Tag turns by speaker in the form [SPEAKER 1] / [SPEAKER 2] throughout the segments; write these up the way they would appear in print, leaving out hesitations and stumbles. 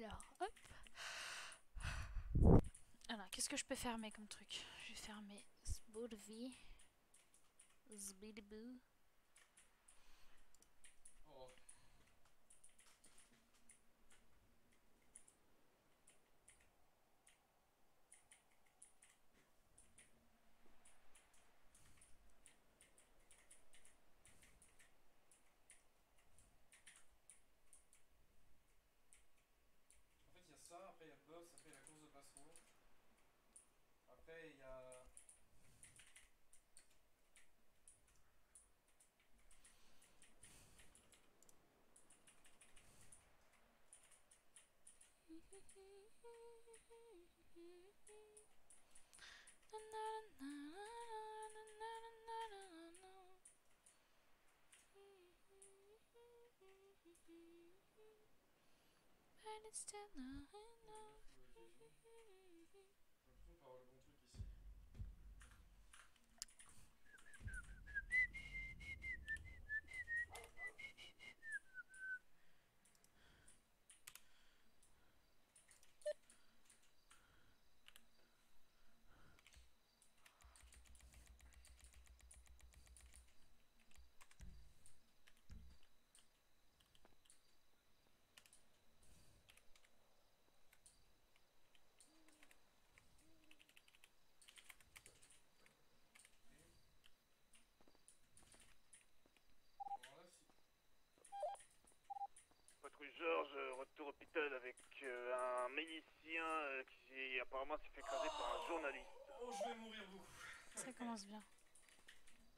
[SPEAKER 1] Alors, hop. Alors, qu'est-ce que je peux fermer comme truc? Je vais fermer Spoodv. Zbidiboo.
[SPEAKER 2] Oh. En fait, il y a ça, après il y a le boss, après il y a la course de passereau. Après il y a.
[SPEAKER 1] But it's still not
[SPEAKER 2] Oh, j'ai bien fait ici. J'ai l'impression de pas avoir le bon truc ici. Alors là, si.
[SPEAKER 3] Patrouille Georges, retour hôpital avec un milicien qui apparemment s'est fait écraser par un journaliste.
[SPEAKER 2] Oh, je vais mourir beaucoup.
[SPEAKER 1] Ça commence bien.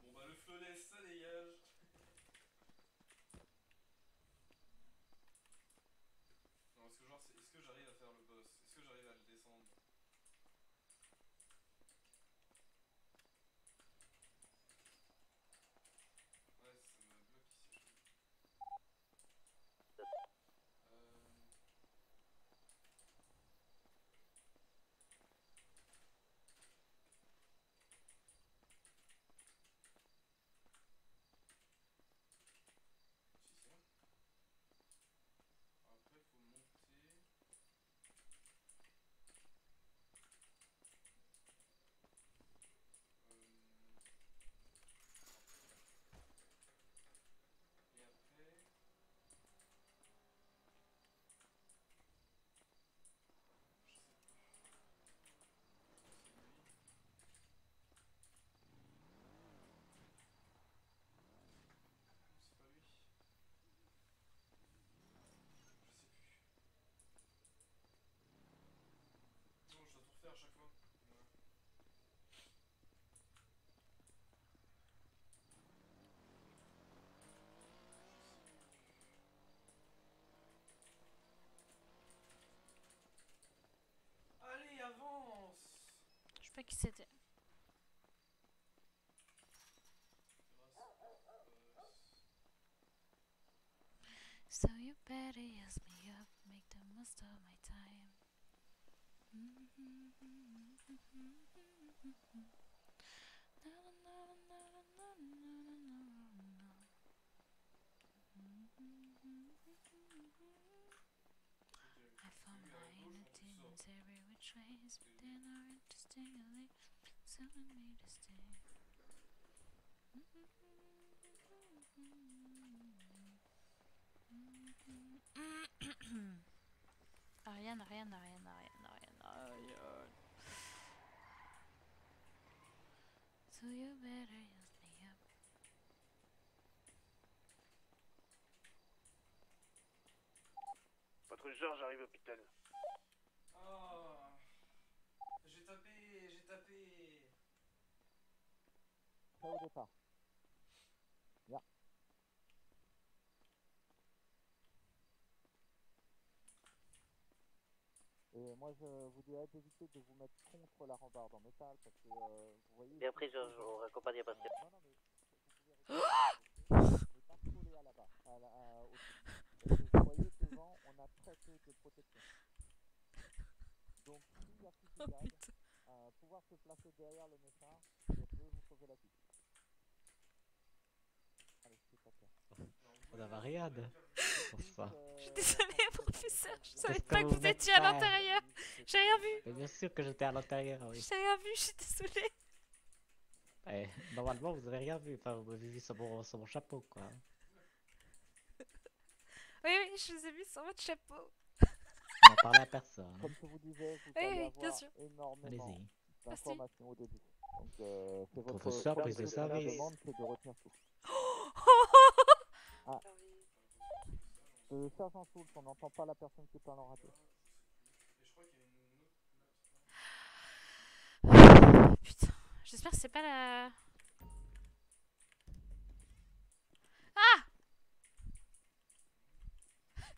[SPEAKER 2] Bon bah le flawless, ça dégage. Non, est-ce que genre, est-ce que j'arrive à faire le boss? Est-ce que j'arrive à le descendre? Ouais, ça me bloque ici. Euh... Si, c'est bon. Après, il faut monter. Et après. Je sais plus. Je crois que c'est lui. Non, c'est pas lui. Je sais plus. Non, je dois tout refaire à chaque fois. Voilà. Je sais plus. Allez, avance!
[SPEAKER 1] Je sais pas qui c'était.
[SPEAKER 2] Grâce boss.
[SPEAKER 1] So you better use me up, make the most of my time. I found
[SPEAKER 2] Celui à
[SPEAKER 1] my
[SPEAKER 2] gauche,
[SPEAKER 1] inner
[SPEAKER 2] on sort.
[SPEAKER 1] demons every which ways, but
[SPEAKER 2] C'est lui.
[SPEAKER 1] they are interestingly selling me to stay. Ariane, Ariane, Ariane, Ariane, Ariane, Ariane. So you better use me up.
[SPEAKER 3] Patrouille Georges arrive à l'hôpital.
[SPEAKER 2] Ah! J'ai tapé, j'ai tapé.
[SPEAKER 4] Prêt au départ. Bien. Et moi je vous dirais d'éviter de vous mettre contre la rambarde en métal parce que vous voyez.
[SPEAKER 5] Bien pris, Georges, on raccompagne à patient.
[SPEAKER 4] Non, non, mais vous pouvez rester mais pas collé à la barre, au-dessus. Parce que vous voyez devant, on a très peu de protection. Donc s'il y a fusillade, pouvoir se placer derrière le méchant, ça peut vous sauver la vie. Allez, c'est pas clair.
[SPEAKER 2] Alors, vous
[SPEAKER 6] On
[SPEAKER 2] pouvez
[SPEAKER 6] a
[SPEAKER 2] faire
[SPEAKER 6] variade.
[SPEAKER 2] super vite.
[SPEAKER 6] ça.
[SPEAKER 1] Je suis désolée, professeur. Je savais
[SPEAKER 6] Qu'est-ce que
[SPEAKER 1] pas que
[SPEAKER 6] vous
[SPEAKER 1] vous étiez à
[SPEAKER 6] faites?
[SPEAKER 1] l'intérieur. J'ai rien vu.
[SPEAKER 6] Mais bien sûr que j'étais à l'intérieur, oui.
[SPEAKER 1] J'ai rien vu, je suis désolée.
[SPEAKER 6] Eh, normalement, vous avez rien vu. Enfin, vous avez vu sur mon chapeau, quoi.
[SPEAKER 1] Oui, oui, je vous ai vu sur votre chapeau.
[SPEAKER 6] On n'en parlait à personne.
[SPEAKER 4] Comme je vous disais, vous
[SPEAKER 1] Oui,
[SPEAKER 4] allez
[SPEAKER 1] oui, bien
[SPEAKER 4] avoir
[SPEAKER 1] sûr.
[SPEAKER 4] énormément
[SPEAKER 6] Allez-y.
[SPEAKER 4] d'informations au début. Donc, c'est votre
[SPEAKER 6] Professeur, prise de
[SPEAKER 4] seule
[SPEAKER 6] service.
[SPEAKER 4] demande, c'est de retenir tout. Ah. Sergent Schultz, on n'entend pas la personne qui parle en radio.
[SPEAKER 2] Et je crois qu'il y a une autre.
[SPEAKER 1] Putain, j'espère que c'est pas la... Ah!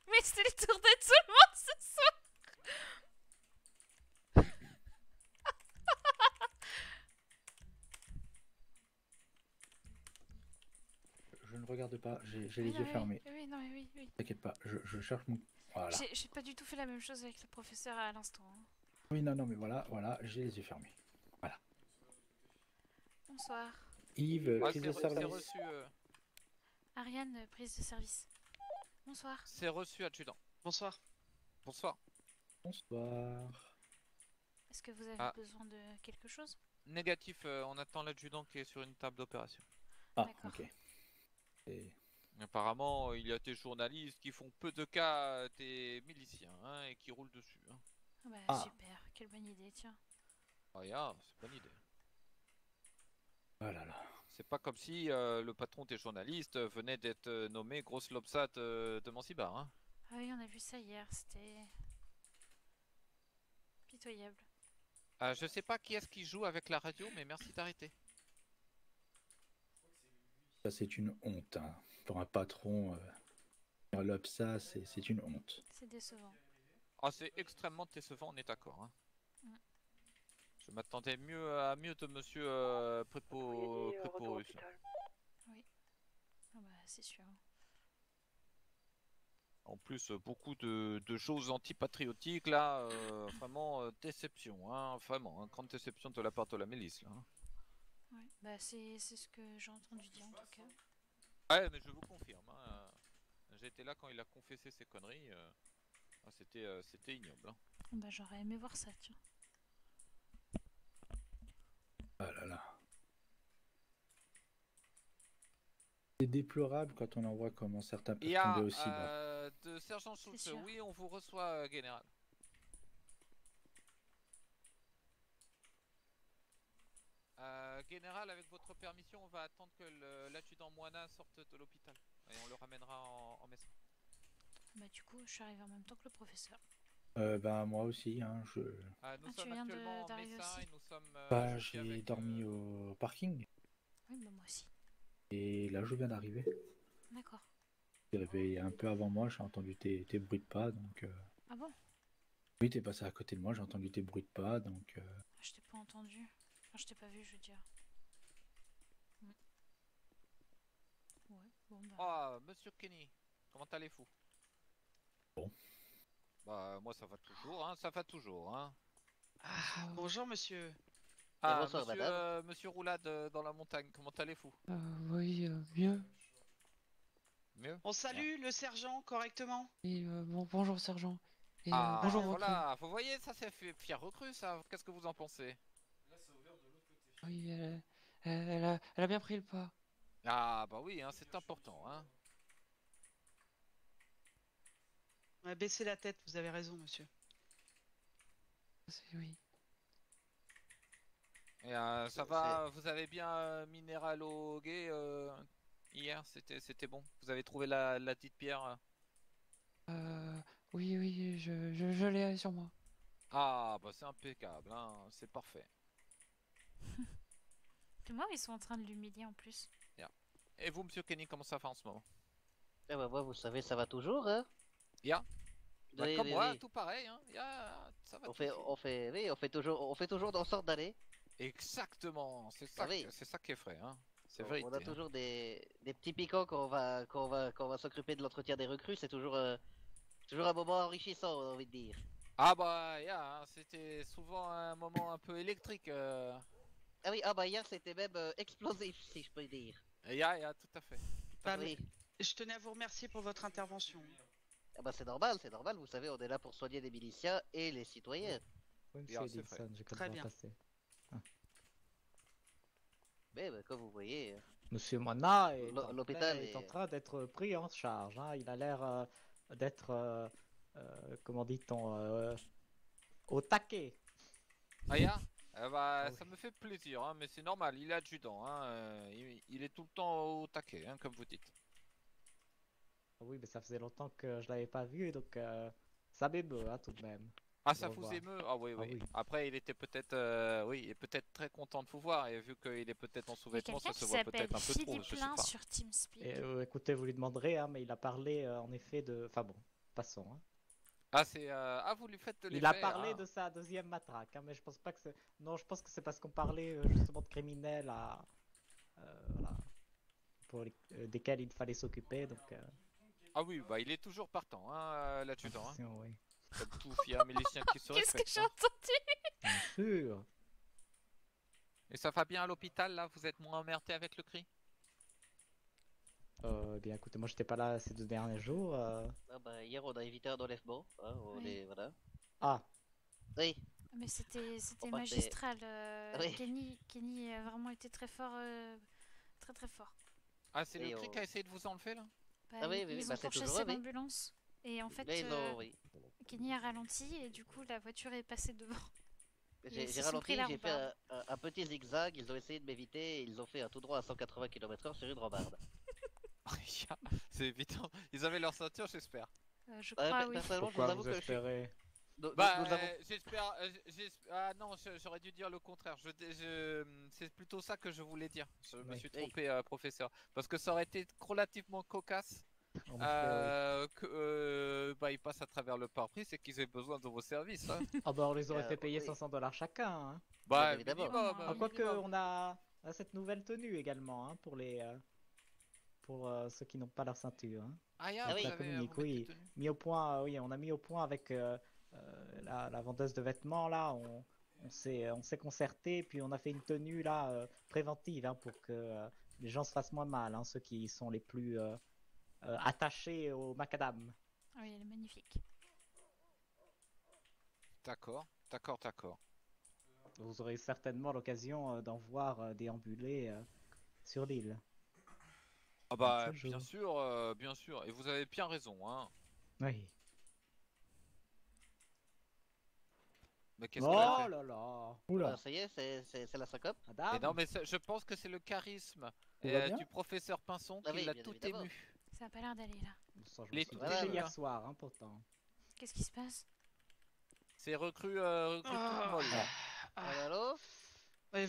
[SPEAKER 1] Mais c'est les tours de tout le monde ce soir!
[SPEAKER 7] Je ne regarde pas, j'ai
[SPEAKER 1] Oui,
[SPEAKER 7] les
[SPEAKER 1] non,
[SPEAKER 7] yeux
[SPEAKER 1] mais
[SPEAKER 7] fermés.
[SPEAKER 1] Oui, non, mais oui, oui.
[SPEAKER 7] T'inquiète pas, je cherche mon... Voilà.
[SPEAKER 1] J'ai pas du tout fait la même chose avec le professeur à l'instant. Hein.
[SPEAKER 7] Oui, non, mais voilà, j'ai les yeux fermés. Voilà.
[SPEAKER 1] Bonsoir.
[SPEAKER 7] Yves,
[SPEAKER 8] Ah,
[SPEAKER 7] prise de
[SPEAKER 8] c'est
[SPEAKER 7] service.
[SPEAKER 8] reçu,
[SPEAKER 1] Ariane, prise de service. Bonsoir.
[SPEAKER 8] c'est reçu, adjudant.
[SPEAKER 9] Bonsoir.
[SPEAKER 8] Bonsoir.
[SPEAKER 7] Bonsoir.
[SPEAKER 1] Est-ce que vous avez
[SPEAKER 8] Ah.
[SPEAKER 1] besoin de quelque chose?
[SPEAKER 8] Négatif, on attend l'adjudant qui est sur une table d'opération.
[SPEAKER 7] Ah,
[SPEAKER 1] D'accord.
[SPEAKER 7] ok. Et...
[SPEAKER 8] Apparemment, il y a des journalistes qui font peu de cas des miliciens hein, et qui roulent dessus. Hein.
[SPEAKER 1] Ah bah
[SPEAKER 7] Ah.
[SPEAKER 1] super, quelle bonne idée, tiens.
[SPEAKER 8] Ah, yeah, c'est une bonne idée.
[SPEAKER 7] Oh là là.
[SPEAKER 8] C'est pas comme si le patron des journalistes venait d'être nommé grosse lobsate de Mancibar. Hein.
[SPEAKER 1] Ah oui, on a vu ça hier, c'était... pitoyable.
[SPEAKER 8] Je sais pas qui est-ce qui joue avec la radio, mais merci d'arrêter.
[SPEAKER 7] Ça, c'est une honte. Hein. Pour un patron, ça, c'est une honte.
[SPEAKER 1] C'est décevant.
[SPEAKER 8] Ah, c'est extrêmement décevant, on est d'accord. Hein.
[SPEAKER 1] Mm.
[SPEAKER 8] Je m'attendais à mieux de monsieur Préporus.
[SPEAKER 1] Oui. Ah bah c'est sûr.
[SPEAKER 8] En plus, beaucoup de choses antipatriotiques là, vraiment déception, hein, vraiment, hein, grande déception de la part de la milice là. Hein.
[SPEAKER 1] Ouais. Bah c'est ce que j'ai entendu dire en tout cas.
[SPEAKER 8] Ouais, mais je vous confirme, hein, j'étais là quand il a confessé ses conneries, c'était ignoble. Hein.
[SPEAKER 1] Bah j'aurais aimé voir ça, tiens.
[SPEAKER 7] Ah là là. C'est déplorable quand on en voit comment certains peuvent
[SPEAKER 8] Il y a
[SPEAKER 7] tomber aussi bas.
[SPEAKER 8] de Sergent Schultz,
[SPEAKER 1] sûr.
[SPEAKER 8] oui, on vous reçoit, général. Général, avec votre permission, on va attendre que l'adjudant Moina sorte de l'hôpital et on le ramènera en messe.
[SPEAKER 1] Bah du coup je suis arrivée en même temps que le professeur.
[SPEAKER 7] Ben moi aussi, hein,
[SPEAKER 8] Nous
[SPEAKER 1] Ah, tu
[SPEAKER 8] sommes
[SPEAKER 1] viens
[SPEAKER 8] actuellement en
[SPEAKER 1] d'arriver
[SPEAKER 8] Messa
[SPEAKER 1] aussi.
[SPEAKER 8] et nous sommes.
[SPEAKER 7] Bah,
[SPEAKER 8] je suis
[SPEAKER 7] j'ai
[SPEAKER 8] avec,
[SPEAKER 7] dormi au parking
[SPEAKER 1] Oui bah moi aussi.
[SPEAKER 7] et là je viens d'arriver.
[SPEAKER 1] D'accord.
[SPEAKER 7] T'es réveillé un peu avant moi, j'ai entendu tes bruits de pas, donc...
[SPEAKER 1] Ah bon?
[SPEAKER 7] Oui, t'es passé à côté de moi, j'ai entendu tes bruits de pas, donc...
[SPEAKER 1] Ah, je t'ai pas entendu. Enfin je t'ai pas vu je veux dire. Mm. Ouais, bon bah...
[SPEAKER 8] Oh, monsieur Kenny, comment allez-vous?
[SPEAKER 7] Bon.
[SPEAKER 8] Bah, moi ça va toujours, hein, ça va toujours, hein.
[SPEAKER 9] Ah, bonjour monsieur.
[SPEAKER 8] Ah,
[SPEAKER 5] bonsoir, madame.
[SPEAKER 8] monsieur Roulade dans la montagne, comment allez-vous?
[SPEAKER 10] Oui, mieux.
[SPEAKER 8] Mieux?
[SPEAKER 9] On salue le sergent correctement.
[SPEAKER 10] Et bonjour sergent. Et
[SPEAKER 8] Ah,
[SPEAKER 10] bonjour recrue.
[SPEAKER 8] voilà, vous voyez, ça c'est fier recrue, ça. Qu'est-ce que vous en pensez?
[SPEAKER 2] Là, ça a ouvert de l'autre côté.
[SPEAKER 10] Oui, elle a bien pris le pas.
[SPEAKER 8] Ah, bah oui, hein, c'est important, hein.
[SPEAKER 9] On a baissé la tête, vous avez raison monsieur.
[SPEAKER 10] Oui.
[SPEAKER 8] Et ça va, vous avez bien minéralogué hier, c'était bon. Vous avez trouvé la petite pierre?
[SPEAKER 10] Oui, je l'ai sur moi.
[SPEAKER 8] Ah, bah c'est impeccable, hein, c'est parfait.
[SPEAKER 1] Puis moi ils sont en train de l'humilier en plus.
[SPEAKER 8] Et vous, monsieur Kenny, comment ça va en ce moment?
[SPEAKER 5] Eh ben, moi, vous savez, ça va toujours, hein.
[SPEAKER 8] Ya? Bah,
[SPEAKER 5] Oui,
[SPEAKER 8] comme
[SPEAKER 5] oui,
[SPEAKER 8] moi,
[SPEAKER 5] oui.
[SPEAKER 8] tout pareil, hein. Ça va
[SPEAKER 5] On fait,
[SPEAKER 8] toujours.
[SPEAKER 5] oui, on fait toujours en sorte d'aller.
[SPEAKER 8] Exactement, c'est ça,
[SPEAKER 5] Ah oui.
[SPEAKER 8] c'est ça qui est vrai, hein. C'est
[SPEAKER 5] On
[SPEAKER 8] vérité.
[SPEAKER 5] a
[SPEAKER 8] hein.
[SPEAKER 5] toujours des petits piquants quand on va s'occuper de l'entretien des recrues. C'est toujours un moment enrichissant, on a envie de dire.
[SPEAKER 8] Ah bah, hein, c'était souvent un moment un peu électrique.
[SPEAKER 5] Ah oui, ah bah hier c'était même explosif, si je peux dire.
[SPEAKER 8] Ya, tout à fait.
[SPEAKER 9] Bah,
[SPEAKER 5] Oui.
[SPEAKER 9] Je tenais à vous remercier pour votre intervention.
[SPEAKER 5] Ah bah c'est normal, vous savez, on est là pour soigner les miliciens et les citoyens.
[SPEAKER 6] Oui,
[SPEAKER 8] Bien,
[SPEAKER 6] monsieur
[SPEAKER 8] c'est
[SPEAKER 6] Edilson, j'ai
[SPEAKER 9] Très
[SPEAKER 6] complètement
[SPEAKER 9] bien.
[SPEAKER 6] passé.
[SPEAKER 5] Mais bah, comme vous voyez,
[SPEAKER 6] Monsieur Moina
[SPEAKER 5] L'hôpital
[SPEAKER 6] est en
[SPEAKER 5] est-
[SPEAKER 6] train d'être pris en charge. Hein. Il a l'air d'être, comment dit-on, au taquet.
[SPEAKER 8] Aya, bah,
[SPEAKER 6] Ah oui.
[SPEAKER 8] ça me fait plaisir, hein, mais c'est normal, il est adjudant, hein, il est tout le temps au taquet, hein, comme vous dites.
[SPEAKER 6] Oui, mais ça faisait longtemps que je l'avais pas vu, donc ça m'émeut hein, tout de même.
[SPEAKER 8] Ah,
[SPEAKER 6] de
[SPEAKER 8] ça vous
[SPEAKER 6] revoir.
[SPEAKER 8] émeut? Ah oui,
[SPEAKER 6] Ah
[SPEAKER 8] oui.
[SPEAKER 6] oui.
[SPEAKER 8] Après, il était peut-être, oui, il est peut-être très content de vous voir, et vu qu'il est peut-être en
[SPEAKER 1] Il y a
[SPEAKER 8] sous-vêtements,
[SPEAKER 1] quelqu'un
[SPEAKER 8] ça
[SPEAKER 1] qui
[SPEAKER 8] se voit
[SPEAKER 1] s'appelle
[SPEAKER 8] peut-être un peu trop,
[SPEAKER 1] Philippe
[SPEAKER 8] je sais
[SPEAKER 1] Lin
[SPEAKER 8] pas.
[SPEAKER 1] sur TeamSpeak.
[SPEAKER 6] Et écoutez, vous lui demanderez, hein, mais il a parlé en effet de. Enfin bon, passons. Hein.
[SPEAKER 8] Ah, c'est, ah, vous lui faites de
[SPEAKER 6] Il a
[SPEAKER 8] l'effet,
[SPEAKER 6] parlé
[SPEAKER 8] hein.
[SPEAKER 6] de sa deuxième matraque, hein, mais je pense pas que c'est. Non, je pense que c'est parce qu'on parlait justement de criminels à. Voilà. Desquels il fallait s'occuper, donc.
[SPEAKER 8] Ah oui, bah, il est toujours partant, hein, l'adjudant, hein.
[SPEAKER 6] Attention, oui.
[SPEAKER 8] Comme tout fier milicien qui se
[SPEAKER 1] Qu'est-ce que
[SPEAKER 8] respecte,
[SPEAKER 1] j'ai
[SPEAKER 8] hein.
[SPEAKER 1] entendu?
[SPEAKER 6] Bien sûr.
[SPEAKER 8] Et ça va bien à l'hôpital, là? Vous êtes moins emmerdé avec le cri?
[SPEAKER 6] Bien écoutez, moi j'étais pas là ces 2 derniers jours.
[SPEAKER 5] ah bah, hier on a évité un enlèvement, hein,
[SPEAKER 1] Oui.
[SPEAKER 5] voilà.
[SPEAKER 6] Ah,
[SPEAKER 5] Oui,
[SPEAKER 1] Mais c'était
[SPEAKER 5] on partait-
[SPEAKER 1] magistral.
[SPEAKER 5] Oui.
[SPEAKER 1] Kenny a vraiment été très fort. Très très fort.
[SPEAKER 8] Ah, c'est le
[SPEAKER 5] Et
[SPEAKER 8] cri qui a essayé de vous enlever, là?
[SPEAKER 1] Bah,
[SPEAKER 5] Ah oui,
[SPEAKER 1] ils
[SPEAKER 5] oui,
[SPEAKER 1] ils
[SPEAKER 5] bah,
[SPEAKER 1] ont
[SPEAKER 5] c'est toujours
[SPEAKER 1] pourchassé
[SPEAKER 5] eux, oui.
[SPEAKER 1] l'ambulance. Et en fait,
[SPEAKER 5] Mais ils ont, oui.
[SPEAKER 1] Kenny a ralenti et du coup la voiture est passée devant.
[SPEAKER 5] J'ai
[SPEAKER 1] se sont pris
[SPEAKER 5] ralenti,
[SPEAKER 1] la
[SPEAKER 5] j'ai fait
[SPEAKER 1] rambarde.
[SPEAKER 5] un petit zigzag, ils ont essayé de m'éviter, et ils ont fait un tout droit à 180 km/h sur une rambarde.
[SPEAKER 8] C'est évident. Ils avaient leur ceinture, j'espère.
[SPEAKER 1] Je crois, oui.
[SPEAKER 5] Personnellement, je vous
[SPEAKER 6] pourquoi
[SPEAKER 5] avoue
[SPEAKER 6] vous
[SPEAKER 5] que je suis...
[SPEAKER 6] espérez?
[SPEAKER 8] Bah,
[SPEAKER 5] nous avons...
[SPEAKER 8] j'espère. Ah non, j'aurais dû dire le contraire. C'est plutôt ça que je voulais dire. Je me
[SPEAKER 6] Oui.
[SPEAKER 8] suis trompé, professeur. Parce que ça aurait été relativement cocasse
[SPEAKER 6] En effet,
[SPEAKER 8] bah, ils passent à travers le pare-brise et qu'ils aient besoin de vos services. Hein.
[SPEAKER 6] oui. Ah bah on les aurait fait payer
[SPEAKER 5] oui.
[SPEAKER 6] 500 $ chacun. Hein.
[SPEAKER 8] Bah,
[SPEAKER 5] Bien évidemment.
[SPEAKER 8] minimum.
[SPEAKER 1] Ah,
[SPEAKER 6] Ah, quoique
[SPEAKER 8] minimum.
[SPEAKER 6] on a cette nouvelle tenue également hein, pour les pour ceux qui n'ont pas leur ceinture. Hein.
[SPEAKER 8] Ah, yeah,
[SPEAKER 5] Ah
[SPEAKER 8] vous
[SPEAKER 5] oui.
[SPEAKER 6] Ça
[SPEAKER 8] avez,
[SPEAKER 6] communique,
[SPEAKER 8] vous mettez
[SPEAKER 6] oui.
[SPEAKER 8] tenue.
[SPEAKER 6] Mis au point, oui, on a mis au point avec la vendeuse de vêtements là. On s'est concerté puis on a fait une tenue là préventive hein, pour que les gens se fassent moins mal, hein, ceux qui sont les plus attachés au macadam.
[SPEAKER 1] Ah oui, elle est magnifique.
[SPEAKER 8] D'accord, d'accord, d'accord.
[SPEAKER 6] Vous aurez certainement l'occasion d'en voir déambuler sur l'île.
[SPEAKER 8] Ah bah,
[SPEAKER 6] Ce
[SPEAKER 8] bien
[SPEAKER 6] jour.
[SPEAKER 8] sûr, bien sûr. Et vous avez bien raison, hein.
[SPEAKER 6] Oui.
[SPEAKER 8] Mais qu'est-ce qu'elle a
[SPEAKER 6] Oh
[SPEAKER 8] fait?
[SPEAKER 6] là là.
[SPEAKER 7] Oula,
[SPEAKER 5] ça y est, c'est la syncope.
[SPEAKER 8] Et
[SPEAKER 6] Madame.
[SPEAKER 8] non, mais je pense que c'est le charisme
[SPEAKER 7] Tout va bien
[SPEAKER 8] du professeur Pinson
[SPEAKER 5] Ah
[SPEAKER 8] qui
[SPEAKER 5] oui,
[SPEAKER 8] l'a
[SPEAKER 5] bien
[SPEAKER 8] tout
[SPEAKER 5] évidemment.
[SPEAKER 8] ému.
[SPEAKER 1] Ça a pas l'air d'aller là.
[SPEAKER 6] Bon, ça, je
[SPEAKER 8] Les
[SPEAKER 6] me suis
[SPEAKER 8] tout
[SPEAKER 6] couché
[SPEAKER 5] émus,
[SPEAKER 6] hier
[SPEAKER 8] hein.
[SPEAKER 6] soir, hein, pourtant.
[SPEAKER 1] Qu'est-ce qui se passe?
[SPEAKER 8] C'est recrue toute molle. Là.
[SPEAKER 5] Allô?
[SPEAKER 9] Ouais,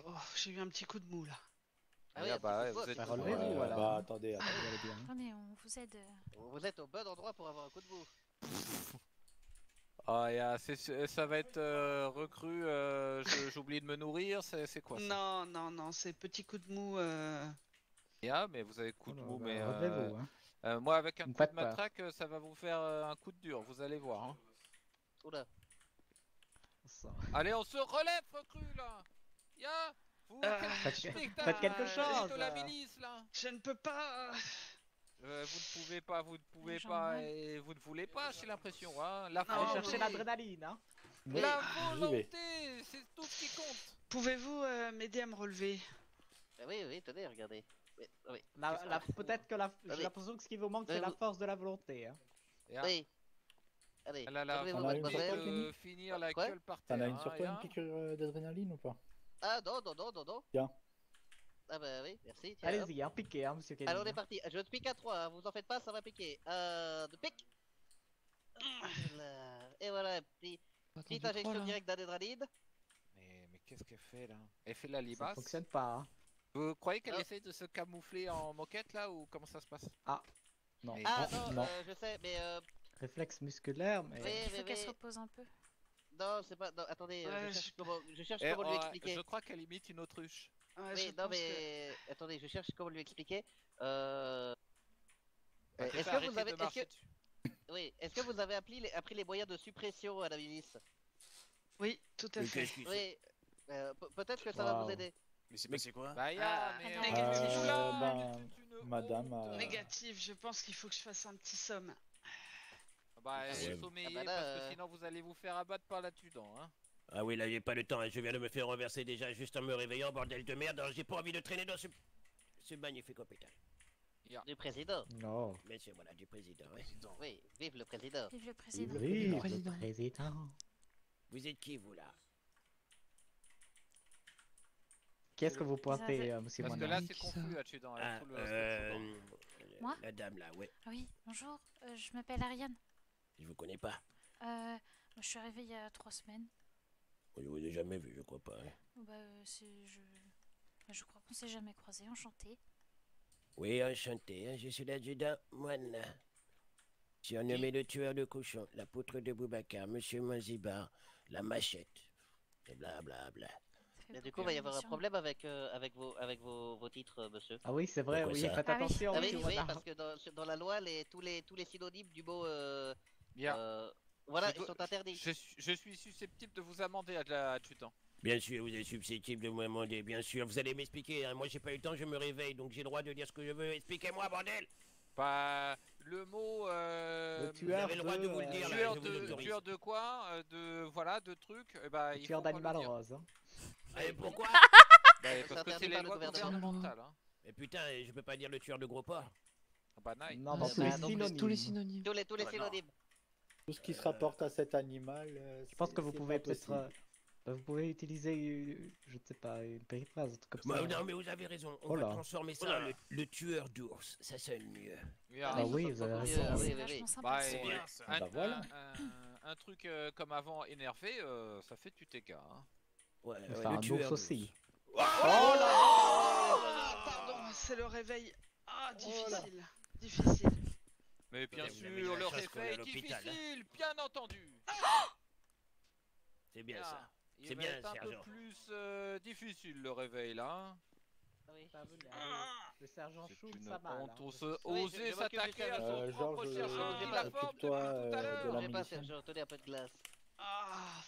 [SPEAKER 9] oh, j'ai eu un petit coup de mou là.
[SPEAKER 5] Ah oui,
[SPEAKER 8] Ah
[SPEAKER 5] un
[SPEAKER 8] bah,
[SPEAKER 5] petit coup de
[SPEAKER 8] vous êtes-
[SPEAKER 6] Bah,
[SPEAKER 5] botte.
[SPEAKER 6] relevez-vous alors.
[SPEAKER 7] bah
[SPEAKER 6] hein.
[SPEAKER 7] attendez,
[SPEAKER 6] Vous allez bien.
[SPEAKER 1] Attendez, on vous aide.
[SPEAKER 5] Vous êtes au bon endroit pour avoir un coup de boue.
[SPEAKER 8] Ah, ça va être recrue, j'ai oublié de me nourrir, c'est quoi ça?
[SPEAKER 9] Non, c'est petit coup de mou.
[SPEAKER 8] Ah, mais vous avez coup de
[SPEAKER 6] Oh là,
[SPEAKER 8] mou,
[SPEAKER 6] bah,
[SPEAKER 8] mais
[SPEAKER 6] relevez-vous. Hein.
[SPEAKER 8] moi avec un
[SPEAKER 6] Vous me
[SPEAKER 8] coup de
[SPEAKER 6] faites peur.
[SPEAKER 8] matraque, ça va vous faire un coup de dur, vous allez voir. Hein.
[SPEAKER 5] Oula.
[SPEAKER 6] Ça.
[SPEAKER 8] Allez, on se relève, recrue là! Ya! Vous,
[SPEAKER 6] Faites
[SPEAKER 8] spectacle,
[SPEAKER 6] faites quelque chose.
[SPEAKER 8] de la milice là!
[SPEAKER 9] Je ne peux pas.
[SPEAKER 8] Vous ne pouvez pas, vous ne pouvez
[SPEAKER 1] J'en
[SPEAKER 8] pas,
[SPEAKER 1] ai.
[SPEAKER 8] et vous ne voulez pas, j'ai l'impression. Hein. La
[SPEAKER 6] Allez
[SPEAKER 9] Non,
[SPEAKER 6] chercher
[SPEAKER 9] oui.
[SPEAKER 6] l'adrénaline. Hein.
[SPEAKER 8] La
[SPEAKER 7] j'y vais.
[SPEAKER 8] volonté, c'est tout ce qui compte.
[SPEAKER 9] Pouvez-vous m'aider à me relever?
[SPEAKER 5] Oui, tenez, regardez. Oui, oui.
[SPEAKER 6] Peut-être que j'ai
[SPEAKER 5] Allez.
[SPEAKER 6] l'impression que ce qui vous manque,
[SPEAKER 5] Allez,
[SPEAKER 6] c'est la
[SPEAKER 5] vous-
[SPEAKER 6] force de la volonté. Hein.
[SPEAKER 8] Et, ah,
[SPEAKER 5] Oui. Allez,
[SPEAKER 8] elle a la
[SPEAKER 5] relevez-vous,
[SPEAKER 7] On a une
[SPEAKER 8] volonté
[SPEAKER 7] sur toi,
[SPEAKER 5] mademoiselle.
[SPEAKER 8] de finir la
[SPEAKER 5] Quoi
[SPEAKER 8] gueule par
[SPEAKER 7] T'en
[SPEAKER 8] terre.
[SPEAKER 7] as une sur
[SPEAKER 8] hein,
[SPEAKER 7] toi,
[SPEAKER 8] ya.
[SPEAKER 7] une piqûre d'adrénaline ou pas?
[SPEAKER 5] Ah non.
[SPEAKER 7] Tiens.
[SPEAKER 5] Ah bah oui, merci. Tiens, hop.
[SPEAKER 6] Allez-y, hein, piquez, hein, monsieur Kelly.
[SPEAKER 5] Allez, on est parti. Je te pique à 3, hein, vous en faites pas, ça va piquer. De pique. Voilà. Et voilà, petite
[SPEAKER 10] Attendu
[SPEAKER 5] injection
[SPEAKER 10] quoi, là
[SPEAKER 5] directe d'adrénaline.
[SPEAKER 8] Mais qu'est-ce qu'elle fait là? Elle fait la
[SPEAKER 6] Ça
[SPEAKER 8] libasse.
[SPEAKER 6] fonctionne pas. Hein.
[SPEAKER 8] Vous croyez qu'elle
[SPEAKER 5] Ah.
[SPEAKER 8] essaie de se camoufler en moquette là ou comment ça se passe?
[SPEAKER 6] Non.
[SPEAKER 8] Mais-
[SPEAKER 5] Ah
[SPEAKER 7] Ah,
[SPEAKER 5] non,
[SPEAKER 7] non.
[SPEAKER 5] je sais, mais
[SPEAKER 6] Réflexe musculaire, mais.
[SPEAKER 5] Oui.
[SPEAKER 1] Il faut qu'elle se
[SPEAKER 5] oui.
[SPEAKER 1] repose un peu.
[SPEAKER 5] non, c'est pas. Non, attendez,
[SPEAKER 9] Ouais,
[SPEAKER 5] je cherche
[SPEAKER 8] Eh,
[SPEAKER 5] comment lui
[SPEAKER 8] oh,
[SPEAKER 5] expliquer.
[SPEAKER 8] je crois qu'elle imite une autruche.
[SPEAKER 9] Ouais,
[SPEAKER 5] Oui,
[SPEAKER 9] je
[SPEAKER 5] non
[SPEAKER 9] pense
[SPEAKER 5] mais attendez, je cherche comment lui expliquer.
[SPEAKER 8] Elle te
[SPEAKER 5] Est-ce
[SPEAKER 8] fait
[SPEAKER 5] que
[SPEAKER 8] arrêter
[SPEAKER 5] vous avez,
[SPEAKER 8] de marcher dessus.
[SPEAKER 5] oui, est-ce que vous avez appris les moyens de suppression à la milice?
[SPEAKER 9] Oui, tout à fait.
[SPEAKER 5] Oui. Peut-être que ça va vous
[SPEAKER 6] Waouh.
[SPEAKER 5] aider.
[SPEAKER 11] Mais c'est passé quoi?
[SPEAKER 8] Bah ya,
[SPEAKER 9] Ah,
[SPEAKER 8] mais
[SPEAKER 9] négatif.
[SPEAKER 8] on est là,
[SPEAKER 7] ben,
[SPEAKER 8] c'est une
[SPEAKER 7] madame,
[SPEAKER 8] honte.
[SPEAKER 7] euh,
[SPEAKER 9] Négatif, je pense qu'il faut que je fasse un petit somme.
[SPEAKER 8] Bah,
[SPEAKER 7] ouais.
[SPEAKER 8] sommeillez
[SPEAKER 5] Ah bah là,
[SPEAKER 8] parce que sinon vous allez vous faire abattre par l'adjudant. Hein.
[SPEAKER 11] Ah oui, là, j'ai pas le temps. Hein. Je viens de me faire renverser déjà juste en me réveillant, bordel de merde. Alors, j'ai pas envie de traîner dans ce magnifique hôpital.
[SPEAKER 5] Du président.
[SPEAKER 6] Non.
[SPEAKER 11] Monsieur, voilà, du président. Ouais.
[SPEAKER 5] Oui, vive le président.
[SPEAKER 1] Vive le président.
[SPEAKER 6] Vive le
[SPEAKER 10] président.
[SPEAKER 6] président.
[SPEAKER 11] Vous êtes qui, vous, là?
[SPEAKER 6] Qu'est-ce que vous pointez, monsieur
[SPEAKER 8] Parce que
[SPEAKER 6] Moina
[SPEAKER 8] là c'est confus, adjudant.
[SPEAKER 11] Ah,
[SPEAKER 8] avec tout le
[SPEAKER 1] Moi
[SPEAKER 11] la dame, là, ouais.
[SPEAKER 1] Ah oui, bonjour, je m'appelle Ariane.
[SPEAKER 11] Je vous connais pas.
[SPEAKER 1] Moi, je suis arrivée il y a 3 semaines.
[SPEAKER 11] Je vous ai jamais vu, je crois pas. Hein.
[SPEAKER 1] Bah, je crois qu'on s'est jamais croisés, enchantée.
[SPEAKER 11] Oui, enchanté. Hein. Je suis l'adjudant Moine. Surnommé le tueur de cochons, la poutre de Boubacar, monsieur Manzibar, la machette. Et blablabla.
[SPEAKER 5] Mais du coup, il va y avoir un problème avec vos titres, monsieur.
[SPEAKER 6] Ah oui, c'est vrai,
[SPEAKER 11] Pourquoi
[SPEAKER 6] oui,
[SPEAKER 11] ça?
[SPEAKER 6] faites
[SPEAKER 1] Ah oui.
[SPEAKER 6] attention,
[SPEAKER 5] Ah oui,
[SPEAKER 6] monsieur
[SPEAKER 5] oui,
[SPEAKER 6] Moina.
[SPEAKER 5] parce que dans la loi, tous les synonymes du mot
[SPEAKER 8] Bien.
[SPEAKER 5] voilà,
[SPEAKER 8] Je
[SPEAKER 5] ils sont interdits.
[SPEAKER 8] Je suis susceptible de vous amender, adjudant.
[SPEAKER 11] Bien sûr, vous êtes susceptible de me demander, bien sûr. Vous allez m'expliquer. Hein. Moi, j'ai pas eu le temps, je me réveille, donc j'ai le droit de dire ce que je veux. Expliquez-moi, bordel!
[SPEAKER 8] Bah, le mot.
[SPEAKER 6] Le
[SPEAKER 11] Vous
[SPEAKER 6] tueur
[SPEAKER 11] avez le droit de vous le dire, là,
[SPEAKER 8] Tueur
[SPEAKER 11] je vous l'autorise.
[SPEAKER 8] tueur de quoi voilà, de trucs. Bah, il
[SPEAKER 6] Tueur
[SPEAKER 8] faut pas le
[SPEAKER 6] d'animal
[SPEAKER 8] dire.
[SPEAKER 6] rose. Hein.
[SPEAKER 11] Et pourquoi?
[SPEAKER 8] Bah, parce que c'est
[SPEAKER 5] interdit
[SPEAKER 8] les
[SPEAKER 5] par le
[SPEAKER 8] lois
[SPEAKER 5] gouvernement.
[SPEAKER 8] gouvernementales. Hein.
[SPEAKER 11] Mais putain, je peux pas dire le tueur de gros porc.
[SPEAKER 8] Ah bah, nice.
[SPEAKER 6] Non, dans
[SPEAKER 5] Ah,
[SPEAKER 6] tous les
[SPEAKER 5] bah, donc,
[SPEAKER 6] synonymes.
[SPEAKER 10] Tous les synonymes.
[SPEAKER 5] Tous les
[SPEAKER 11] Ah bah non.
[SPEAKER 5] synonymes.
[SPEAKER 7] Tout ce qui se rapporte à cet animal.
[SPEAKER 6] Je pense que vous
[SPEAKER 7] c'est
[SPEAKER 6] pouvez
[SPEAKER 7] pas
[SPEAKER 6] peut-être...
[SPEAKER 7] possible.
[SPEAKER 6] vous pouvez utiliser, je ne sais pas, une périphrase, un truc comme
[SPEAKER 11] Bah,
[SPEAKER 6] ça.
[SPEAKER 11] non, mais vous avez raison. On
[SPEAKER 6] Oh
[SPEAKER 11] va
[SPEAKER 6] là.
[SPEAKER 11] transformer ça en le tueur d'ours. Ça sonne mieux.
[SPEAKER 8] Yeah.
[SPEAKER 6] Ah oui, vous avez
[SPEAKER 5] beaucoup
[SPEAKER 6] raison.
[SPEAKER 5] mieux,
[SPEAKER 1] C'est
[SPEAKER 5] oui, oui,
[SPEAKER 1] vachement
[SPEAKER 5] oui.
[SPEAKER 1] sympa.
[SPEAKER 8] Bah,
[SPEAKER 1] ça.
[SPEAKER 8] et
[SPEAKER 11] bien, ça.
[SPEAKER 8] un,
[SPEAKER 7] Bah, voilà.
[SPEAKER 8] un truc comme avant énervé, ça fait tu TK. Hein.
[SPEAKER 11] Ouais,
[SPEAKER 6] Enfin,
[SPEAKER 11] le
[SPEAKER 6] un
[SPEAKER 11] tueur
[SPEAKER 6] ours
[SPEAKER 11] d'ours.
[SPEAKER 6] aussi.
[SPEAKER 11] Oh
[SPEAKER 9] Ah, pardon, c'est le réveil. Ah, difficile. Difficile.
[SPEAKER 8] Mais bien
[SPEAKER 11] Vous avez
[SPEAKER 8] sûr,
[SPEAKER 11] de la
[SPEAKER 8] le
[SPEAKER 11] chance qu'on est à
[SPEAKER 8] réveil
[SPEAKER 11] l'hôpital, hein.
[SPEAKER 8] difficile, bien entendu.
[SPEAKER 11] C'est bien
[SPEAKER 8] Bien.
[SPEAKER 11] ça.
[SPEAKER 8] Il
[SPEAKER 11] C'est
[SPEAKER 8] va
[SPEAKER 11] bien,
[SPEAKER 8] être un peu
[SPEAKER 11] sergent.
[SPEAKER 8] plus difficile le réveil là. Hein.
[SPEAKER 5] Ah oui.
[SPEAKER 6] Le sergent
[SPEAKER 8] C'est
[SPEAKER 6] Schultz,
[SPEAKER 8] une
[SPEAKER 6] ça va,
[SPEAKER 8] honte,
[SPEAKER 6] là.
[SPEAKER 5] Oui, je
[SPEAKER 8] oser
[SPEAKER 5] m'occupe
[SPEAKER 8] s'attaquer
[SPEAKER 5] du
[SPEAKER 8] à son
[SPEAKER 7] sergent.
[SPEAKER 8] propre
[SPEAKER 7] Georges,
[SPEAKER 8] sergent. Il a forme depuis
[SPEAKER 7] occupe-toi,
[SPEAKER 8] tout à
[SPEAKER 7] de la
[SPEAKER 8] l'heure.
[SPEAKER 5] J'ai pas,
[SPEAKER 7] munition.
[SPEAKER 5] j'ai retenu un peu de glace.
[SPEAKER 9] Ah,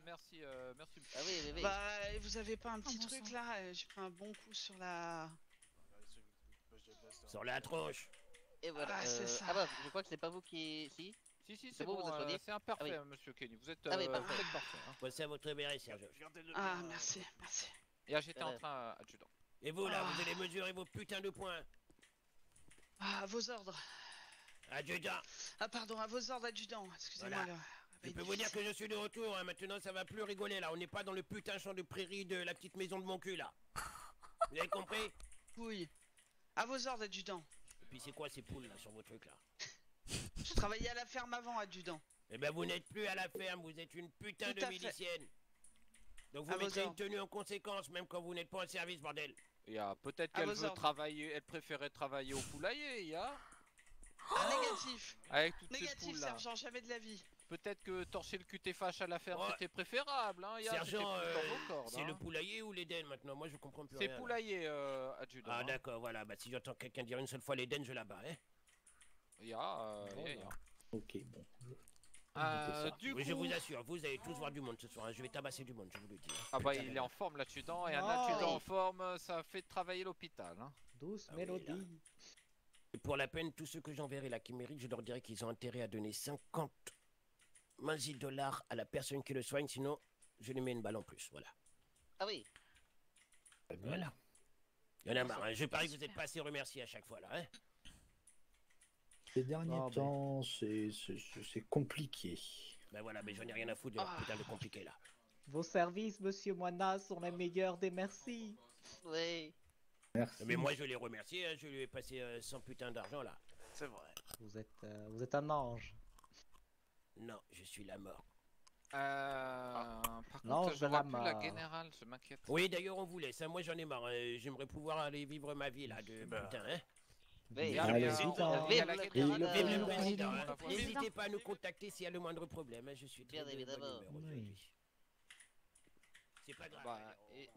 [SPEAKER 8] Merci, merci.
[SPEAKER 5] Ah oui, oui, oui.
[SPEAKER 9] bah, et vous avez pas un petit
[SPEAKER 1] bon
[SPEAKER 9] truc
[SPEAKER 1] sang.
[SPEAKER 9] là? J'ai pris un bon coup sur la.
[SPEAKER 11] Sur la tronche.
[SPEAKER 5] Et voilà.
[SPEAKER 9] Ah, c'est ça.
[SPEAKER 5] Ah bah, je crois que c'est pas vous qui... Si.
[SPEAKER 8] Si, si,
[SPEAKER 5] C'est
[SPEAKER 8] c'est
[SPEAKER 5] bon,
[SPEAKER 8] bon,
[SPEAKER 5] vous êtes soigné
[SPEAKER 8] c'est imparfait,
[SPEAKER 5] Ah oui.
[SPEAKER 8] monsieur Kenny. Vous êtes,
[SPEAKER 5] Ah oui,
[SPEAKER 8] vous
[SPEAKER 5] parfait.
[SPEAKER 8] êtes parfait. Hein.
[SPEAKER 11] Voici à votre béret, sergent.
[SPEAKER 9] Ah, merci, merci.
[SPEAKER 8] Et là, j'étais en train, adjudant.
[SPEAKER 11] Et vous, là,
[SPEAKER 9] Ah.
[SPEAKER 11] vous allez mesurer vos putains de points.
[SPEAKER 9] Ah, à vos ordres.
[SPEAKER 11] Adjudant.
[SPEAKER 9] Ah, pardon, à vos ordres, adjudant. Excusez-moi.
[SPEAKER 11] Voilà.
[SPEAKER 9] là.
[SPEAKER 11] Je peux vous dire que je suis de retour, hein. Maintenant ça va plus rigoler là, on n'est pas dans le putain champ de prairie de la petite maison de mon cul là. Vous avez compris?
[SPEAKER 9] Oui. À vos ordres, adjudant.
[SPEAKER 11] Et puis c'est quoi ces poules là sur vos trucs là?
[SPEAKER 9] Je travaillais à la ferme avant, adjudant.
[SPEAKER 11] Eh ben vous n'êtes plus à la ferme, vous êtes une putain
[SPEAKER 9] Tout
[SPEAKER 11] de
[SPEAKER 9] à fait.
[SPEAKER 11] milicienne. Donc vous
[SPEAKER 9] À vos
[SPEAKER 11] mettrez une
[SPEAKER 9] ordres.
[SPEAKER 11] tenue en conséquence même quand vous n'êtes pas en service, bordel.
[SPEAKER 8] Il y a peut-être
[SPEAKER 9] À
[SPEAKER 8] qu'elle
[SPEAKER 9] vos
[SPEAKER 8] veut
[SPEAKER 9] ordres.
[SPEAKER 8] travailler, elle préférait travailler au poulailler, il y a.
[SPEAKER 9] Ah, négatif.
[SPEAKER 8] Avec toutes ces
[SPEAKER 9] Négatif,
[SPEAKER 8] poules là.
[SPEAKER 9] sergent, jamais de la vie.
[SPEAKER 8] Peut-être que torcher le QT-fâche à la ferme
[SPEAKER 11] Ouais.
[SPEAKER 8] c'était préférable, hein. Il y a, c'était
[SPEAKER 11] Sergent,
[SPEAKER 8] plus dans vos cordes,
[SPEAKER 11] c'est
[SPEAKER 8] hein.
[SPEAKER 11] le poulailler ou l'Éden maintenant? Moi je comprends plus
[SPEAKER 8] C'est
[SPEAKER 11] rien. là.
[SPEAKER 8] poulailler, adjudant.
[SPEAKER 11] Ah
[SPEAKER 8] hein.
[SPEAKER 11] d'accord, voilà, bah si j'entends quelqu'un dire une seule fois l'Éden, je la bats, hein.
[SPEAKER 8] Il y a, il y a.
[SPEAKER 7] Ok, bon.
[SPEAKER 8] Du
[SPEAKER 11] Oui,
[SPEAKER 8] coup...
[SPEAKER 11] je vous assure, vous allez tous voir du monde ce soir, hein. Je vais tabasser du monde, je vous le dis. hein.
[SPEAKER 8] Ah bah
[SPEAKER 11] Putain,
[SPEAKER 8] il
[SPEAKER 11] mais
[SPEAKER 8] est en
[SPEAKER 11] non.
[SPEAKER 8] forme l'adjudant, et un
[SPEAKER 6] Oh.
[SPEAKER 8] adjudant en forme, ça fait travailler l'hôpital. Hein.
[SPEAKER 6] Douce
[SPEAKER 11] Ah oui,
[SPEAKER 6] mélodie.
[SPEAKER 11] Et pour la peine, tous ceux que j'enverrai là qui méritent, je leur dirai qu'ils ont intérêt à donner 50 $, à la personne qui le soigne, sinon je lui mets une balle en plus, voilà.
[SPEAKER 5] Ah oui.
[SPEAKER 11] Voilà. Il y en a marre, hein. Je parie que vous n'êtes pas assez remerciés à chaque fois là, hein.
[SPEAKER 7] Ces derniers
[SPEAKER 6] Ah, ben.
[SPEAKER 7] temps, c'est compliqué.
[SPEAKER 11] Ben voilà, mais j'en ai rien à foutre de leur putain de compliqué là.
[SPEAKER 6] Vos services, monsieur Moina, sont les meilleurs des merci.
[SPEAKER 5] Oui.
[SPEAKER 7] Merci.
[SPEAKER 11] Mais moi je l'ai remercié, hein. Je lui ai passé 100 putains d'argent là.
[SPEAKER 3] C'est vrai.
[SPEAKER 6] Vous êtes un ange.
[SPEAKER 11] Non, je suis la mort.
[SPEAKER 8] Par
[SPEAKER 6] Non,
[SPEAKER 8] contre,
[SPEAKER 6] je
[SPEAKER 8] je vois
[SPEAKER 6] l'aime,
[SPEAKER 8] plus la
[SPEAKER 6] euh.
[SPEAKER 8] générale, je m'inquiète.
[SPEAKER 11] Oui, d'ailleurs on vous laisse, hein. Moi j'en ai marre, hein. J'aimerais pouvoir aller vivre ma vie là de putain, hein.
[SPEAKER 5] Oui.
[SPEAKER 7] Allez,
[SPEAKER 8] bien,
[SPEAKER 7] vite,
[SPEAKER 8] il y a
[SPEAKER 7] hein.
[SPEAKER 5] Vive
[SPEAKER 8] la
[SPEAKER 5] le
[SPEAKER 8] guerre.
[SPEAKER 11] Vive
[SPEAKER 5] président.
[SPEAKER 11] le
[SPEAKER 10] président.
[SPEAKER 11] président,
[SPEAKER 8] On
[SPEAKER 11] hein.
[SPEAKER 8] la voit.
[SPEAKER 11] N'hésitez pas à nous contacter s'il y a le moindre problème, hein. Je suis très
[SPEAKER 5] Bien évidemment.
[SPEAKER 11] bonne humeur aujourd'hui. C'est pas grave.
[SPEAKER 8] Bah, et...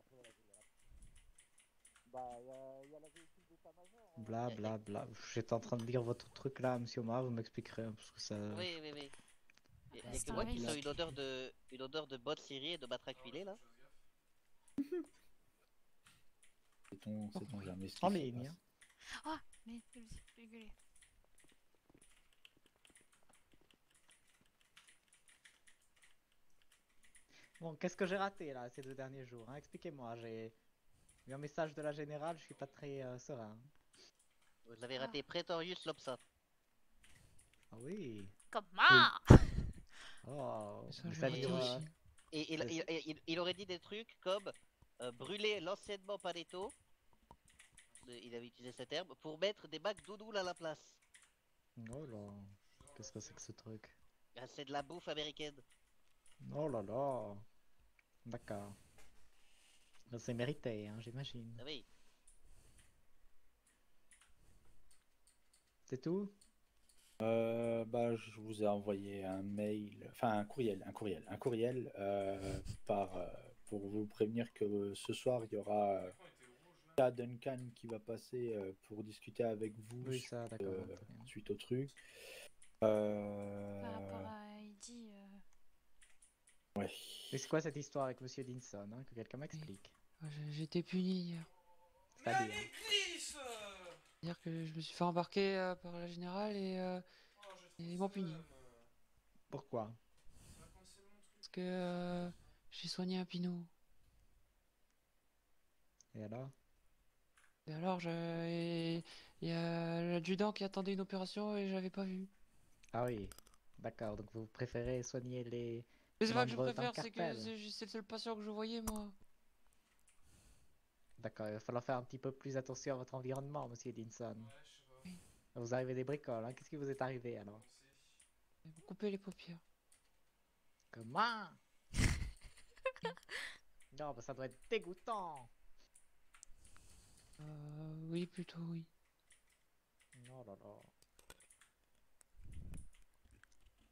[SPEAKER 4] Bah, il y a la véhicule d'état-major. Hein.
[SPEAKER 6] Bla bla bla. J'étais en train de lire votre truc là, monsieur Omar, vous m'expliquerez hein, parce que ça.
[SPEAKER 5] Oui, oui, oui. Et
[SPEAKER 1] C'est
[SPEAKER 5] que moi
[SPEAKER 1] un
[SPEAKER 5] qui sens
[SPEAKER 1] risque.
[SPEAKER 5] une odeur de bottes cirées et de matraque huilée là.
[SPEAKER 7] C'est ton jamais ce qui
[SPEAKER 6] En
[SPEAKER 7] se
[SPEAKER 6] ligne.
[SPEAKER 7] passe.
[SPEAKER 1] Ah, mais rigolez.
[SPEAKER 6] Bon, qu'est-ce que j'ai raté là ces 2 derniers jours, hein? Expliquez-moi, j'ai eu un message de la générale, je suis pas très serein.
[SPEAKER 5] Vous avez raté Praetorius Lopsa.
[SPEAKER 6] Ah oui.
[SPEAKER 1] Comment?
[SPEAKER 6] Oh,
[SPEAKER 10] Ça,
[SPEAKER 6] mais
[SPEAKER 10] je
[SPEAKER 6] ça
[SPEAKER 10] l'ai
[SPEAKER 6] veut
[SPEAKER 10] raté
[SPEAKER 6] dire,
[SPEAKER 10] aussi.
[SPEAKER 5] Et il aurait dit des trucs comme brûler l'anciennement Pareto. Il avait utilisé ce terme pour mettre des bacs doudoul à la place.
[SPEAKER 6] Oh là, qu'est-ce que c'est que ce truc?
[SPEAKER 5] Ah, c'est de la bouffe américaine.
[SPEAKER 6] Oh là là. D'accord. Ben, c'est mérité, hein, j'imagine.
[SPEAKER 5] Ah oui.
[SPEAKER 6] C'est tout?
[SPEAKER 7] Bah, je vous ai envoyé un mail, enfin un courriel pour vous prévenir que ce soir il y aura Duncan qui va passer pour discuter avec vous
[SPEAKER 6] Oui, ça, d'accord, très bien.
[SPEAKER 7] suite au truc.
[SPEAKER 1] Par rapport à Heidi.
[SPEAKER 7] Ouais.
[SPEAKER 6] Et c'est quoi cette histoire avec Monsieur Dinson, hein, que quelqu'un m'explique?
[SPEAKER 10] J'ai été puni hier.
[SPEAKER 6] C'est-à-dire?
[SPEAKER 10] C'est-à-dire que je me suis fait embarquer par la générale et ils m'ont puni.
[SPEAKER 6] Pourquoi?
[SPEAKER 10] Parce que j'ai soigné un pinot.
[SPEAKER 6] Et alors?
[SPEAKER 10] Et alors, il y a l'adjudant qui attendait une opération et j'avais pas vu.
[SPEAKER 6] Ah oui, d'accord, donc vous préférez soigner les
[SPEAKER 10] Mais c'est pas que je
[SPEAKER 6] membres d'un
[SPEAKER 10] préfère, c'est que
[SPEAKER 6] cartel.
[SPEAKER 10] c'est le seul patient que je voyais, moi.
[SPEAKER 6] D'accord, il va falloir faire un petit peu plus attention à votre environnement, Monsieur Dinson. Vous arrivez des bricoles, hein? Qu'est-ce qui vous est arrivé alors?
[SPEAKER 10] Ils m'ont coupé les paupières.
[SPEAKER 6] Comment? Non, bah ça doit être dégoûtant.
[SPEAKER 10] Oui, plutôt oui.
[SPEAKER 6] Oh là là.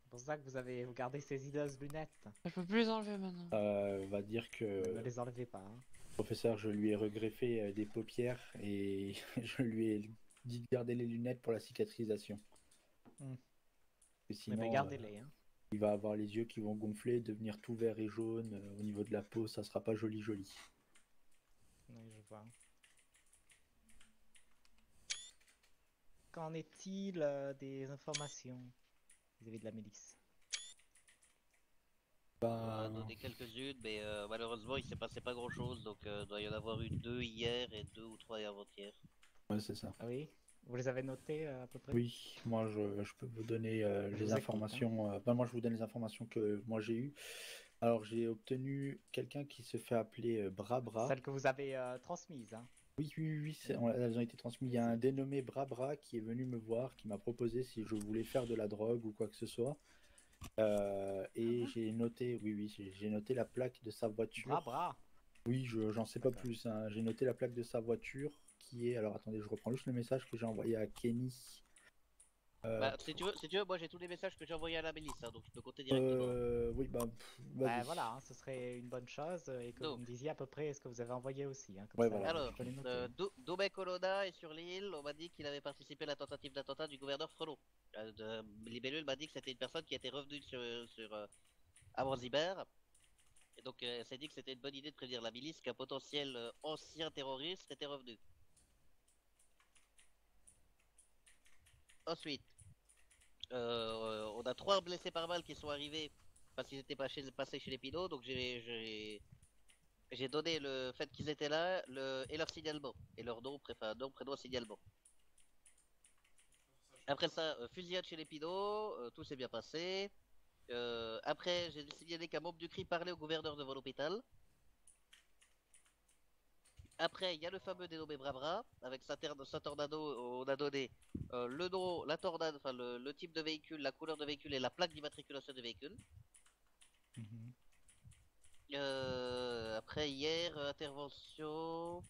[SPEAKER 6] C'est pour ça que vous gardez ces hideuses lunettes.
[SPEAKER 10] Je peux plus les enlever maintenant.
[SPEAKER 7] On va dire que
[SPEAKER 6] Ne les enlevez pas, hein.
[SPEAKER 7] professeur, je lui ai regreffé des paupières et je lui ai dit de garder les lunettes pour la cicatrisation. Et sinon,
[SPEAKER 6] Mais gardez-les, hein.
[SPEAKER 7] il va avoir les yeux qui vont gonfler, devenir tout vert et jaune. Au niveau de la peau, ça sera pas joli joli.
[SPEAKER 6] Oui, je vois. Qu'en est-il des informations vis-à-vis de la milice?
[SPEAKER 5] On a donné quelques-unes, mais malheureusement il s'est passé pas grand-chose, donc il doit y en avoir eu 2 hier et 2 ou 3 avant-hier.
[SPEAKER 7] Ouais, c'est ça.
[SPEAKER 6] Ah oui? Vous les avez notés à peu près?
[SPEAKER 7] Oui, moi je peux vous donner
[SPEAKER 6] Je
[SPEAKER 7] les
[SPEAKER 6] vous écoute,
[SPEAKER 7] informations. Moi je vous donne les informations que moi j'ai eues. Alors j'ai obtenu quelqu'un qui se fait appeler Brabra.
[SPEAKER 6] Celles que vous avez transmises, hein?
[SPEAKER 7] Oui, elles ont été transmises. Il y a un dénommé Brabra qui est venu me voir, qui m'a proposé si je voulais faire de la drogue ou quoi que ce soit. Et j'ai noté, j'ai noté la plaque de sa voiture.
[SPEAKER 6] Brabra?
[SPEAKER 7] Oui, j'en sais pas plus, hein. J'ai noté la plaque de sa voiture qui est. Alors attendez, je reprends juste le message que j'ai envoyé à Kenny.
[SPEAKER 5] Si tu veux, moi j'ai tous les messages que j'ai envoyés à la milice, hein, donc je peux compter directement.
[SPEAKER 7] Oui, bah,
[SPEAKER 6] Bah voilà, hein, ce serait une bonne chose et que vous me disiez à peu près ce que vous avez envoyé aussi. Hein, comme
[SPEAKER 7] Ouais,
[SPEAKER 6] ça,
[SPEAKER 7] voilà.
[SPEAKER 5] Alors,
[SPEAKER 6] je peux les noter.
[SPEAKER 5] Domek Colonna est sur l'île, on m'a dit qu'il avait participé à la tentative d'attentat du gouverneur Frelot. Libellule m'a dit que c'était une personne qui était revenue sur Zanzibar. Et donc elle s'est dit que c'était une bonne idée de prévenir la milice qu'un potentiel ancien terroriste était revenu. Ensuite, on a 3 blessés par balle qui sont arrivés parce qu'ils étaient passés chez les Pinots, donc j'ai donné le fait qu'ils étaient là et leur signalement, et leur nom, prénom, signalement. Après ça, fusillade chez les Pinots, tout s'est bien passé. Après, j'ai signalé qu'un membre du CRI parlait au gouverneur devant l'hôpital. Après, il y a le fameux dénommé Brabra, avec sa tornado, on a donné le nom, la tornade, enfin le type de véhicule, la couleur de véhicule et la plaque d'immatriculation du véhicule. Après, hier, intervention.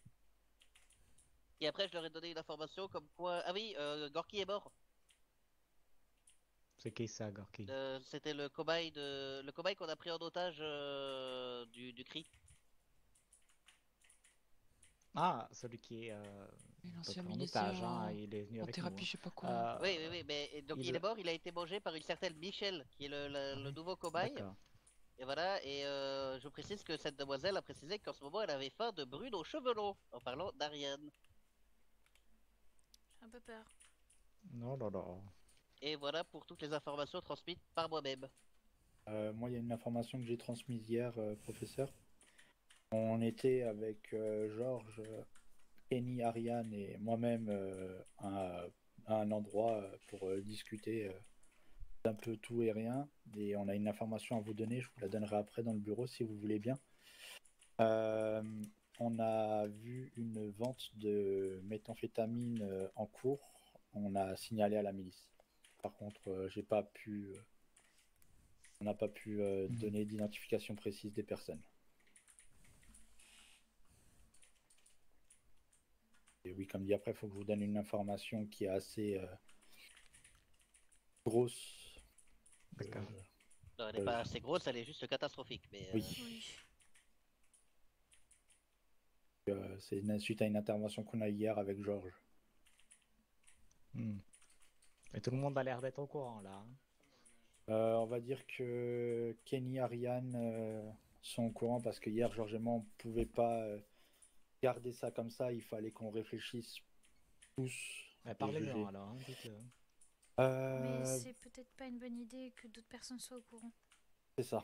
[SPEAKER 5] Et après, je leur ai donné une information comme quoi. Ah oui, Gorky est mort.
[SPEAKER 6] C'est qui ça, Gorky?
[SPEAKER 5] C'était le cobaye qu'on a pris en otage du CRI.
[SPEAKER 6] Ah, celui qui est
[SPEAKER 10] l'ancien
[SPEAKER 6] en
[SPEAKER 10] militaire
[SPEAKER 6] otage, hein, il est venu
[SPEAKER 10] en
[SPEAKER 6] avec
[SPEAKER 10] thérapie,
[SPEAKER 6] nous.
[SPEAKER 10] je sais pas quoi.
[SPEAKER 5] Oui, mais donc il est mort, il a été mangé par une certaine Michel, qui est le nouveau cobaye.
[SPEAKER 6] D'accord.
[SPEAKER 5] Et voilà, et je vous précise que cette demoiselle a précisé qu'en ce moment elle avait faim de brune aux cheveux longs, en parlant d'Ariane.
[SPEAKER 1] J'ai un peu peur.
[SPEAKER 6] Non, non, non.
[SPEAKER 5] Et voilà pour toutes les informations transmises par moi-même.
[SPEAKER 7] Moi, il y a une information que j'ai transmise hier, professeur. On était avec Georges, Kenny, Ariane et moi-même à un endroit pour discuter d'un peu tout et rien. Et on a une information à vous donner, je vous la donnerai après dans le bureau si vous voulez bien. On a vu une vente de méthamphétamine en cours. On a signalé à la milice. Par contre, j'ai pas pu, on n'a pas pu donner d'identification précise des personnes. Et oui, comme dit après, il faut que je vous donne une information qui est assez grosse.
[SPEAKER 6] D'accord.
[SPEAKER 5] Non, elle n'est pas assez grosse, elle est juste catastrophique. Mais,
[SPEAKER 7] Oui. C'est suite à une intervention qu'on a hier avec Georges.
[SPEAKER 6] Et tout le monde a l'air d'être au courant là. Hein.
[SPEAKER 7] On va dire que Kenny, Ariane sont au courant parce que hier, Georges et moi, on ne pouvait pas garder ça comme ça. Il fallait qu'on réfléchisse tous.
[SPEAKER 6] Parlez-en alors, hein, dites-le.
[SPEAKER 1] Mais c'est peut-être pas une bonne idée que d'autres personnes soient au courant.
[SPEAKER 7] C'est ça.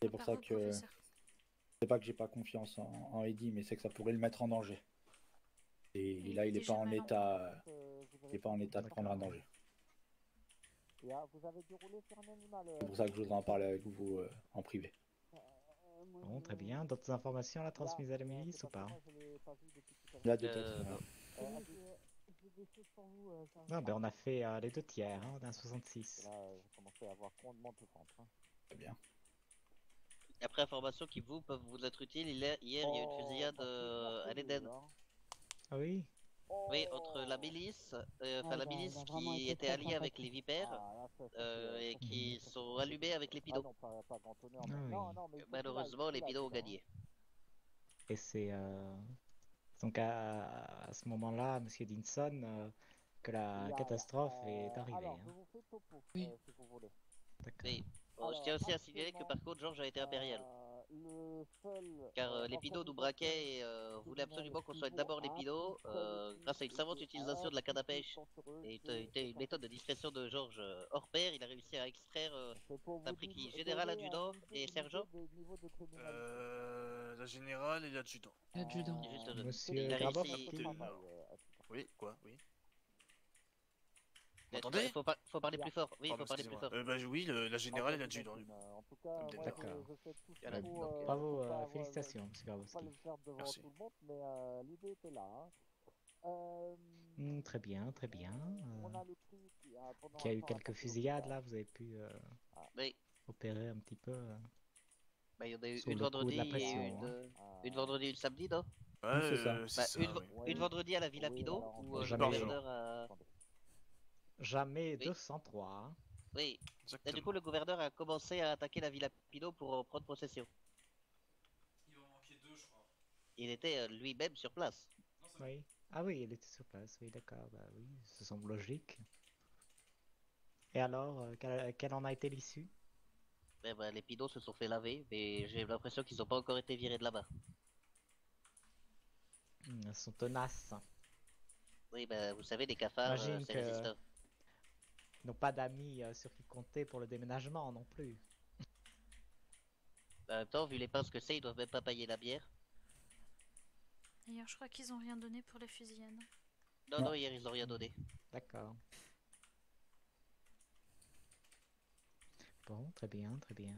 [SPEAKER 7] C'est pour ça que c'est pas que j'ai pas confiance en Eddie, mais c'est que ça pourrait le mettre en danger. Et là, il n'est pas en état, de prendre un danger.
[SPEAKER 4] Vous avez déroulé sur un animal.
[SPEAKER 7] C'est pour ça que je voudrais en parler avec vous en privé.
[SPEAKER 6] Bon, très bien. D'autres informations là transmises à la milice ou pas?
[SPEAKER 7] Là, de tête.
[SPEAKER 6] Non, ben on a fait les 2 tiers, hein, on est à 66.
[SPEAKER 4] Là, j'ai commencé à avoir grandement de ventre. Hein.
[SPEAKER 7] Très bien.
[SPEAKER 5] après, information qui peuvent vous être utile, hier il y a eu une fusillade à l'Eden.
[SPEAKER 6] Ah oui?
[SPEAKER 5] Oui, entre la milice, la milice qui était alliée avec les vipères et qui sont allumés avec les pidots. Malheureusement, les pidots ont gagné.
[SPEAKER 6] Et c'est donc à ce moment-là, Monsieur Dinson, que la catastrophe est arrivée.
[SPEAKER 4] Alors,
[SPEAKER 6] hein.
[SPEAKER 4] je vous fais topo,
[SPEAKER 10] Oui.
[SPEAKER 4] si vous voulez.
[SPEAKER 6] D'accord.
[SPEAKER 5] Oui. Bon, je tiens aussi à signaler que par contre, Georges a été impérial. Car les pidots nous braquaient et voulaient absolument qu'on soigne d'abord les pidots grâce à une savante utilisation de la canne à pêche et une méthode de discrétion de Georges hors pair. Il a réussi à extraire un prix qui général adjudant et sergent.
[SPEAKER 3] La générale et l'adjudant.
[SPEAKER 10] L'adjudant.
[SPEAKER 6] Monsieur
[SPEAKER 5] il a
[SPEAKER 6] Grabov,
[SPEAKER 5] réussi...
[SPEAKER 3] Oui, quoi, oui.
[SPEAKER 5] Vous
[SPEAKER 3] m'entendez?
[SPEAKER 5] Faut parler plus fort. Oui, il
[SPEAKER 3] Pardon,
[SPEAKER 5] faut parler plus fort.
[SPEAKER 3] Oui, la générale et l'adjudant.
[SPEAKER 4] En tout cas,
[SPEAKER 6] D'accord.
[SPEAKER 5] Voilà.
[SPEAKER 6] Bravo, félicitations, Monsieur Grabowski.
[SPEAKER 4] Pas le faire devant
[SPEAKER 3] Merci.
[SPEAKER 4] tout le monde, mais l'idée était là. Hein.
[SPEAKER 6] Très bien, très bien.
[SPEAKER 4] On a le prix qui a, pendant
[SPEAKER 6] Qu'il y a
[SPEAKER 4] un
[SPEAKER 6] eu
[SPEAKER 4] temps
[SPEAKER 6] quelques
[SPEAKER 4] attaqué
[SPEAKER 6] fusillades là, vous avez pu
[SPEAKER 5] Oui.
[SPEAKER 6] opérer un petit peu.
[SPEAKER 5] Bah, il y en a eu
[SPEAKER 6] Sous
[SPEAKER 5] une
[SPEAKER 6] le coup de
[SPEAKER 5] vendredi
[SPEAKER 6] la
[SPEAKER 5] et
[SPEAKER 6] pression,
[SPEAKER 5] une vendredi et une samedi, non?
[SPEAKER 3] Ouais,
[SPEAKER 7] c'est ça.
[SPEAKER 3] c'est ça, oui.
[SPEAKER 5] Une vendredi à la Villa Pido où le
[SPEAKER 6] Jamais.
[SPEAKER 5] gouverneur a...
[SPEAKER 6] Jamais
[SPEAKER 5] Oui.
[SPEAKER 6] 203. Hein.
[SPEAKER 5] Oui. Et
[SPEAKER 3] Exactement.
[SPEAKER 5] du coup, le gouverneur a commencé à attaquer la Villa Pido pour en prendre possession.
[SPEAKER 2] Il en manquait 2, je crois.
[SPEAKER 5] Il était lui-même sur place.
[SPEAKER 2] Non, c'est
[SPEAKER 6] Oui. Ah oui, il était sur place. Oui, d'accord. Bah oui, ça semble logique. Et alors, quelle en a été l'issue?
[SPEAKER 5] Eh ben, les pidos se sont fait laver, mais j'ai l'impression qu'ils n'ont pas encore été virés de là-bas.
[SPEAKER 6] Elles sont tenaces.
[SPEAKER 5] Oui, ben, vous savez, les cafards,
[SPEAKER 6] J'imagine
[SPEAKER 5] c'est
[SPEAKER 6] que-
[SPEAKER 5] résistant.
[SPEAKER 6] Ils n'ont pas d'amis sur qui compter pour le déménagement non plus.
[SPEAKER 5] En même temps, vu les pinces que c'est, ils doivent même pas payer la bière.
[SPEAKER 1] D'ailleurs, je crois qu'ils ont rien donné pour les fusillades.
[SPEAKER 5] Non, non, hier, ils ont rien donné.
[SPEAKER 6] D'accord. Bon, très bien, très bien.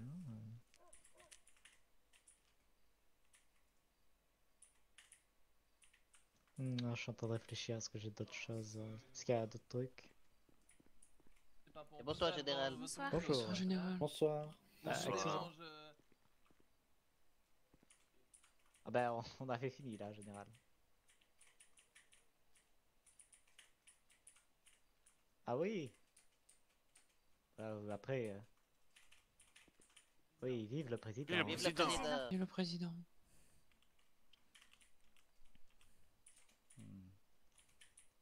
[SPEAKER 6] Je suis en train de réfléchir, est-ce que j'ai d'autres choses? Est-ce qu'il y a d'autres trucs?
[SPEAKER 5] Et bonsoir, général.
[SPEAKER 1] Bonsoir.
[SPEAKER 6] Bonjour.
[SPEAKER 10] Bonsoir, général.
[SPEAKER 7] Bonsoir.
[SPEAKER 6] Excusez-moi. Ah ben, on avait fini là, général. Ah oui. Après. Oui, vive le président.
[SPEAKER 3] Vive le
[SPEAKER 5] Vive le
[SPEAKER 3] président.
[SPEAKER 5] président.
[SPEAKER 10] Et le président.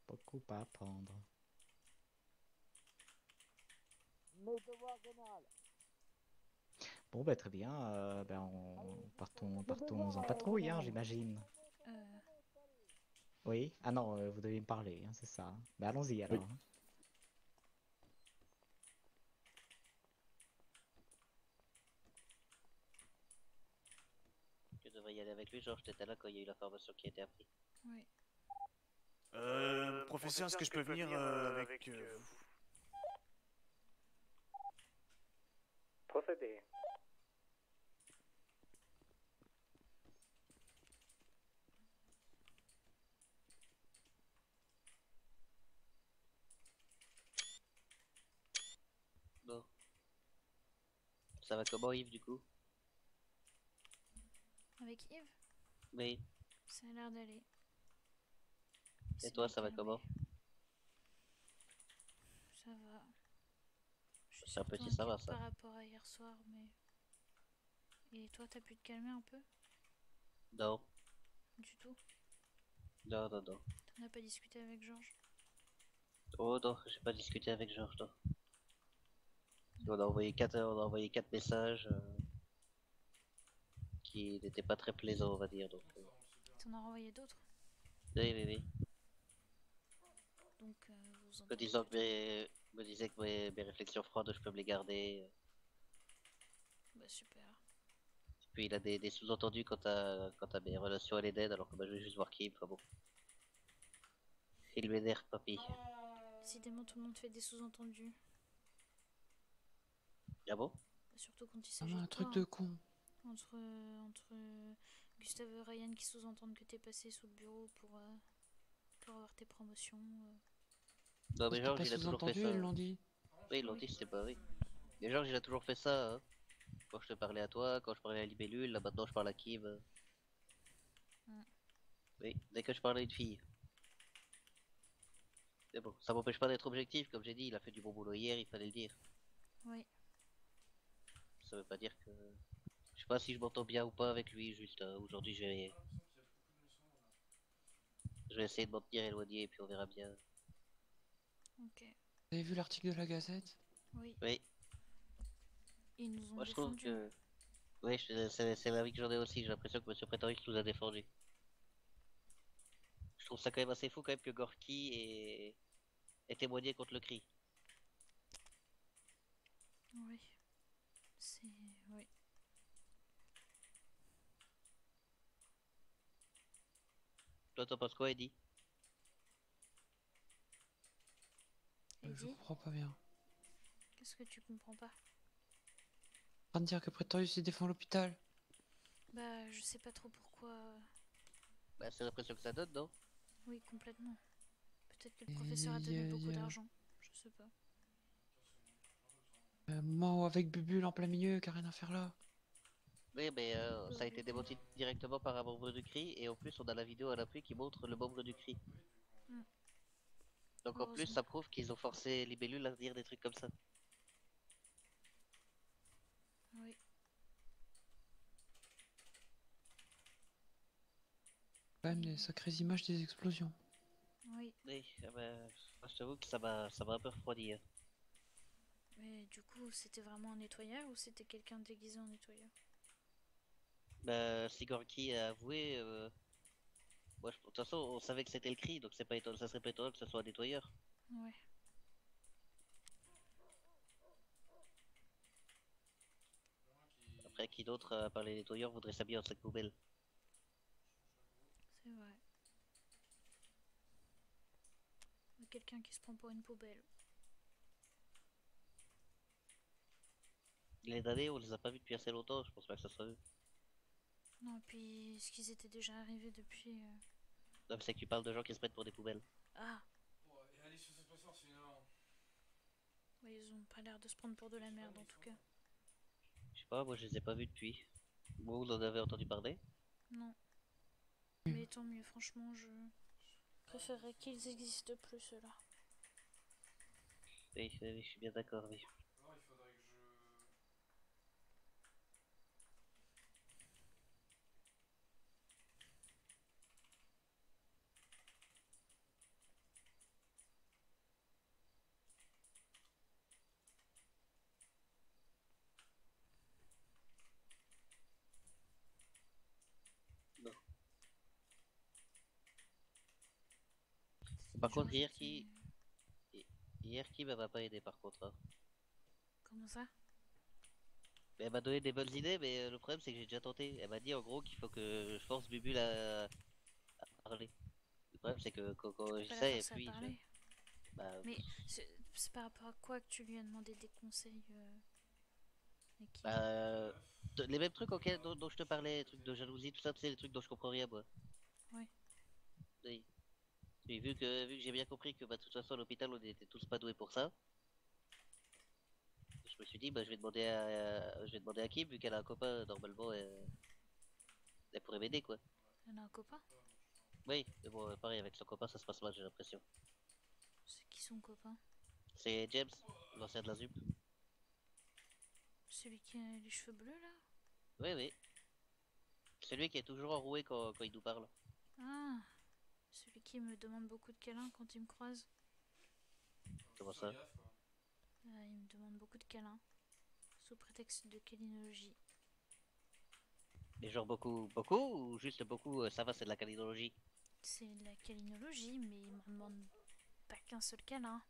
[SPEAKER 6] Beaucoup à apprendre.
[SPEAKER 4] Mes devoirs généraux.
[SPEAKER 6] Bon, ben très bien. Partons en patrouille, hein, j'imagine. Oui. Ah non, vous devez me parler, hein, c'est ça. Ben allons-y alors.
[SPEAKER 5] devrais y aller avec lui, genre t'étais là quand il y a eu la formation qui a été apprise.
[SPEAKER 1] Oui.
[SPEAKER 3] Professeur, est-ce que je peux venir avec vous?
[SPEAKER 4] Procédez.
[SPEAKER 5] Bon. Ça va comment Yves du coup?
[SPEAKER 1] Avec Yves,
[SPEAKER 5] Oui.
[SPEAKER 1] ça a l'air d'aller.
[SPEAKER 5] Et toi, ça va
[SPEAKER 1] calmé.
[SPEAKER 5] comment?
[SPEAKER 1] Ça va. Je suis
[SPEAKER 5] C'est un
[SPEAKER 1] surtout
[SPEAKER 5] petit ça va
[SPEAKER 1] inquiète
[SPEAKER 5] ça.
[SPEAKER 1] par rapport à hier soir, mais... Et toi, t'as pu te calmer un peu?
[SPEAKER 5] Non.
[SPEAKER 1] Du tout?
[SPEAKER 5] Non, non, non.
[SPEAKER 1] T'en as pas discuté avec Georges?
[SPEAKER 5] Oh non, j'ai pas discuté avec Georges, non. On a envoyé quatre messages qui n'étaient pas très plaisants, on va dire. Donc,
[SPEAKER 1] T'en as renvoyé d'autres?
[SPEAKER 5] oui, oui, oui.
[SPEAKER 1] Donc, vous
[SPEAKER 5] Me disant que me disait que mes réflexions froides, je peux me les garder.
[SPEAKER 1] Bah super.
[SPEAKER 5] Puis il a des sous-entendus quant à mes relations à l'Eden, alors que bah, je vais juste voir qui, enfin bon. Il m'énerve, papy.
[SPEAKER 1] Décidément, tout le monde fait des sous-entendus.
[SPEAKER 5] Ah bon?
[SPEAKER 1] Bah, surtout quand il s'agit
[SPEAKER 10] Un
[SPEAKER 1] de
[SPEAKER 10] truc
[SPEAKER 1] toi,
[SPEAKER 10] de
[SPEAKER 1] hein.
[SPEAKER 10] con.
[SPEAKER 1] Entre Gustave et Ryan qui sous-entendent que t'es passé sous le bureau pour avoir tes promotions.
[SPEAKER 5] Non mais
[SPEAKER 10] C'était
[SPEAKER 5] Georges
[SPEAKER 10] pas
[SPEAKER 5] il a toujours fait
[SPEAKER 10] sous-entendu,
[SPEAKER 5] ça.
[SPEAKER 10] ils l'ont dit.
[SPEAKER 5] Oui, ils l'ont dit, c'était pas oui. Mais Georges il a toujours fait ça, hein. Quand je te parlais à toi, quand je parlais à Libellule, là maintenant je parle à Kim. Oui, dès que je parle à une fille. Mais bon, ça m'empêche pas d'être objectif, comme j'ai dit, il a fait du bon boulot hier, il fallait le dire.
[SPEAKER 1] Oui.
[SPEAKER 5] Ça veut pas dire que... Je sais pas si je m'entends bien ou pas avec lui, juste aujourd'hui je vais essayer de m'en tenir éloigné et puis on verra bien.
[SPEAKER 1] Ok.
[SPEAKER 10] Vous avez vu l'article de la Gazette?
[SPEAKER 1] Oui.
[SPEAKER 5] Oui.
[SPEAKER 1] Ils nous ont
[SPEAKER 5] Moi je trouve
[SPEAKER 1] défendus.
[SPEAKER 5] que... Oui, c'est l'avis que j'en ai aussi, j'ai l'impression que Monsieur Prétorius nous a défendu. Je trouve ça quand même assez fou quand même que Gorky ait témoigné contre le cri.
[SPEAKER 1] Oui. C'est... Oui.
[SPEAKER 5] Toi t'en penses quoi, Eddie?
[SPEAKER 10] Je
[SPEAKER 1] Eddie,
[SPEAKER 10] comprends pas bien.
[SPEAKER 1] qu'est-ce que tu comprends pas?
[SPEAKER 10] En train de dire que Prétorius il défend l'hôpital.
[SPEAKER 1] Bah, je sais pas trop pourquoi.
[SPEAKER 5] Bah c'est l'impression que ça donne, non?
[SPEAKER 1] Oui, complètement. Peut-être que le professeur a donné beaucoup d'argent. Je sais pas.
[SPEAKER 10] Un moment où avec Bubule en plein milieu, qui a rien à faire là.
[SPEAKER 5] Oui, mais ça a été démenti directement par un membre du CRI, et en plus on a la vidéo à l'appui qui montre le membre du CRI.
[SPEAKER 1] Mm.
[SPEAKER 5] Donc en plus ça prouve qu'ils ont forcé Libellule à dire des trucs comme ça.
[SPEAKER 1] Oui.
[SPEAKER 10] Quand même des sacrées images des explosions.
[SPEAKER 1] Oui.
[SPEAKER 5] Oui, moi je t'avoue que ça m'a un peu refroidi. Hein.
[SPEAKER 1] Mais du coup, c'était vraiment un nettoyeur ou c'était quelqu'un déguisé en nettoyeur?
[SPEAKER 5] Bah, si Gorky a avoué, moi, de toute façon on savait que c'était le CRI, donc c'est pas étonnant, ça serait pas étonnant que ce soit un nettoyeur.
[SPEAKER 1] Ouais.
[SPEAKER 5] Après, qui d'autre, à part les nettoyeurs, voudrait s'habiller en sac poubelle?
[SPEAKER 1] C'est vrai. Quelqu'un qui se prend pour une poubelle.
[SPEAKER 5] Les damnés, on les a pas vus depuis assez longtemps, je pense pas que ça soit eux.
[SPEAKER 1] Non, et puis, est-ce qu'ils étaient déjà arrivés depuis...
[SPEAKER 5] Non, mais c'est que tu parles de gens qui se prennent pour des poubelles.
[SPEAKER 1] Ah,
[SPEAKER 2] Bon, et aller sur cette passoire, c'est énorme.
[SPEAKER 1] ouais, ils ont pas l'air de se prendre pour de la merde en tout cas.
[SPEAKER 5] Je sais pas, moi je les ai pas vus depuis. Vous en avez entendu parler?
[SPEAKER 1] Non. Mais tant mieux, franchement, je préférerais qu'ils existent plus, ceux-là.
[SPEAKER 5] Oui, oui, oui, je suis bien d'accord, oui.
[SPEAKER 2] Alors, il faudrait que je...
[SPEAKER 5] Non. Par contre, hier qui m'avait pas aidé par contre. Hein.
[SPEAKER 1] Comment ça?
[SPEAKER 5] Elle m'a donné des bonnes idées, mais le problème c'est que j'ai déjà tenté. Elle m'a dit en gros qu'il faut que je force Bubule à parler. Le problème c'est que quand
[SPEAKER 1] Tu peux pas la
[SPEAKER 5] j'essaie, et
[SPEAKER 1] forcer à
[SPEAKER 5] puis
[SPEAKER 1] parler.
[SPEAKER 5] bah,
[SPEAKER 1] Mais c'est par rapport à quoi que tu lui as demandé des conseils Nikki?
[SPEAKER 5] bah, les mêmes trucs dont je te parlais, les trucs de jalousie, tout ça, tu sais, les trucs dont je comprends rien, moi.
[SPEAKER 1] Ouais.
[SPEAKER 5] Oui. Et vu que j'ai bien compris que bah, de toute façon à l'hôpital on était tous pas doués pour ça, je me suis dit bah je vais demander à Kim vu qu'elle a un copain normalement elle pourrait m'aider quoi.
[SPEAKER 1] Elle a un copain?
[SPEAKER 5] Oui, mais bon pareil avec son copain ça se passe mal j'ai l'impression.
[SPEAKER 1] C'est qui son copain?
[SPEAKER 5] C'est James, l'ancien de la ZUP.
[SPEAKER 1] Celui qui a les cheveux bleus là?
[SPEAKER 5] Oui oui. Celui qui est toujours enroué quand il nous parle.
[SPEAKER 1] Ah, celui qui me demande beaucoup de câlins quand il me croise.
[SPEAKER 5] Comment ça?
[SPEAKER 1] Il me demande beaucoup de câlins. Sous prétexte de câlinologie.
[SPEAKER 5] Mais genre beaucoup ou juste beaucoup ça va c'est de la câlinologie?
[SPEAKER 1] C'est de la câlinologie, mais il m'en demande pas qu'un seul câlin.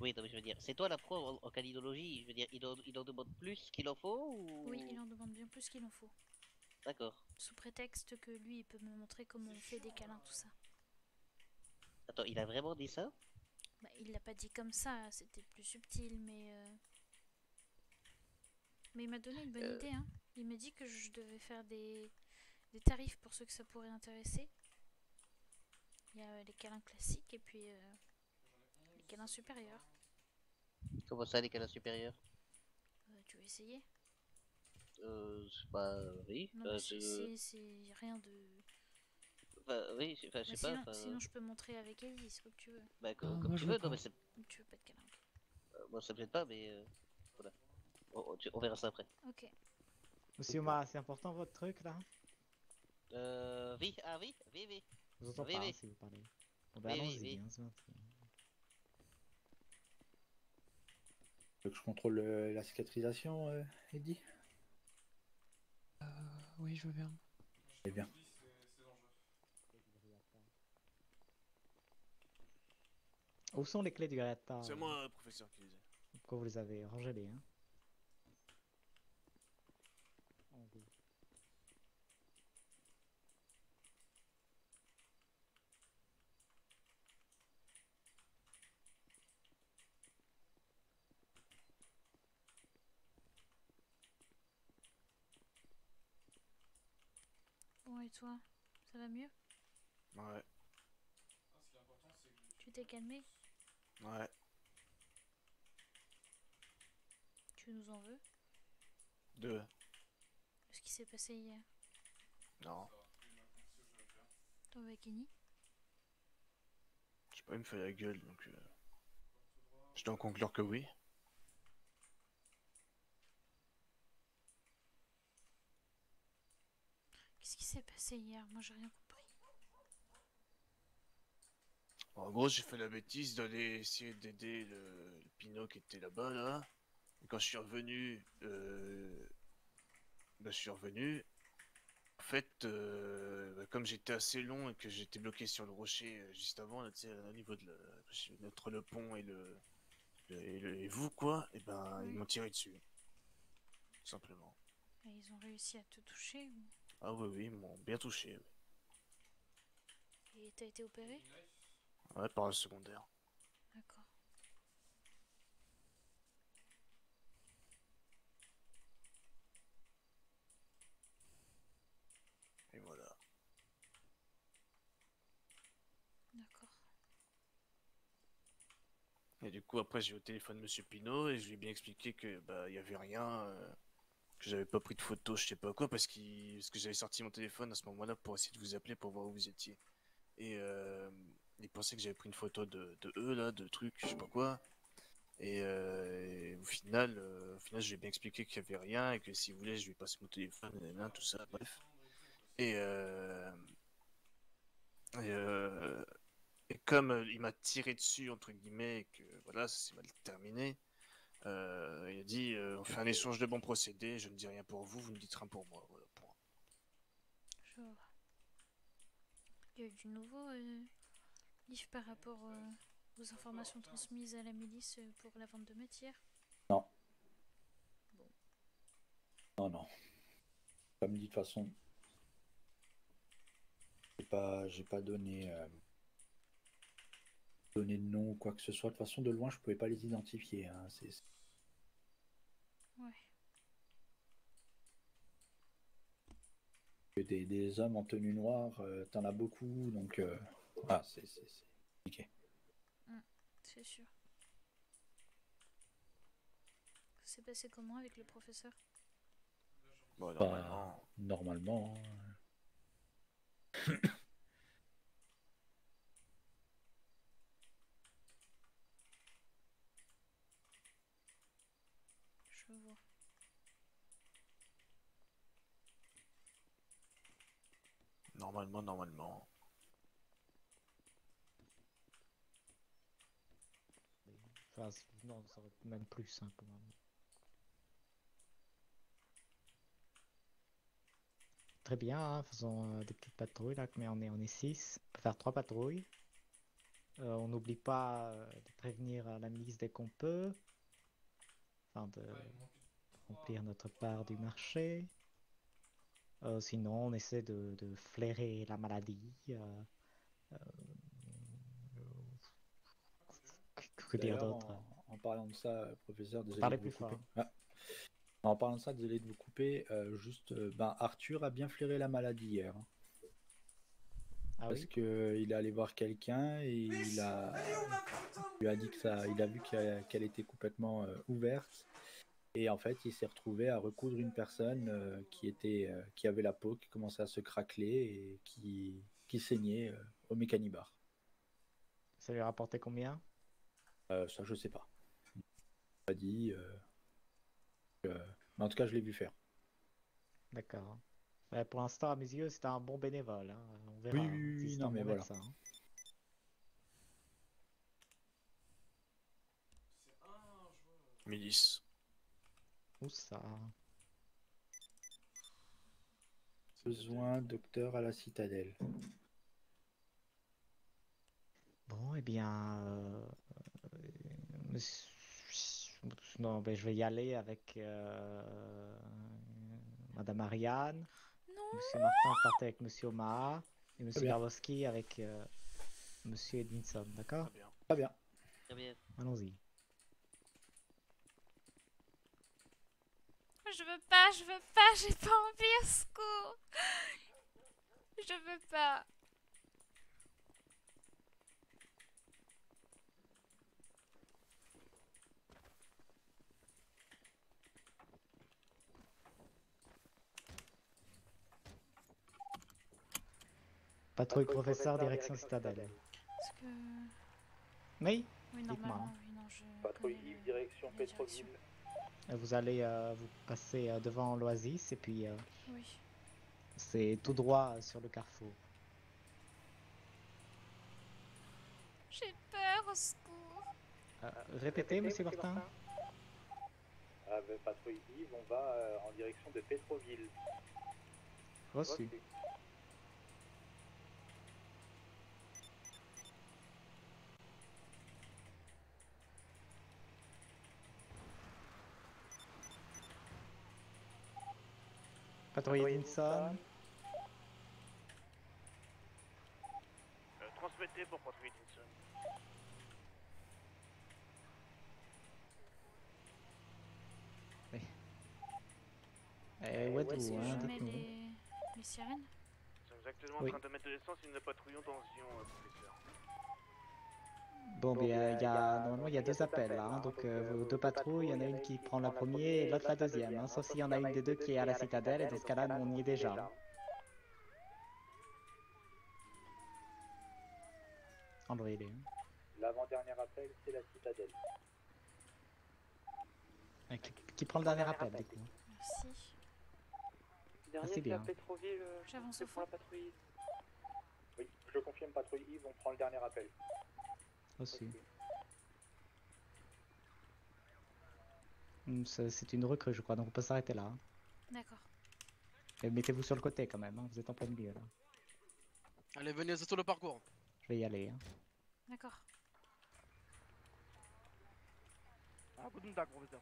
[SPEAKER 5] Oui non mais je veux dire, c'est toi la pro en câlinologie, je veux dire il en demande plus qu'il en faut ou...
[SPEAKER 1] Oui, il en demande bien plus qu'il en faut.
[SPEAKER 5] D'accord.
[SPEAKER 1] Sous prétexte que lui, il peut me montrer comment on fait des câlins, tout ça.
[SPEAKER 5] Attends, il a vraiment dit ça?
[SPEAKER 1] Bah, il l'a pas dit comme ça, c'était plus subtil, mais il m'a donné une bonne idée, hein. Il m'a dit que je devais faire des tarifs pour ceux que ça pourrait intéresser. Il y a les câlins classiques et puis les câlins supérieurs.
[SPEAKER 5] Comment ça les câlins supérieurs?
[SPEAKER 1] Tu veux essayer?
[SPEAKER 5] Bah oui.
[SPEAKER 1] Non, mais c'est rien de...
[SPEAKER 5] Bah oui, enfin je sais
[SPEAKER 1] sinon,
[SPEAKER 5] pas.
[SPEAKER 1] sinon je peux montrer avec Ellie, c'est comme tu veux.
[SPEAKER 5] Bah comme tu veux, non mais c'est...
[SPEAKER 1] Tu veux pas de câlin, ok.
[SPEAKER 5] Moi ça me gêne pas, mais voilà. On verra ça après.
[SPEAKER 1] Ok.
[SPEAKER 6] Monsieur Oma, c'est important votre truc là?
[SPEAKER 5] Oui, ah oui, oui, oui.
[SPEAKER 6] Je vous entends
[SPEAKER 5] Oui,
[SPEAKER 6] pas
[SPEAKER 5] oui.
[SPEAKER 6] hein, si vous parlez. Bon bah
[SPEAKER 5] Oui, oui,
[SPEAKER 6] allons-y,
[SPEAKER 5] oui.
[SPEAKER 6] hein, c'est parti.
[SPEAKER 7] Tu veux que je contrôle la cicatrisation, Eddie?
[SPEAKER 10] Oui, je veux bien.
[SPEAKER 7] Eh bien.
[SPEAKER 6] Où sont les clés du Greta?
[SPEAKER 12] C'est moi, professeur, qui les ai.
[SPEAKER 6] Pourquoi vous les avez? Rangez-les, hein. Oh, oui.
[SPEAKER 1] Bon, et toi? Ça va mieux?
[SPEAKER 12] Ouais.
[SPEAKER 1] Tu t'es calmé?
[SPEAKER 12] Ouais.
[SPEAKER 1] Tu nous en veux?
[SPEAKER 12] Deux.
[SPEAKER 1] De ce qui s'est passé hier?
[SPEAKER 12] Non.
[SPEAKER 1] Toi avec Kenny?
[SPEAKER 12] Je sais pas, il me fait la gueule, donc... Je dois en conclure que oui.
[SPEAKER 1] Qu'est-ce qui s'est passé hier? Moi j'ai rien compris.
[SPEAKER 12] En gros, j'ai fait la bêtise d'aller essayer d'aider le Pinot qui était là-bas, là. Et quand je suis revenu... Bah, je suis revenu... En fait, bah, comme j'étais assez long et que j'étais bloqué sur le rocher juste avant, là, tu sais, au niveau de entre le pont et et vous, quoi, et ben, ils m'ont tiré dessus. Tout simplement.
[SPEAKER 1] Et ils ont réussi à te toucher ou...
[SPEAKER 12] Ah oui, oui, ils m'ont bien touché, oui.
[SPEAKER 1] Et t'as été opéré?
[SPEAKER 12] Ouais, par le secondaire.
[SPEAKER 1] D'accord.
[SPEAKER 12] Et voilà.
[SPEAKER 1] D'accord.
[SPEAKER 12] Et du coup, après, j'ai eu au téléphone Monsieur Pinault et je lui ai bien expliqué que bah, il y avait rien, que j'avais pas pris de photos, je sais pas quoi, parce que j'avais sorti mon téléphone à ce moment-là pour essayer de vous appeler pour voir où vous étiez. Et il pensait que j'avais pris une photo de eux, là, de trucs, je sais pas quoi. Et au final, je lui ai bien expliqué qu'il y avait rien et que s'il voulait, je lui passais mon téléphone, nanana, tout ça, bref. Et, et, euh, et comme il m'a tiré dessus, entre guillemets, et que voilà, ça s'est mal terminé, il a dit on fait un échange de bons procédés, je ne dis rien pour vous, vous ne dites rien pour moi. Voilà, point.
[SPEAKER 1] Je vois. Il y a eu du nouveau, Yves, par rapport aux informations transmises à la milice pour la vente de matière?
[SPEAKER 7] Non.
[SPEAKER 1] Bon.
[SPEAKER 7] Non, non. Comme dit de toute façon, j'ai pas donné, donné de nom ou quoi que ce soit. De toute façon, de loin, je pouvais pas les identifier. Hein.
[SPEAKER 1] Ouais.
[SPEAKER 7] Des hommes en tenue noire, t'en as beaucoup, donc ah, c'est compliqué.
[SPEAKER 1] C'est sûr. Ça s'est passé comment avec le professeur?
[SPEAKER 12] Bon,
[SPEAKER 7] Bah, normalement.
[SPEAKER 1] Je vois.
[SPEAKER 12] Normalement.
[SPEAKER 6] Enfin, non, ça aurait même plus, hein, quand même. Très bien, hein, faisons des petites patrouilles là, mais on est 6. On peut faire 3 patrouilles. On n'oublie pas de prévenir la milice dès qu'on peut. Enfin, de remplir notre part du marché. Sinon, on essaie de flairer la maladie. Que dire
[SPEAKER 7] D'ailleurs,
[SPEAKER 6] d'autre?
[SPEAKER 7] en parlant de ça, professeur, désolé
[SPEAKER 6] Parlez
[SPEAKER 7] de
[SPEAKER 6] plus
[SPEAKER 7] vous couper.
[SPEAKER 6] fort.
[SPEAKER 7] Ah. En parlant de ça, désolé de vous couper. Ben, Arthur a bien flairé la maladie hier. Hein.
[SPEAKER 6] Ah
[SPEAKER 7] Parce
[SPEAKER 6] oui?
[SPEAKER 7] que il est allé voir quelqu'un et il lui a dit que il a vu qu'elle était complètement ouverte. Et en fait, il s'est retrouvé à recoudre une personne qui avait la peau qui commençait à se craqueler et qui saignait au mécanibar.
[SPEAKER 6] Ça lui a rapporté combien?
[SPEAKER 7] Ça, je sais pas. Il m'a dit. Mais en tout cas, je l'ai vu faire.
[SPEAKER 6] D'accord. Ouais, pour l'instant, à mes yeux, c'était un bon bénévole. Hein. On verra.
[SPEAKER 7] Oui,
[SPEAKER 6] Hein,
[SPEAKER 7] oui,
[SPEAKER 6] si
[SPEAKER 7] oui,
[SPEAKER 6] c'est
[SPEAKER 7] non,
[SPEAKER 6] un
[SPEAKER 7] mais
[SPEAKER 6] bon
[SPEAKER 7] voilà.
[SPEAKER 6] médecin. Hein.
[SPEAKER 12] Milice.
[SPEAKER 6] Où ça?
[SPEAKER 7] Besoin docteur à la citadelle.
[SPEAKER 6] Bon, eh bien, non, ben, je vais y aller avec Madame Ariane.
[SPEAKER 1] Non.
[SPEAKER 6] Monsieur Martin partait avec Monsieur Omaha et Monsieur
[SPEAKER 7] bien.
[SPEAKER 6] Grabowski avec Monsieur Edmondson, d'accord?
[SPEAKER 12] Très bien.
[SPEAKER 7] Très bien.
[SPEAKER 5] Très bien.
[SPEAKER 6] Allons-y.
[SPEAKER 1] Je veux pas, j'ai pas envie, au secours. Je veux pas.
[SPEAKER 6] Patrouille professeur, direction citadelle.
[SPEAKER 1] Est-ce que...
[SPEAKER 6] Oui?
[SPEAKER 1] Oui,
[SPEAKER 6] Dites-moi.
[SPEAKER 1] normalement, oui, non, je
[SPEAKER 7] Patrouille
[SPEAKER 1] connais
[SPEAKER 7] Yves, direction
[SPEAKER 1] la
[SPEAKER 7] Pétroville.
[SPEAKER 6] Vous allez vous passer devant l'Oasis et puis
[SPEAKER 1] Oui.
[SPEAKER 6] c'est tout droit sur le carrefour.
[SPEAKER 1] J'ai peur, au secours.
[SPEAKER 6] Répétez, Monsieur Martin.
[SPEAKER 7] Avec patrouille Yves, on va en direction de Pétroville.
[SPEAKER 6] Reçu. Patrouille Edmondson.
[SPEAKER 3] Transmettez pour patrouille Edmondson.
[SPEAKER 6] Où êtes-vous,
[SPEAKER 1] Est-ce que
[SPEAKER 6] hein,
[SPEAKER 1] je mets
[SPEAKER 6] dites-nous.
[SPEAKER 1] les sirènes?
[SPEAKER 3] Nous sommes actuellement
[SPEAKER 6] Oui.
[SPEAKER 3] en train de mettre de l'essence et nous patrouillons dans Zion, professeur.
[SPEAKER 6] Bon, bien, normalement, il y a 2 appels là, hein, donc vos 2 patrouilles, il y en a une qui prend la première et l'autre la deuxième, hein, sauf s'il y en a une des 2 qui est à la citadelle, et dans ce cas-là, nous on y est déjà. André, il est.
[SPEAKER 7] L'avant-dernier appel, c'est la citadelle.
[SPEAKER 6] Qui prend le dernier appel, du coup?
[SPEAKER 1] Merci.
[SPEAKER 6] C'est bien.
[SPEAKER 4] Pétroville,
[SPEAKER 1] J'avance au fond.
[SPEAKER 4] patrouille.
[SPEAKER 7] Oui, je confirme patrouille Yves, on prend le dernier appel.
[SPEAKER 6] Reçu. C'est une recrue, je crois, donc on peut s'arrêter là. Hein.
[SPEAKER 1] D'accord.
[SPEAKER 6] Et mettez-vous sur le côté quand même, hein, vous êtes en plein milieu là.
[SPEAKER 13] Allez, venez, c'est sur le parcours.
[SPEAKER 6] Je vais y aller. Hein.
[SPEAKER 1] D'accord.
[SPEAKER 4] Ah, guten Tag, professeur.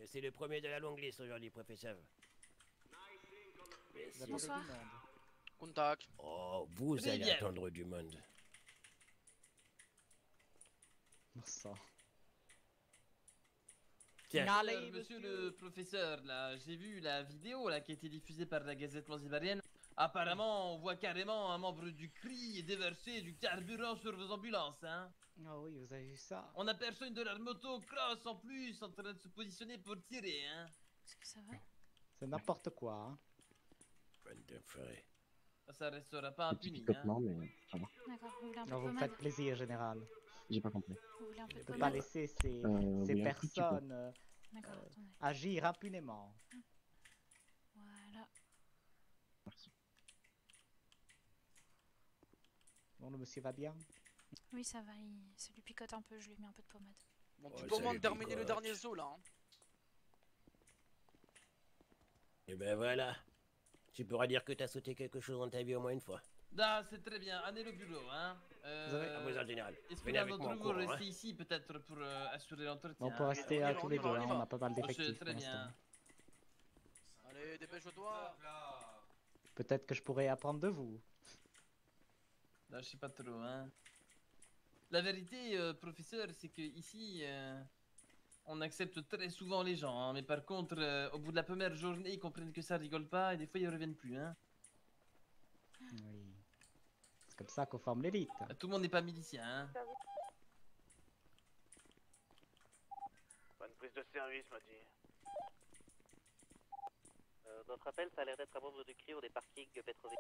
[SPEAKER 11] C'est le premier de la longue liste aujourd'hui, professeur.
[SPEAKER 6] Vous attendez
[SPEAKER 1] Bonsoir.
[SPEAKER 6] du monde.
[SPEAKER 13] Contact.
[SPEAKER 11] Oh, vous
[SPEAKER 13] Très
[SPEAKER 11] allez
[SPEAKER 13] bien.
[SPEAKER 11] attendre du monde.
[SPEAKER 6] Bon sang.
[SPEAKER 11] Tiens.
[SPEAKER 14] Alors, monsieur le professeur, là, j'ai vu la vidéo là qui a été diffusée par la Gazette Manzibarienne. Apparemment, on voit carrément un membre du CRI déverser du carburant sur vos ambulances, hein.
[SPEAKER 6] Ah oui, vous avez vu ça?
[SPEAKER 14] On aperçoit une de leurs motos cross en plus en train de se positionner pour tirer, hein.
[SPEAKER 1] Est-ce que ça va?
[SPEAKER 6] C'est n'importe quoi, hein.
[SPEAKER 11] Bande d'enfoirés.
[SPEAKER 14] Ça restera pas
[SPEAKER 4] Petit
[SPEAKER 14] impuni, hein.
[SPEAKER 4] picotement, mais ça va.
[SPEAKER 1] D'accord, vous voulez un peu
[SPEAKER 6] Non,
[SPEAKER 1] de
[SPEAKER 6] vous me
[SPEAKER 1] pommade?
[SPEAKER 6] faites plaisir, général.
[SPEAKER 4] J'ai pas compris.
[SPEAKER 1] Vous voulez un peu
[SPEAKER 6] Je
[SPEAKER 1] de
[SPEAKER 6] peux pas
[SPEAKER 1] pommade?
[SPEAKER 6] laisser ces
[SPEAKER 4] oui, un tout petit peu.
[SPEAKER 6] personnes
[SPEAKER 1] D'accord, attendez.
[SPEAKER 6] agir impunément.
[SPEAKER 1] Voilà.
[SPEAKER 4] Merci.
[SPEAKER 6] Bon, le monsieur va bien?
[SPEAKER 1] Oui, ça va, ça lui picote un peu, je lui ai mis un peu de pommade.
[SPEAKER 13] Mon
[SPEAKER 11] Oh,
[SPEAKER 13] petit
[SPEAKER 11] ça
[SPEAKER 13] moment de
[SPEAKER 11] lui
[SPEAKER 13] terminer le
[SPEAKER 11] picote.
[SPEAKER 13] dernier saut là. Hein.
[SPEAKER 11] Et ben voilà. Tu pourras dire que t'as sauté quelque chose dans ta vie au moins une fois.
[SPEAKER 14] Ah, c'est très bien, allez au bureau, hein.
[SPEAKER 11] À vos ordres, général.
[SPEAKER 14] Est-ce que
[SPEAKER 11] Venez
[SPEAKER 14] l'un
[SPEAKER 11] avec moi
[SPEAKER 14] d'entre
[SPEAKER 11] en
[SPEAKER 14] vous
[SPEAKER 11] courant,
[SPEAKER 14] rester
[SPEAKER 11] hein.
[SPEAKER 14] ici peut-être pour assurer l'entretien?
[SPEAKER 6] On peut rester
[SPEAKER 13] on y
[SPEAKER 6] tous
[SPEAKER 13] va,
[SPEAKER 6] les
[SPEAKER 13] on y
[SPEAKER 6] deux,
[SPEAKER 13] va, on y
[SPEAKER 6] hein,
[SPEAKER 13] va.
[SPEAKER 6] on a pas mal
[SPEAKER 14] Monsieur,
[SPEAKER 6] d'effectifs pour
[SPEAKER 14] très
[SPEAKER 6] l'instant.
[SPEAKER 14] bien.
[SPEAKER 13] Allez, dépêche-toi.
[SPEAKER 6] Peut-être que je pourrais apprendre de vous.
[SPEAKER 14] Là, je sais pas trop, hein. La vérité, professeur, c'est que ici, on accepte très souvent les gens, hein, mais par contre, au bout de la première journée, ils comprennent que ça rigole pas et des fois ils reviennent plus, hein.
[SPEAKER 6] Oui. C'est comme ça qu'on forme l'élite.
[SPEAKER 14] Tout le monde n'est pas milicien, hein.
[SPEAKER 3] Bonne prise de service, m'a dit.
[SPEAKER 5] Notre appel, ça a l'air d'être un membre du CRI au des parkings Petroville.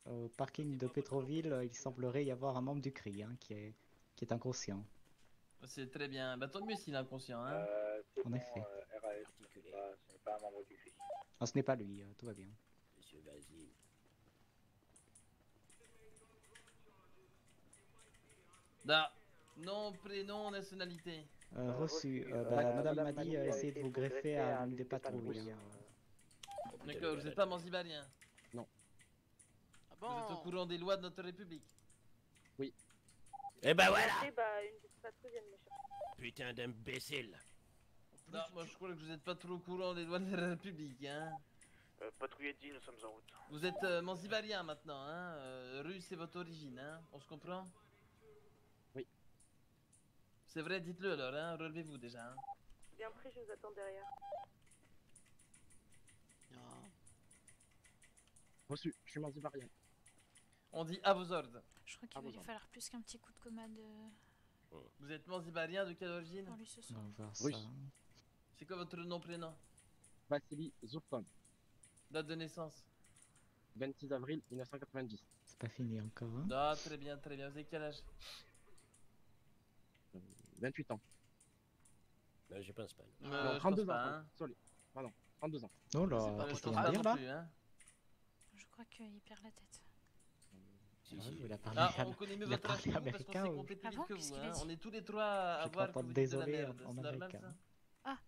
[SPEAKER 6] Au parking de Pétroville, il semblerait y avoir un membre du CRI hein, qui est inconscient.
[SPEAKER 14] C'est très bien. Bah tant mieux s'il est inconscient, hein.
[SPEAKER 6] En effet.
[SPEAKER 7] RAS, ce n'est pas un membre du CRI.
[SPEAKER 6] Ah, ce n'est pas lui, tout va bien.
[SPEAKER 11] Monsieur Vasile.
[SPEAKER 14] Da. Nom, prénom, nationalité.
[SPEAKER 6] Reçu. Madame m'a dit essayez de vous greffer à l'une des patrouilles.
[SPEAKER 14] D'accord, vous n'êtes pas manzibarien.
[SPEAKER 13] Ah
[SPEAKER 14] Vous êtes au
[SPEAKER 13] bon.
[SPEAKER 14] courant des lois de notre République.
[SPEAKER 11] Et ben voilà.
[SPEAKER 15] Une petite patrouille vient de me chercher.
[SPEAKER 11] Putain d'imbécile.
[SPEAKER 14] Non, moi je crois que vous n'êtes pas trop au courant des lois de la République, hein.
[SPEAKER 3] Patrouille dit, nous sommes en route.
[SPEAKER 14] Vous êtes manzibarien maintenant, hein. Russe, c'est votre origine, hein. On se comprend?
[SPEAKER 4] Oui.
[SPEAKER 14] C'est vrai, dites-le alors, hein. Relevez-vous déjà, hein.
[SPEAKER 15] Bien pris, je vous attends derrière.
[SPEAKER 4] Reçu, je suis manzibarien.
[SPEAKER 14] On dit à vos ordres.
[SPEAKER 1] Je crois qu'il va lui falloir plus qu'un petit coup de commande
[SPEAKER 14] Vous êtes manzibarien de quelle origine?
[SPEAKER 1] pour lui ce
[SPEAKER 6] On
[SPEAKER 1] soir.
[SPEAKER 6] va voir
[SPEAKER 4] Oui.
[SPEAKER 6] ça.
[SPEAKER 14] C'est quoi votre nom, prénom?
[SPEAKER 4] Vassili Zoukon,
[SPEAKER 14] Date de naissance?
[SPEAKER 4] 26 avril 1990.
[SPEAKER 6] C'est pas fini encore. Hein.
[SPEAKER 14] Ah, très bien, très bien. Vous avez quel âge?
[SPEAKER 4] 28 ans.
[SPEAKER 11] Non, je pense pas. non.
[SPEAKER 4] Non,
[SPEAKER 14] Je
[SPEAKER 4] 32
[SPEAKER 14] pense
[SPEAKER 4] ans.
[SPEAKER 14] pas,
[SPEAKER 4] pardon.
[SPEAKER 14] hein.
[SPEAKER 4] Sorry. Pardon, 32 ans.
[SPEAKER 6] Oh là,
[SPEAKER 14] Je
[SPEAKER 6] qu'est-ce
[SPEAKER 14] pense
[SPEAKER 6] qu'il vient
[SPEAKER 14] pas
[SPEAKER 6] de dire
[SPEAKER 14] non
[SPEAKER 6] là?
[SPEAKER 14] plus, hein.
[SPEAKER 1] Je crois qu'il perd la tête.
[SPEAKER 11] Si,
[SPEAKER 6] Ah,
[SPEAKER 11] si.
[SPEAKER 6] il a parlé,
[SPEAKER 14] Ah, on connaît mieux
[SPEAKER 6] il a
[SPEAKER 14] votre âge que
[SPEAKER 6] parlé
[SPEAKER 14] vous parce qu'on
[SPEAKER 6] américain
[SPEAKER 14] s'est
[SPEAKER 6] ou...
[SPEAKER 14] compté plus
[SPEAKER 1] Ah
[SPEAKER 14] vite
[SPEAKER 1] bon,
[SPEAKER 14] que
[SPEAKER 1] qu'est-ce
[SPEAKER 14] vous,
[SPEAKER 1] qu'il a
[SPEAKER 14] hein.
[SPEAKER 1] dit?
[SPEAKER 14] On est tous les trois à
[SPEAKER 6] J'ai
[SPEAKER 14] voir
[SPEAKER 6] cru
[SPEAKER 14] que vous
[SPEAKER 6] entendre
[SPEAKER 14] dites de la
[SPEAKER 6] désolé
[SPEAKER 14] merde.
[SPEAKER 6] en
[SPEAKER 14] C'est normal,
[SPEAKER 6] américain.
[SPEAKER 14] ça?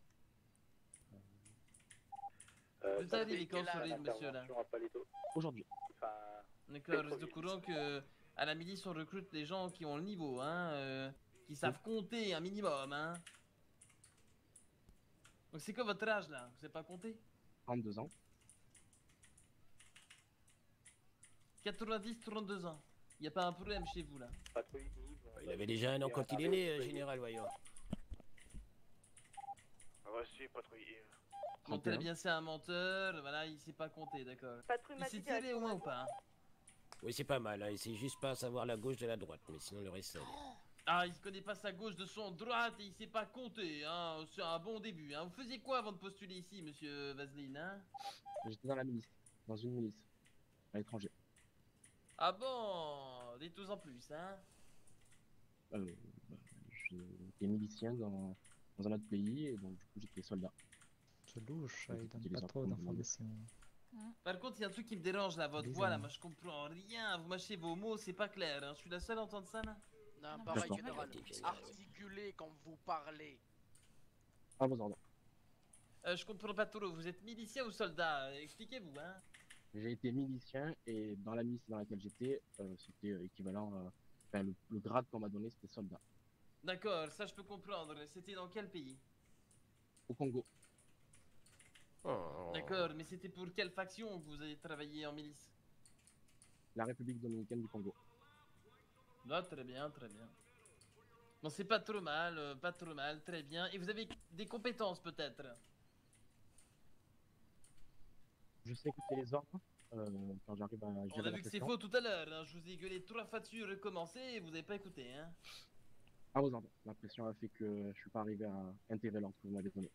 [SPEAKER 14] Vous
[SPEAKER 7] Ça
[SPEAKER 14] arrivez
[SPEAKER 7] fait
[SPEAKER 14] quand
[SPEAKER 7] quelle
[SPEAKER 14] sur
[SPEAKER 7] heure
[SPEAKER 14] l'île, monsieur, là?
[SPEAKER 7] l'intervention à Palito
[SPEAKER 4] Aujourd'hui.
[SPEAKER 7] Enfin,
[SPEAKER 14] D'accord, vous êtes au courant que à la milice on recrute des gens qui ont le niveau, hein, qui savent compter un minimum, hein. Donc c'est quoi votre âge là? Vous savez pas compter?
[SPEAKER 4] 32 ans.
[SPEAKER 14] 90, 32 ans. Y a pas un problème chez vous là?
[SPEAKER 7] patrouille
[SPEAKER 11] Il avait déjà un an quand il est né, général, voyons.
[SPEAKER 3] Reçu, patrouille.
[SPEAKER 14] Bon, très bien, c'est un menteur, voilà, il sait pas compter, d'accord.
[SPEAKER 15] Patrouille
[SPEAKER 14] Il
[SPEAKER 15] m'a
[SPEAKER 14] s'est
[SPEAKER 15] dit
[SPEAKER 14] tiré au moins ou pas? Hein?
[SPEAKER 11] Oui, c'est pas mal, hein. Il sait juste pas savoir la gauche de la droite, mais sinon le reste, ça allait.
[SPEAKER 14] Ah, il connaît pas sa gauche de son droite et il sait pas compter, hein. C'est un bon début, hein. Vous faisiez quoi avant de postuler ici, monsieur Vaseline, hein?
[SPEAKER 4] J'étais dans la milice. Dans une milice. À l'étranger.
[SPEAKER 14] Ah bon, dites-nous en plus, hein.
[SPEAKER 4] J'étais milicien dans un autre pays et donc du coup j'étais soldat.
[SPEAKER 6] C'est louche, il donne
[SPEAKER 4] les
[SPEAKER 6] pas
[SPEAKER 4] enfants
[SPEAKER 6] trop
[SPEAKER 4] du
[SPEAKER 6] d'informations.
[SPEAKER 14] Par contre, il y a un truc qui me dérange là, votre
[SPEAKER 6] Bizarre.
[SPEAKER 14] voix là, moi je comprends rien, vous mâchez vos mots, c'est pas clair, hein. Je suis la seule à entendre ça là?
[SPEAKER 13] Non,
[SPEAKER 1] Non,
[SPEAKER 13] pareil,
[SPEAKER 4] d'accord.
[SPEAKER 13] général.
[SPEAKER 11] Général, oui.
[SPEAKER 13] Articulez quand vous parlez.
[SPEAKER 4] À vos ordres.
[SPEAKER 14] Je comprends pas trop, vous êtes milicien ou soldat? Expliquez-vous, hein.
[SPEAKER 4] J'ai été milicien et dans la milice dans laquelle j'étais, c'était équivalent. Enfin, le grade qu'on m'a donné c'était soldat.
[SPEAKER 14] D'accord, ça je peux comprendre. C'était dans quel pays?
[SPEAKER 16] au Congo.
[SPEAKER 14] D'accord, mais c'était pour quelle faction que vous avez travaillé en milice?
[SPEAKER 16] La République dominicaine du Congo.
[SPEAKER 14] Ah, très bien, très bien. Bon, c'est pas trop mal, très bien. Et vous avez des compétences peut-être?
[SPEAKER 16] Je sais écouter les ordres quand j'arrive à
[SPEAKER 14] On
[SPEAKER 16] gérer
[SPEAKER 14] a
[SPEAKER 16] la
[SPEAKER 14] vu que c'est
[SPEAKER 16] pression.
[SPEAKER 14] faux tout à l'heure, hein. Je vous ai gueulé 3 fois dessus, recommencé, et vous avez pas écouté, hein.
[SPEAKER 16] À vos ordres. La pression a fait que je suis pas arrivé à intégrer l'ordre que vous m'avez donné.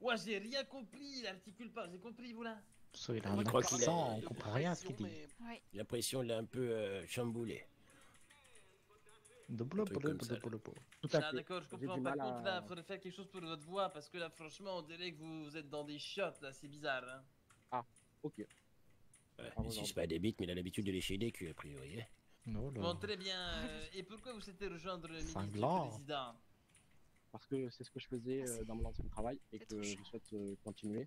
[SPEAKER 14] Ouais, j'ai rien compris, il articule pas, vous avez compris vous là?
[SPEAKER 6] Il a
[SPEAKER 11] Je
[SPEAKER 6] un
[SPEAKER 11] crois qu'il
[SPEAKER 6] accent, on
[SPEAKER 11] a
[SPEAKER 6] comprend rien à ce qu'il dit.
[SPEAKER 11] la pression l'a un peu chamboulé.
[SPEAKER 6] Double,
[SPEAKER 11] Un truc comme ça, là.
[SPEAKER 16] Tout à
[SPEAKER 14] Ah
[SPEAKER 16] fait.
[SPEAKER 14] d'accord, je
[SPEAKER 16] J'ai
[SPEAKER 14] comprends.
[SPEAKER 16] du
[SPEAKER 14] Par
[SPEAKER 16] mal
[SPEAKER 14] contre, là,
[SPEAKER 16] à...
[SPEAKER 14] il faudrait faire quelque chose pour votre voix, parce que là, franchement, on dirait que vous êtes dans des chiottes, là, c'est bizarre, hein.
[SPEAKER 16] Ah, ok.
[SPEAKER 11] Ouais, il suce pas des bites, mais il a l'habitude de lécher des culs, a priori. Hein.
[SPEAKER 14] Bon, très bien. Et pourquoi vous souhaitez rejoindre le milice du
[SPEAKER 16] Cinglant.
[SPEAKER 14] président?
[SPEAKER 16] Parce que c'est ce que je faisais dans mon ancien travail et que je souhaite continuer.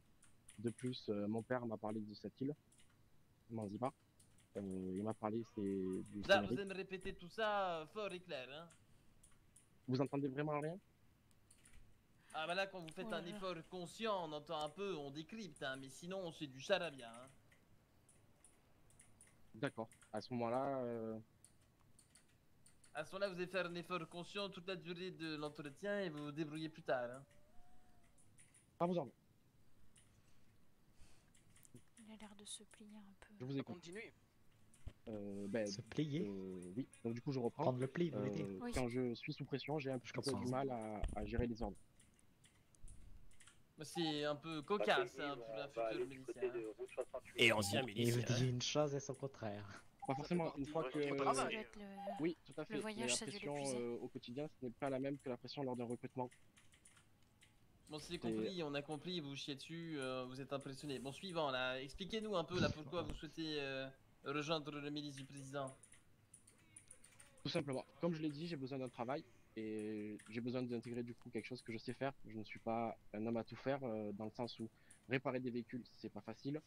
[SPEAKER 16] De plus, mon père m'a parlé de cette île, Zanzibar. Il m'a parlé du
[SPEAKER 14] Là, vous
[SPEAKER 16] Sénégal.
[SPEAKER 14] allez me répéter tout ça fort et clair, hein.
[SPEAKER 16] Vous entendez vraiment rien?
[SPEAKER 14] Ah bah là, quand vous faites un effort conscient, on entend un peu, on décrypte, hein, mais sinon, c'est du charabia, hein.
[SPEAKER 16] D'accord. À ce moment-là,
[SPEAKER 14] À ce moment-là, vous allez faire un effort conscient toute la durée de l'entretien et vous vous débrouillez plus tard, hein.
[SPEAKER 16] à vos ordres.
[SPEAKER 1] Il a l'air de se plier un peu.
[SPEAKER 16] Je vous écoute.
[SPEAKER 13] Continuez.
[SPEAKER 6] Se plier.
[SPEAKER 16] Oui, donc du coup je reprends.
[SPEAKER 6] Prendre le pli, vous voulez dire?
[SPEAKER 1] Oui.
[SPEAKER 16] Quand je suis sous pression, j'ai un peu
[SPEAKER 6] comprends.
[SPEAKER 16] du mal à gérer les ordres.
[SPEAKER 14] C'est un peu cocasse, hein, pour un futur milicien.
[SPEAKER 11] Et ancien
[SPEAKER 6] Il
[SPEAKER 11] milicien.
[SPEAKER 6] vous dit une chose et son contraire.
[SPEAKER 16] Pas forcément, une fois que...
[SPEAKER 1] Ça doit être
[SPEAKER 16] Oui, tout à fait.
[SPEAKER 1] le voyage,
[SPEAKER 16] mais
[SPEAKER 1] ça
[SPEAKER 16] la
[SPEAKER 1] a dû
[SPEAKER 16] pression
[SPEAKER 1] l'épuiser.
[SPEAKER 16] au quotidien, ce n'est pas la même que la pression lors d'un recrutement.
[SPEAKER 14] Bon, c'est compris, on a compris, vous chiez dessus, vous êtes impressionné. Bon, suivant, là, expliquez-nous un peu, là, pourquoi vous souhaitez rejoindre le milice du président.
[SPEAKER 16] Tout simplement. Comme je l'ai dit, j'ai besoin d'un travail et j'ai besoin d'intégrer du coup quelque chose que je sais faire. Je ne suis pas un homme à tout faire dans le sens où réparer des véhicules, c'est pas facile.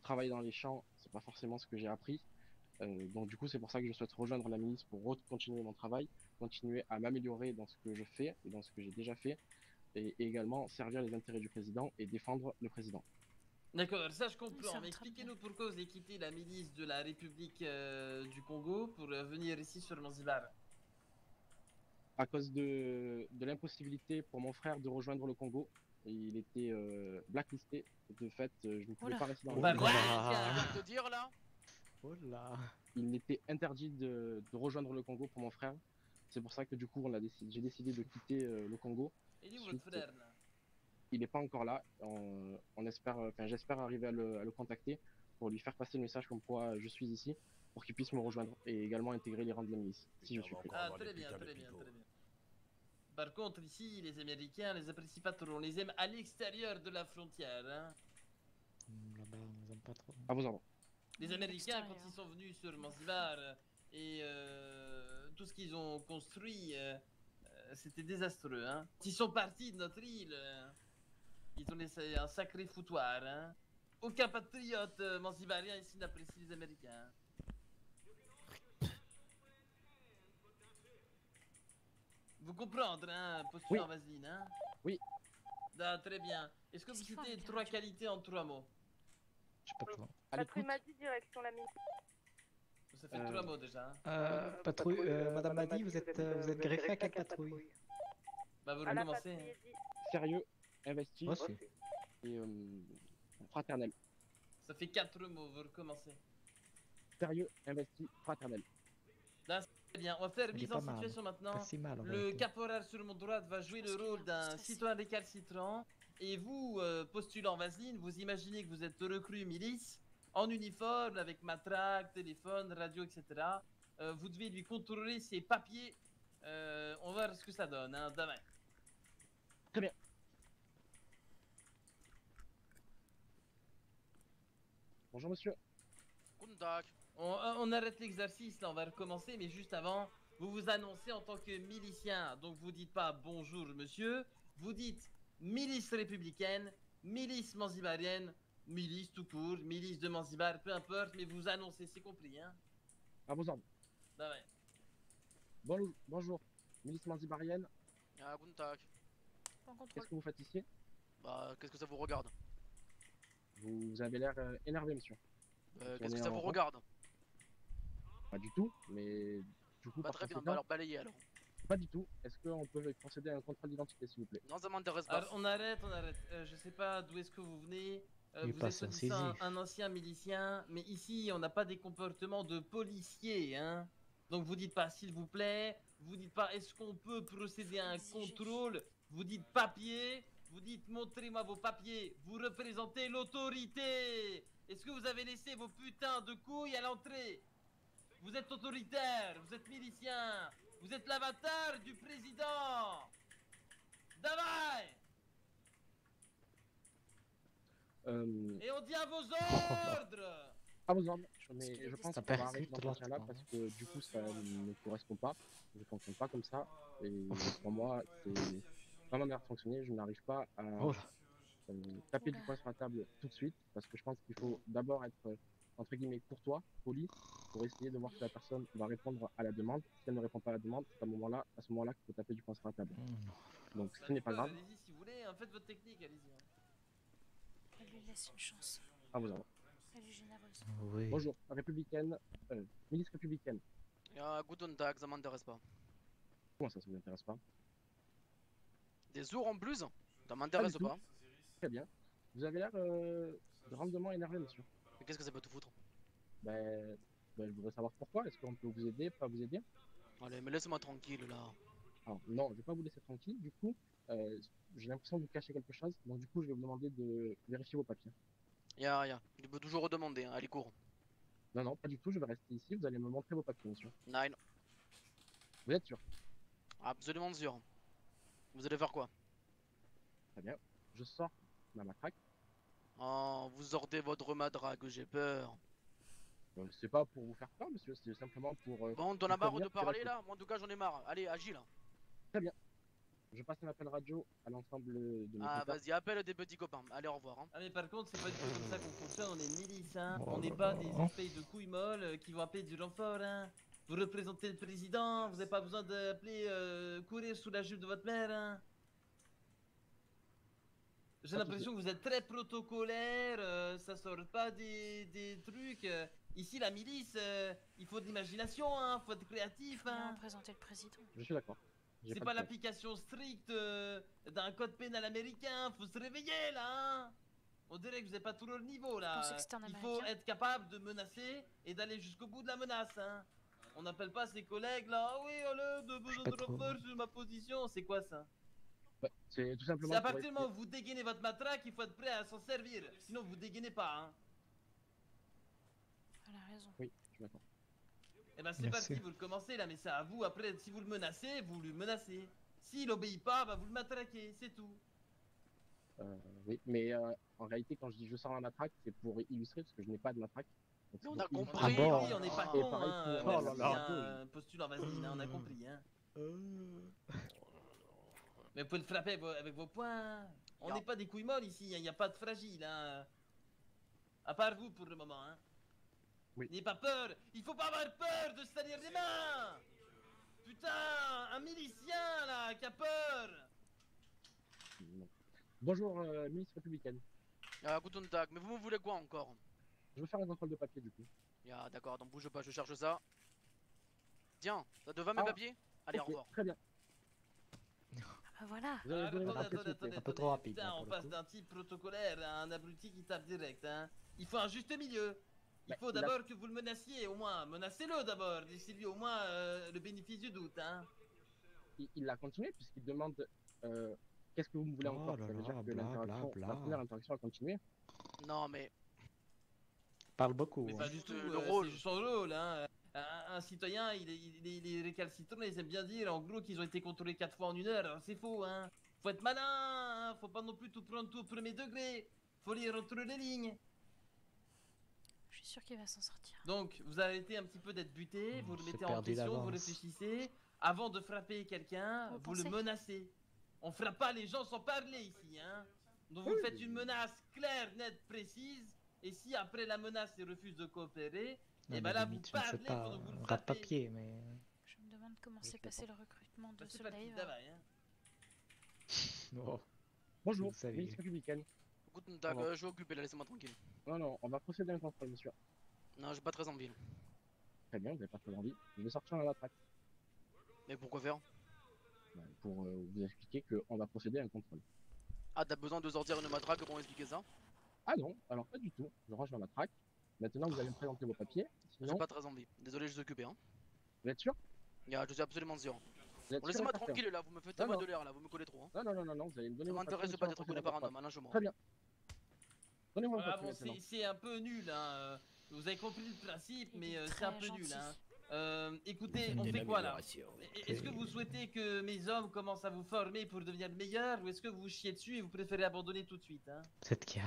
[SPEAKER 16] Travailler dans les champs, c'est pas forcément ce que j'ai appris. Donc du coup, c'est pour ça que je souhaite rejoindre la milice pour continuer mon travail, continuer à m'améliorer dans ce que je fais et dans ce que j'ai déjà fait, et également servir les intérêts du président et défendre le président.
[SPEAKER 14] D'accord, ça je comprends, mais expliquez-nous pourquoi vous avez quitté la milice de la République du Congo pour venir ici sur Zanzibar.
[SPEAKER 16] À cause de l'impossibilité pour mon frère de rejoindre le Congo, il était blacklisté. De fait, je ne pouvais pas rester dans le
[SPEAKER 14] Bah,
[SPEAKER 16] Congo.
[SPEAKER 13] De dire là.
[SPEAKER 6] Oh là.
[SPEAKER 16] Il était interdit de rejoindre le Congo pour mon frère. C'est pour ça que du coup, j'ai décidé de quitter le Congo.
[SPEAKER 14] Et dit votre frère là?
[SPEAKER 16] Il n'est pas encore là. J'espère arriver à le contacter pour lui faire passer le message comme quoi je suis ici, pour qu'il puisse me rejoindre et également intégrer les rangs de la milice, si je suis prêt.
[SPEAKER 14] Ah, très bien, très bien, très bien. Par contre, ici, les Américains les apprécient pas trop. On les aime à l'extérieur de la frontière, hein.
[SPEAKER 6] Là-bas, on les aime pas trop.
[SPEAKER 16] À vos ordres.
[SPEAKER 14] Les Américains, quand ils sont venus sur Zanzibar et tout ce qu'ils ont construit, c'était désastreux, hein. Quand ils sont partis de notre île, ils ont laissé un sacré foutoir, hein. Aucun patriote zanzibarien ici n'apprécie les Américains. Vous comprendre, hein, posture
[SPEAKER 16] Oui.
[SPEAKER 14] en vaseline, hein.
[SPEAKER 16] Oui.
[SPEAKER 14] Ah, très bien. Est-ce que vous
[SPEAKER 1] Qu'est-ce qu'il faut
[SPEAKER 14] citez
[SPEAKER 1] avec la
[SPEAKER 14] 3
[SPEAKER 1] radio?
[SPEAKER 14] qualités en 3 mots?
[SPEAKER 6] Je sais pas trop.
[SPEAKER 15] Patrouille m'a dit direction la mine.
[SPEAKER 14] Ça fait 3 mots déjà, hein.
[SPEAKER 6] Patrouille, Madame Madi, vous êtes greffé à quelle patrouille?
[SPEAKER 14] Bah, vous
[SPEAKER 15] À la
[SPEAKER 14] recommencez.
[SPEAKER 15] patrouille
[SPEAKER 16] Sérieux, investi
[SPEAKER 6] Moi aussi.
[SPEAKER 16] et fraternel.
[SPEAKER 14] Ça fait 4 mots, vous recommencez.
[SPEAKER 16] Sérieux, investi, fraternel.
[SPEAKER 14] Là, c'est bien. On va faire
[SPEAKER 6] Il est
[SPEAKER 14] mise
[SPEAKER 6] pas
[SPEAKER 14] en
[SPEAKER 6] mal.
[SPEAKER 14] situation maintenant.
[SPEAKER 6] Pas si mal, en
[SPEAKER 14] Le
[SPEAKER 6] vérité.
[SPEAKER 14] caporal sur mon droite va jouer le rôle d'un citoyen récalcitrant. Et vous, postulant vaseline, vous imaginez que vous êtes recrue milice, en uniforme, avec matraque, téléphone, radio, etc. Vous devez lui contrôler ses papiers. On va voir ce que ça donne, hein, demain.
[SPEAKER 16] Très bien. Bonjour monsieur.
[SPEAKER 14] On arrête l'exercice, là, on va recommencer, mais juste avant, vous vous annoncez en tant que milicien. Donc vous dites pas bonjour monsieur, vous dites milice républicaine, milice manzibarienne, milice tout court, milice de Manzibar, peu importe, mais vous annoncez, c'est compris, hein.
[SPEAKER 16] À vos ordres.
[SPEAKER 14] Bah ouais.
[SPEAKER 16] Bonjour, milice manzibarienne.
[SPEAKER 13] Ah, guten Tag.
[SPEAKER 1] pas en contrôle.
[SPEAKER 16] Qu'est-ce que vous faites ici?
[SPEAKER 13] Bah, qu'est-ce que ça vous regarde?
[SPEAKER 16] Vous avez l'air énervé, monsieur.
[SPEAKER 13] Qu'est-ce que ça vous regarde?
[SPEAKER 16] Pas du tout, mais du coup,
[SPEAKER 13] Pas
[SPEAKER 16] par
[SPEAKER 13] très bien,
[SPEAKER 16] conséquent,
[SPEAKER 13] bah alors balayez alors.
[SPEAKER 16] pas du tout. Est-ce qu'on peut procéder à un contrôle d'identité, s'il vous plaît?
[SPEAKER 13] Non, ça m'intéresse pas.
[SPEAKER 14] Alors, on arrête. Je sais pas d'où est-ce que vous venez.
[SPEAKER 6] Il
[SPEAKER 14] Vous êtes
[SPEAKER 6] passe en
[SPEAKER 14] soi-disant
[SPEAKER 6] saisie.
[SPEAKER 14] un ancien milicien, mais ici, on n'a pas des comportements de policiers, hein. Donc, vous dites pas s'il vous plaît, vous dites pas est-ce qu'on peut procéder à un contrôle, vous dites papier, vous dites montrez-moi vos papiers, vous représentez l'autorité. Est-ce que vous avez laissé vos putains de couilles à l'entrée? Vous êtes autoritaire, vous êtes milicien, vous êtes l'avatar du président. Davai! Et on dit à vos ordres!
[SPEAKER 16] À vos ordres, mais je pense
[SPEAKER 6] Ça
[SPEAKER 16] qu'on va
[SPEAKER 6] percute
[SPEAKER 16] arrêter l'entretien là parce que du coup ça ne correspond pas. Je ne fonctionne pas comme ça. Et pour moi, c'est pas ma manière de fonctionner. Je n'arrive pas à
[SPEAKER 6] Oh
[SPEAKER 16] taper du poing sur la table tout de suite parce que je pense qu'il faut d'abord être entre guillemets courtois, poli, pour essayer de voir si la personne va répondre à la demande. Si elle ne répond pas à la demande, c'est à ce moment-là qu'il faut taper du poing sur la table. Donc ce n'est pas grave.
[SPEAKER 14] Allez-y si vous voulez, faites votre technique, allez-y.
[SPEAKER 1] Elle lui laisse une chance.
[SPEAKER 16] À vos ordres.
[SPEAKER 1] Elle est généreuse.
[SPEAKER 6] Oui.
[SPEAKER 16] Bonjour, républicaine, milice républicaine.
[SPEAKER 13] Guten Tag, ça m'intéresse pas.
[SPEAKER 16] Comment ça vous intéresse pas?
[SPEAKER 13] Des ours en plus? Ça m'intéresse
[SPEAKER 16] du tout.
[SPEAKER 13] pas.
[SPEAKER 16] Très bien. Vous avez l'air grandement énervé, monsieur.
[SPEAKER 13] Mais qu'est-ce que ça peut te foutre?
[SPEAKER 16] Ben, je voudrais savoir pourquoi. Est-ce qu'on peut vous aider, pas vous aider?
[SPEAKER 13] Allez, mais laisse-moi tranquille là.
[SPEAKER 16] Alors, non, je vais pas vous laisser tranquille. Du coup, j'ai l'impression de vous cacher quelque chose. Donc, du coup, je vais vous demander de vérifier vos papiers.
[SPEAKER 13] Y'a. Tu peux toujours redemander, hein. Allez, cours.
[SPEAKER 16] Non, non, pas du tout. Je vais rester ici. Vous allez me montrer vos papiers, monsieur.
[SPEAKER 13] Nine.
[SPEAKER 16] Vous êtes sûr?
[SPEAKER 13] Absolument sûr. Vous allez faire quoi?
[SPEAKER 16] Très bien. Je sors ma matraque.
[SPEAKER 13] Oh, vous sortez votre matraque, j'ai peur.
[SPEAKER 16] C'est pas pour vous faire peur, monsieur. C'est simplement pour.
[SPEAKER 13] Bon, t'en
[SPEAKER 16] vous
[SPEAKER 13] as marre
[SPEAKER 16] prévenir
[SPEAKER 13] de parler
[SPEAKER 16] que-
[SPEAKER 13] là? Moi en tout cas j'en ai marre. Allez, agis là.
[SPEAKER 16] Très bien. Je passe un appel radio à l'ensemble de mes
[SPEAKER 13] Ah,
[SPEAKER 16] contacts.
[SPEAKER 13] vas-y, appelle des petits copains. Allez, au revoir. Hein.
[SPEAKER 14] Ah mais par contre c'est pas du tout comme ça qu'on fonctionne, on est milice hein. On n'est pas des espèces de couilles molles qui vont appeler du renfort hein. Vous représentez le président, vous n'avez pas besoin d'appeler courir sous la jupe de votre mère hein. J'ai
[SPEAKER 16] Pas de
[SPEAKER 14] l'impression que vous êtes très protocolaire, ça sort pas des trucs. Ici la milice, il faut de l'imagination hein, faut être créatif hein.
[SPEAKER 1] Présenter le président.
[SPEAKER 16] Je suis d'accord. J'ai
[SPEAKER 14] C'est
[SPEAKER 16] de
[SPEAKER 14] pas
[SPEAKER 16] problème.
[SPEAKER 14] l'application stricte d'un code pénal américain, faut se réveiller là hein. On dirait que vous n'êtes pas tout le niveau là.
[SPEAKER 1] pensais que c'était un
[SPEAKER 14] Il faut
[SPEAKER 1] Américain.
[SPEAKER 14] être capable de menacer et d'aller jusqu'au bout de la menace hein. On n'appelle pas ses collègues là, ah oui, allez, de besoin de renfort sur ma position, c'est quoi ça?
[SPEAKER 16] Ouais, c'est tout simplement.
[SPEAKER 14] C'est à
[SPEAKER 16] pour
[SPEAKER 14] partir du moment
[SPEAKER 16] essayer-
[SPEAKER 14] où vous dégainez votre matraque, il faut être prêt à s'en servir, sinon vous dégainez pas hein.
[SPEAKER 1] Elle a raison.
[SPEAKER 16] Oui, je suis d'accord.
[SPEAKER 14] Et ben c'est
[SPEAKER 6] Merci.
[SPEAKER 14] parti, vous le commencez là, mais c'est à vous, après si vous le menacez, vous le menacez. S'il obéit pas, bah vous le matraquez, c'est tout.
[SPEAKER 16] Oui, mais en réalité, quand je dis je sors la matraque, c'est pour illustrer parce que je n'ai pas de matraque. Donc, c'est
[SPEAKER 13] On
[SPEAKER 16] pour
[SPEAKER 13] a
[SPEAKER 16] illustrer.
[SPEAKER 13] compris.
[SPEAKER 6] Ah bon
[SPEAKER 14] Oui, on n'est pas
[SPEAKER 16] Et
[SPEAKER 14] con
[SPEAKER 16] pareil
[SPEAKER 14] hein,
[SPEAKER 16] pour-
[SPEAKER 14] merci,
[SPEAKER 16] oh là là.
[SPEAKER 14] hein, postule en vaseline, hein, on a compris hein. Mais vous pouvez le frapper avec vos poings. On n'est pas des couilles molles ici, il n'y a pas de fragile. Hein. À part vous pour le moment. Hein.
[SPEAKER 16] Oui.
[SPEAKER 14] N'ayez pas peur. Il faut pas avoir peur de se salir les mains. Putain, un milicien là qui a peur.
[SPEAKER 16] Non. Bonjour, ministre républicaine.
[SPEAKER 13] Guten Tag, mais vous me voulez quoi encore?
[SPEAKER 16] Je veux faire un contrôle de papier du coup.
[SPEAKER 13] D'accord, donc bouge pas, je cherche ça. Tiens, ça te va mes
[SPEAKER 16] Ah,
[SPEAKER 13] papiers? Allez,
[SPEAKER 16] Ok,
[SPEAKER 13] au revoir.
[SPEAKER 16] Très bien.
[SPEAKER 1] Ah bah voilà.
[SPEAKER 16] Vous allez donner votre
[SPEAKER 14] Attendez,
[SPEAKER 16] papier, s'il vous plaît.
[SPEAKER 6] Un peu trop rapide,
[SPEAKER 14] Putain,
[SPEAKER 6] là,
[SPEAKER 14] on
[SPEAKER 6] pour le
[SPEAKER 14] passe
[SPEAKER 6] coup.
[SPEAKER 14] d'un type protocolaire à un abruti qui tape direct. Hein. Il faut un juste milieu. Il
[SPEAKER 16] Bah,
[SPEAKER 14] faut
[SPEAKER 16] il a-
[SPEAKER 14] d'abord que vous le menaciez, au moins. Menacez-le d'abord. Laissez-lui au moins le bénéfice du doute. Hein.
[SPEAKER 16] Il a continué puisqu'il demande qu'est-ce que vous me voulez
[SPEAKER 6] Oh
[SPEAKER 16] encore.
[SPEAKER 6] là
[SPEAKER 16] Ça veut
[SPEAKER 6] là,
[SPEAKER 16] dire que
[SPEAKER 6] bla,
[SPEAKER 16] l'interaction,
[SPEAKER 6] bla,
[SPEAKER 16] la
[SPEAKER 6] bla.
[SPEAKER 16] première interaction a continué.
[SPEAKER 13] Non, mais
[SPEAKER 6] Parle beaucoup.
[SPEAKER 14] Mais
[SPEAKER 6] hein.
[SPEAKER 14] pas du tout,
[SPEAKER 13] le rôle.
[SPEAKER 14] c'est juste son rôle. Hein. Un citoyen, il est récalcitrant, ils aiment bien dire en gros qu'ils ont été contrôlés 4 fois en 1 heure. Alors c'est faux, hein. Faut être malin, hein. Faut pas non plus tout prendre tout au premier degré. Faut lire entre les lignes.
[SPEAKER 1] Je suis sûr qu'il va s'en sortir.
[SPEAKER 14] Donc, vous arrêtez un petit peu d'être buté, vous le
[SPEAKER 6] C'est
[SPEAKER 14] mettez en
[SPEAKER 6] perdu
[SPEAKER 14] pression, vous
[SPEAKER 6] d'avance.
[SPEAKER 14] réfléchissez. Avant de frapper quelqu'un,
[SPEAKER 1] Vous
[SPEAKER 14] vous le
[SPEAKER 1] pensez
[SPEAKER 14] menacez. On frappe pas les gens sans parler ici, hein. Donc vous faites une menace claire, nette, précise. Et si après la menace il refuse de coopérer,
[SPEAKER 6] Non,
[SPEAKER 14] et
[SPEAKER 6] mais
[SPEAKER 14] ben là
[SPEAKER 6] limite,
[SPEAKER 14] vous
[SPEAKER 6] je ne sais
[SPEAKER 14] parlez
[SPEAKER 6] pas,
[SPEAKER 14] pendant que vous le
[SPEAKER 6] rat de
[SPEAKER 14] frappez.
[SPEAKER 6] papier, mais.
[SPEAKER 1] Je me demande comment s'est passé le recrutement de
[SPEAKER 14] Bah, c'est
[SPEAKER 1] ce
[SPEAKER 14] pas le petit
[SPEAKER 1] live.
[SPEAKER 14] travail, hein.
[SPEAKER 6] Oh,
[SPEAKER 16] Bonjour,
[SPEAKER 6] vous savez.
[SPEAKER 16] milice républicaine.
[SPEAKER 13] Guten Tag,
[SPEAKER 16] Au revoir.
[SPEAKER 13] je vais occuper là, laissez-moi tranquille.
[SPEAKER 16] Non, on va procéder à un contrôle, monsieur.
[SPEAKER 13] Non, j'ai pas très envie.
[SPEAKER 16] Très bien, vous n'avez pas trop envie. Je vais sortir la traque.
[SPEAKER 13] Mais pourquoi faire?
[SPEAKER 16] Pour vous expliquer qu'on va procéder à un contrôle.
[SPEAKER 13] Ah, t'as besoin de sortir une matraque pour m'expliquer ça?
[SPEAKER 16] Ah non, alors pas du tout. Je range ma matraque. Maintenant, vous allez me présenter vos papiers. Sinon,
[SPEAKER 13] J'ai pas très envie. Désolé, je suis occupé, hein.
[SPEAKER 16] vous êtes sûr?
[SPEAKER 13] Je suis absolument sûr.
[SPEAKER 16] Vous êtes
[SPEAKER 13] Bon, laissez-moi
[SPEAKER 16] sûr et certain?
[SPEAKER 13] tranquille là, vous me faites
[SPEAKER 16] Non,
[SPEAKER 13] moi
[SPEAKER 16] non.
[SPEAKER 13] de l'air là, vous me collez trop. Hein.
[SPEAKER 16] Non, vous allez me donner
[SPEAKER 13] Ça
[SPEAKER 16] vos papiers.
[SPEAKER 13] m'intéresse
[SPEAKER 16] monsieur,
[SPEAKER 13] pas
[SPEAKER 16] on
[SPEAKER 13] d'être
[SPEAKER 16] procède
[SPEAKER 13] collé
[SPEAKER 16] à
[SPEAKER 13] par
[SPEAKER 16] votre
[SPEAKER 13] un homme,
[SPEAKER 16] traque.
[SPEAKER 13] lâche-moi.
[SPEAKER 16] Très bien. Donnez-moi vos
[SPEAKER 14] Voilà,
[SPEAKER 16] papiers
[SPEAKER 14] bon,
[SPEAKER 16] maintenant.
[SPEAKER 14] c'est un peu nul, hein. Vous avez compris le principe, mais c'est
[SPEAKER 1] très
[SPEAKER 14] un peu
[SPEAKER 1] gentil.
[SPEAKER 14] nul, hein. Écoutez,
[SPEAKER 11] Vous
[SPEAKER 14] on
[SPEAKER 11] faites
[SPEAKER 14] fait
[SPEAKER 11] une
[SPEAKER 14] quoi là?
[SPEAKER 11] amélioration.
[SPEAKER 14] Est-ce que vous souhaitez que mes hommes commencent à vous former pour devenir meilleurs, ou est-ce que vous vous chiez dessus et vous préférez abandonner tout de suite, hein?
[SPEAKER 6] Peut-être qu'il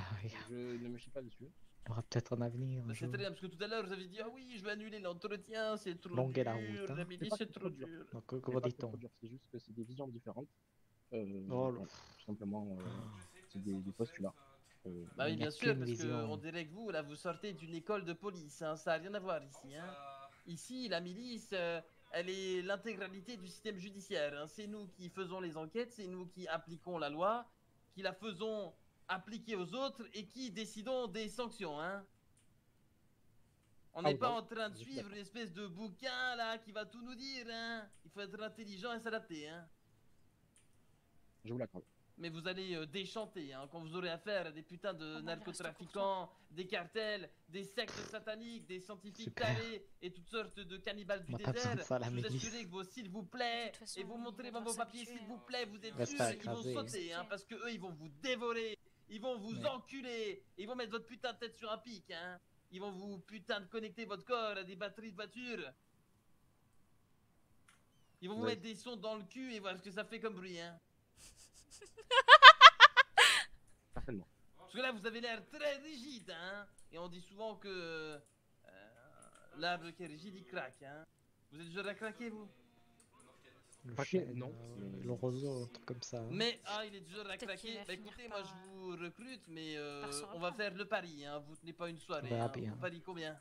[SPEAKER 16] Je ne me chie pas dessus.
[SPEAKER 6] y aura peut-être un avenir. Un
[SPEAKER 14] C'est
[SPEAKER 6] jour.
[SPEAKER 14] très bien, parce que tout à l'heure vous avez dit ah oui, je vais annuler l'entretien, c'est trop
[SPEAKER 6] Longue est la
[SPEAKER 14] dur,
[SPEAKER 6] route, hein.
[SPEAKER 14] la
[SPEAKER 16] C'est
[SPEAKER 14] milice
[SPEAKER 16] pas
[SPEAKER 14] c'est
[SPEAKER 16] que
[SPEAKER 14] trop
[SPEAKER 16] dur.
[SPEAKER 14] dur.
[SPEAKER 6] Donc,
[SPEAKER 16] C'est
[SPEAKER 6] comment
[SPEAKER 16] pas que c'est
[SPEAKER 6] dit-on?
[SPEAKER 16] trop dur, c'est juste que c'est des visions différentes.
[SPEAKER 6] Oh,
[SPEAKER 16] Voilà, tout simplement, c'est des postulats.
[SPEAKER 14] Bah oui,
[SPEAKER 6] Il n'y a
[SPEAKER 14] bien sûr,
[SPEAKER 6] qu'une
[SPEAKER 14] parce
[SPEAKER 6] vision.
[SPEAKER 14] qu'on dirait que vous, là, vous sortez d'une école de police, hein, ça n'a rien à voir ici. Hein. Ici, la milice, elle est l'intégralité du système judiciaire. Hein. C'est nous qui faisons les enquêtes, c'est nous qui appliquons la loi, qui la faisons appliquer aux autres et qui décidons des sanctions. Hein. On n'est
[SPEAKER 16] oui,
[SPEAKER 14] pas
[SPEAKER 16] bah,
[SPEAKER 14] en train de
[SPEAKER 16] je suis
[SPEAKER 14] suivre
[SPEAKER 16] d'accord.
[SPEAKER 14] une espèce de bouquin, là, qui va tout nous dire. Hein. Il faut être intelligent et s'adapter. Hein.
[SPEAKER 16] Je vous l'accorde.
[SPEAKER 14] Mais vous allez déchanter hein, quand vous aurez affaire à des putains de
[SPEAKER 1] Comment
[SPEAKER 14] narcotrafiquants, des cartels, des sectes sataniques, des scientifiques
[SPEAKER 6] Super.
[SPEAKER 14] tarés et toutes sortes de cannibales du
[SPEAKER 6] On n'a pas besoin de
[SPEAKER 14] désert.
[SPEAKER 6] ça à la
[SPEAKER 14] Je vous
[SPEAKER 6] milice.
[SPEAKER 14] assurer que vos s'il vous plaît
[SPEAKER 1] De toute façon,
[SPEAKER 14] et vous montrez
[SPEAKER 1] ils
[SPEAKER 14] dans
[SPEAKER 1] vont
[SPEAKER 14] vos papiers
[SPEAKER 1] s'habituer,
[SPEAKER 14] s'il vous
[SPEAKER 1] hein.
[SPEAKER 14] plaît, vous êtes
[SPEAKER 6] va se
[SPEAKER 14] sûrs,
[SPEAKER 6] faire
[SPEAKER 14] ils vont
[SPEAKER 6] écraser.
[SPEAKER 14] sauter hein, parce que eux ils vont vous dévorer, ils vont vous
[SPEAKER 6] Mais-
[SPEAKER 14] enculer, ils vont mettre votre putain de tête sur un pic hein. Ils vont vous putain de connecter votre corps à des batteries de voiture. Ils vont vous
[SPEAKER 6] Ouais.
[SPEAKER 14] mettre des sons dans le cul et voir ce que ça fait comme bruit hein.
[SPEAKER 16] Certainement.
[SPEAKER 14] Parce que là, vous avez l'air très rigide, hein. Et on dit souvent que l'arbre qui est rigide, il craque, hein. Vous êtes déjà à craquer, vous?
[SPEAKER 6] Le
[SPEAKER 16] Craquer,
[SPEAKER 6] chêne,
[SPEAKER 16] non.
[SPEAKER 6] le roseau, un truc comme ça. hein.
[SPEAKER 14] Mais, ah, il est déjà à
[SPEAKER 1] Peut-être qu'il
[SPEAKER 14] craquer.
[SPEAKER 1] va
[SPEAKER 14] Bah
[SPEAKER 1] finir
[SPEAKER 14] écoutez, moi
[SPEAKER 1] par,
[SPEAKER 14] je vous recrute, mais
[SPEAKER 1] par se
[SPEAKER 14] on va
[SPEAKER 1] reprendre.
[SPEAKER 14] faire le pari, hein. Vous tenez pas une soirée,
[SPEAKER 6] verra
[SPEAKER 14] hein.
[SPEAKER 6] bien.
[SPEAKER 14] Vous pariez combien?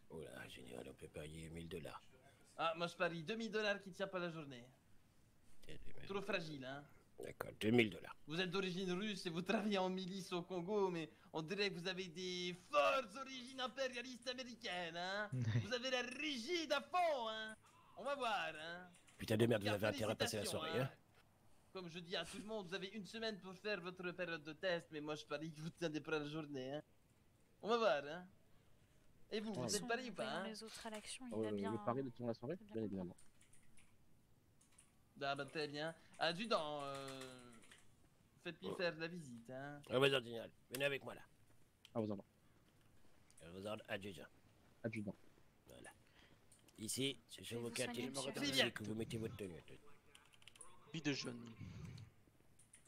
[SPEAKER 11] Oh là, général, on peut parier 1000 $.
[SPEAKER 14] Ah, moi je parie 2000 $ qui tient pas la journée.
[SPEAKER 11] Tiens,
[SPEAKER 14] Trop fragile, hein.
[SPEAKER 11] D'accord, 2000 $.
[SPEAKER 14] Vous êtes d'origine russe et vous travaillez en milice au Congo, mais on dirait que vous avez des fortes origines impérialistes américaines, hein. Vous avez l'air rigide à fond, hein. On va voir, hein.
[SPEAKER 11] Putain de merde, vous
[SPEAKER 14] Car
[SPEAKER 11] avez intérêt à passer la
[SPEAKER 14] félicitations,
[SPEAKER 11] soirée, hein.
[SPEAKER 14] Comme je dis à tout le monde, vous avez une semaine pour faire votre période de test, mais moi je parie que vous tiendrez pas la journée, hein. On va voir, hein. Et vous,
[SPEAKER 1] De
[SPEAKER 14] vous
[SPEAKER 1] toute
[SPEAKER 14] êtes
[SPEAKER 1] façon,
[SPEAKER 14] pari ou pas,
[SPEAKER 1] voyons
[SPEAKER 14] hein?
[SPEAKER 1] les autres à l'action, il va bien.
[SPEAKER 16] Le pari de tenir la soirée,
[SPEAKER 1] il va
[SPEAKER 16] bien
[SPEAKER 1] bien
[SPEAKER 16] évidemment.
[SPEAKER 14] Ah bah très bien. Adjudant, faites-lui faire la visite, hein.
[SPEAKER 11] À vos ordres, général. Venez avec moi là.
[SPEAKER 16] À vos ordres.
[SPEAKER 11] À vos ordres, adjudant.
[SPEAKER 16] Adjudant.
[SPEAKER 11] Voilà. Ici, c'est sur
[SPEAKER 1] vais
[SPEAKER 11] vos
[SPEAKER 1] vous
[SPEAKER 11] quartiers
[SPEAKER 1] soigner, monsieur.
[SPEAKER 14] Très bien.
[SPEAKER 11] que vous mettez votre tenue.
[SPEAKER 13] Vie de jeune.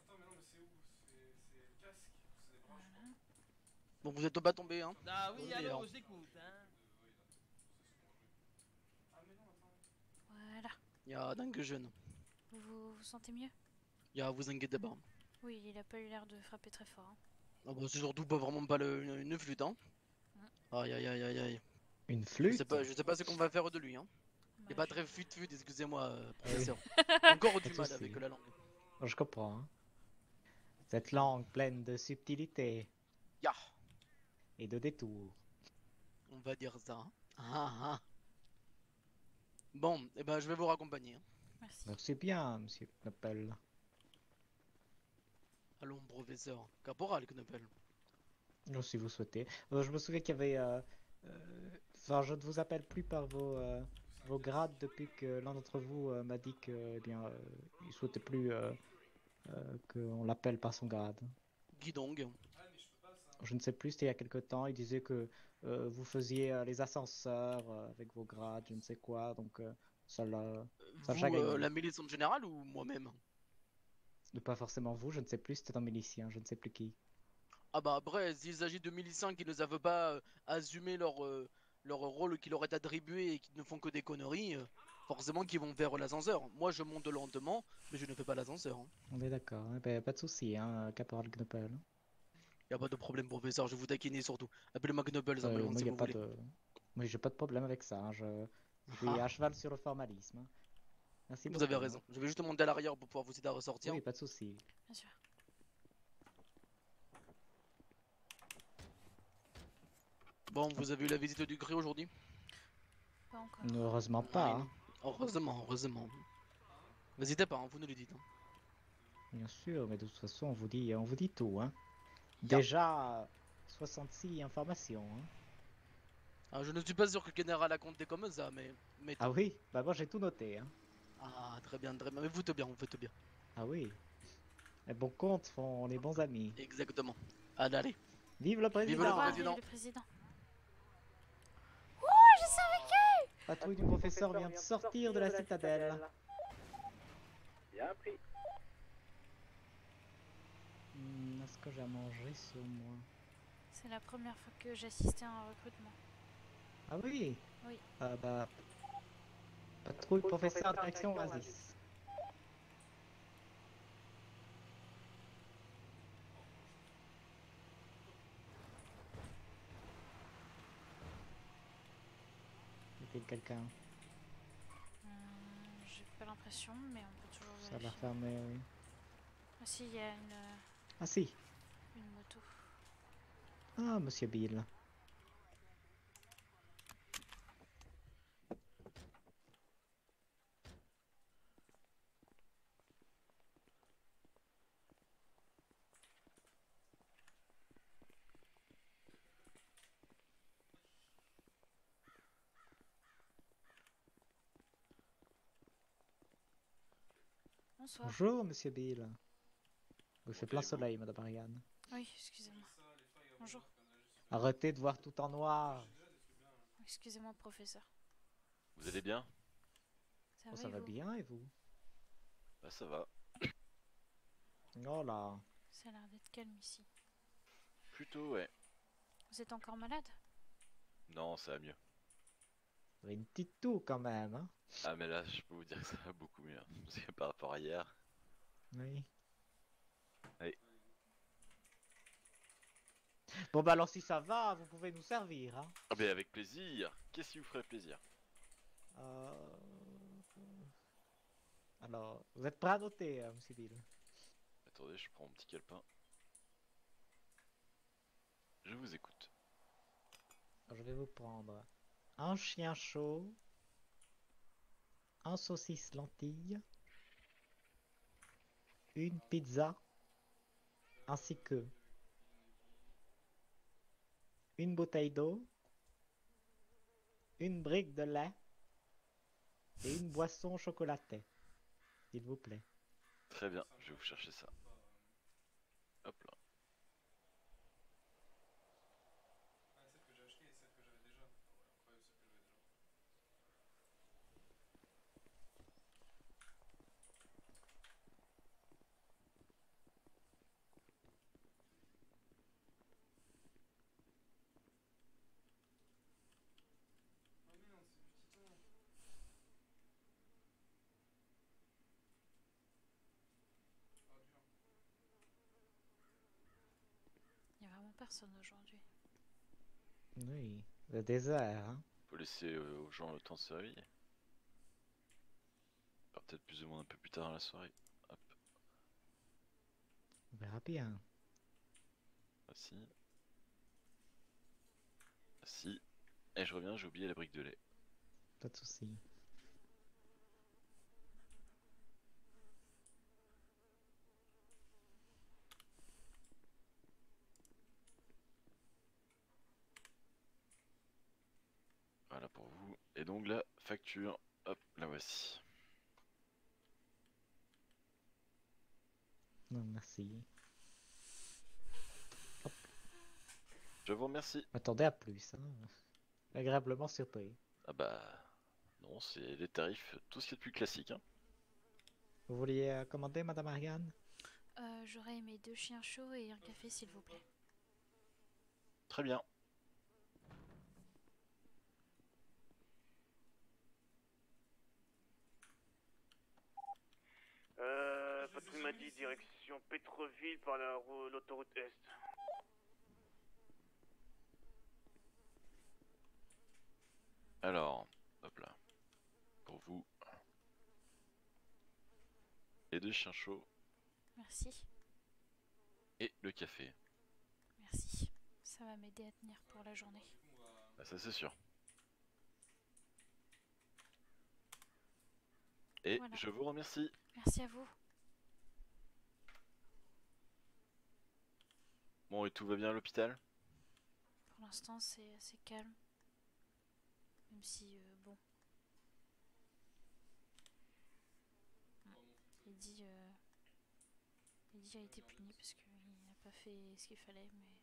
[SPEAKER 2] Attends, mais non, mais c'est où? C'est le casque? C'est des branches?
[SPEAKER 13] Bon, vous êtes pas tombé, hein.
[SPEAKER 14] Ah oui,
[SPEAKER 13] Oui,
[SPEAKER 14] allô,
[SPEAKER 13] alors.
[SPEAKER 14] j'écoute, hein.
[SPEAKER 2] Ah, mais non, attends.
[SPEAKER 1] Voilà.
[SPEAKER 13] Y'a dingue jeune.
[SPEAKER 1] Vous vous sentez mieux?
[SPEAKER 13] Y'a vous inquiétez pas.
[SPEAKER 1] Oui, il a pas eu l'air de frapper très fort. hein.
[SPEAKER 13] Ah bah c'est surtout pas vraiment pas une flûte, hein. Aïe aïe aïe aïe aïe.
[SPEAKER 6] Une flûte?
[SPEAKER 13] Je sais pas ce qu'on va faire de lui, hein. Il est
[SPEAKER 1] Bah,
[SPEAKER 13] pas très flûte, excusez-moi,
[SPEAKER 6] oui.
[SPEAKER 13] professeur. Encore
[SPEAKER 6] Pas
[SPEAKER 13] du
[SPEAKER 6] de
[SPEAKER 13] mal
[SPEAKER 6] souci.
[SPEAKER 13] avec la langue.
[SPEAKER 6] Je comprends. hein. Cette langue pleine de subtilité
[SPEAKER 13] Ya,
[SPEAKER 6] et de détours.
[SPEAKER 13] on va dire ça. hein. Ah, ah. Bon, et ben je vais vous raccompagner. hein.
[SPEAKER 1] Merci.
[SPEAKER 6] Merci bien, monsieur Knoppel.
[SPEAKER 13] Allons, professeur. Caporal Knuppel.
[SPEAKER 6] Non, si vous souhaitez. Je me souviens qu'il y avait. Enfin, je ne vous appelle plus par vos grades depuis que l'un d'entre vous m'a dit que, eh bien, il souhaitait plus qu'on l'appelle par son grade.
[SPEAKER 13] Guidong.
[SPEAKER 6] Je ne sais plus, c'était il y a quelque temps. Il disait que vous faisiez les ascenseurs avec vos grades, je ne sais quoi. Donc, ça l'a. Ça
[SPEAKER 13] Vous,
[SPEAKER 6] chagriné.
[SPEAKER 13] la milice en général ou moi-même?
[SPEAKER 6] Pas forcément vous, je ne sais plus, c'était un milicien, je ne sais plus qui.
[SPEAKER 13] Ah bah après, s'il s'agit de miliciens qui ne savent pas assumer leur rôle qui leur est attribué et qui ne font que des conneries, forcément qu'ils vont vers l'ascenseur. Moi je monte lentement, mais je ne fais pas l'ascenseur. Hein.
[SPEAKER 6] On est d'accord, hein. Ben, pas de souci, hein, Caporal Knoppel.
[SPEAKER 13] Y a pas de problème, professeur, je vous taquiner surtout. Appelez-moi Knubbel, simplement,
[SPEAKER 6] Moi,
[SPEAKER 13] si
[SPEAKER 6] y a
[SPEAKER 13] vous
[SPEAKER 6] pas
[SPEAKER 13] voulez.
[SPEAKER 6] de... Moi, j'ai pas de problème avec ça, hein. Je suis
[SPEAKER 13] Ah.
[SPEAKER 6] à cheval sur le formalisme. hein. Merci
[SPEAKER 13] Vous avez
[SPEAKER 6] beaucoup,
[SPEAKER 13] raison.
[SPEAKER 6] hein.
[SPEAKER 13] Je vais juste monter à l'arrière pour pouvoir vous aider à ressortir.
[SPEAKER 6] Oui, pas de souci.
[SPEAKER 1] Bien sûr.
[SPEAKER 13] Bon, vous avez eu la visite du gré aujourd'hui?
[SPEAKER 1] Pas encore.
[SPEAKER 6] Heureusement pas. hein.
[SPEAKER 13] Heureusement, heureusement. N'hésitez pas, hein, vous nous le dites. Hein.
[SPEAKER 6] Bien sûr, mais de toute façon, on vous dit tout. Hein. Déjà, 66 informations. Hein.
[SPEAKER 13] Ah, je ne suis pas sûr que le général a compté comme ça, mais...
[SPEAKER 6] Ah oui, bah moi j'ai tout noté. Hein.
[SPEAKER 13] Ah, très bien, très bien. Mais vous faites bien, vous faites bien.
[SPEAKER 6] Ah oui. Les bons comptes font les bons amis.
[SPEAKER 13] Exactement. Allez, allez.
[SPEAKER 6] Vive le président.
[SPEAKER 13] Vive le président.
[SPEAKER 1] Le président. Oh, je suis avec eux.
[SPEAKER 6] Patrouille du professeur vient de sortir de la citadelle.
[SPEAKER 4] Bien pris.
[SPEAKER 6] Est-ce que j'ai à manger sur moi?
[SPEAKER 1] C'est la première fois que j'assistais à un recrutement.
[SPEAKER 6] Ah oui.
[SPEAKER 1] Oui.
[SPEAKER 6] Bah... Patrouille professeur direction Oasis. Y a-t-il quelqu'un?
[SPEAKER 1] J'ai pas l'impression, mais on peut toujours
[SPEAKER 6] Ça a
[SPEAKER 1] vérifier.
[SPEAKER 6] l'air fermé, oui.
[SPEAKER 1] Ah si, il y a
[SPEAKER 6] Ah si.
[SPEAKER 1] une moto.
[SPEAKER 6] Ah, monsieur Bill.
[SPEAKER 1] Bonsoir.
[SPEAKER 6] Bonjour, monsieur Bill. Il fait plein soleil, madame Ariane.
[SPEAKER 1] Oui, excusez-moi. Bonjour.
[SPEAKER 6] Arrêtez de voir tout en noir.
[SPEAKER 1] Excusez-moi, professeur.
[SPEAKER 8] Vous allez bien?
[SPEAKER 1] Ça
[SPEAKER 6] Oh,
[SPEAKER 1] va,
[SPEAKER 6] ça
[SPEAKER 1] et
[SPEAKER 6] va
[SPEAKER 1] vous?
[SPEAKER 6] bien, et vous?
[SPEAKER 8] Bah ça va.
[SPEAKER 6] Oh là.
[SPEAKER 1] Ça a l'air d'être calme ici.
[SPEAKER 8] Plutôt, ouais.
[SPEAKER 1] Vous êtes encore malade?
[SPEAKER 8] Non, ça va mieux.
[SPEAKER 6] Vous avez une petite toux quand même, hein?
[SPEAKER 8] Ah mais là, je peux vous dire que ça va beaucoup mieux. Parce que par rapport à hier...
[SPEAKER 6] Oui.
[SPEAKER 8] Oui.
[SPEAKER 6] Bon bah alors si ça va, vous pouvez nous servir, hein?
[SPEAKER 8] Ah ben avec plaisir. Qu'est-ce qui vous ferait plaisir?
[SPEAKER 6] Alors, vous êtes prêt à noter, monsieur Bill?
[SPEAKER 8] Attendez, je prends mon petit calepin. Je vous écoute.
[SPEAKER 6] Alors, je vais vous prendre un chien chaud, un saucisse lentille, une pizza, ainsi que une bouteille d'eau, une brique de lait et une boisson chocolatée, s'il vous plaît.
[SPEAKER 8] Très bien, je vais vous chercher ça. Hop là.
[SPEAKER 2] Celle que j'ai achetée et celle que j'avais déjà. Incroyable, celle que j'avais déjà. Oh merde, c'est du titan. Ah, dur.
[SPEAKER 1] Il y a vraiment personne aujourd'hui.
[SPEAKER 6] Oui, le désert, hein?
[SPEAKER 8] Faut laisser aux gens le temps de se réveiller. Alors, peut-être plus ou moins un peu plus tard dans la soirée. Hop.
[SPEAKER 6] On verra bien.
[SPEAKER 8] Voici. Si. Et je reviens, j'ai oublié la brique de lait.
[SPEAKER 6] Pas de soucis.
[SPEAKER 8] Voilà pour vous. Et donc la facture, hop, la voici.
[SPEAKER 6] Non, merci.
[SPEAKER 8] Je vous remercie.
[SPEAKER 6] M'attendais à plus, hein? Agréablement surpris.
[SPEAKER 8] Ah bah... Non, c'est les tarifs, tout ce qui est de plus classique. Hein.
[SPEAKER 6] Vous vouliez commander, madame Ariane?
[SPEAKER 1] J'aurais aimé 2 chiens chauds et un café, s'il vous plaît.
[SPEAKER 8] Très bien.
[SPEAKER 3] Patrouille m'a dit direction Pétreville par l'autoroute Est.
[SPEAKER 8] Alors, hop là. Pour vous.
[SPEAKER 17] Et 2 chiens chauds.
[SPEAKER 1] Merci.
[SPEAKER 17] Et le café.
[SPEAKER 1] Merci. Ça va m'aider à tenir pour la journée.
[SPEAKER 17] Bah, ça c'est sûr. Et
[SPEAKER 1] Voilà.
[SPEAKER 17] je vous remercie.
[SPEAKER 1] Merci à vous.
[SPEAKER 17] Bon, et tout va bien à l'hôpital?
[SPEAKER 1] Pour l'instant, c'est assez calme. Même si, bon. Eddie a été puni parce qu'il n'a pas fait ce qu'il fallait, mais...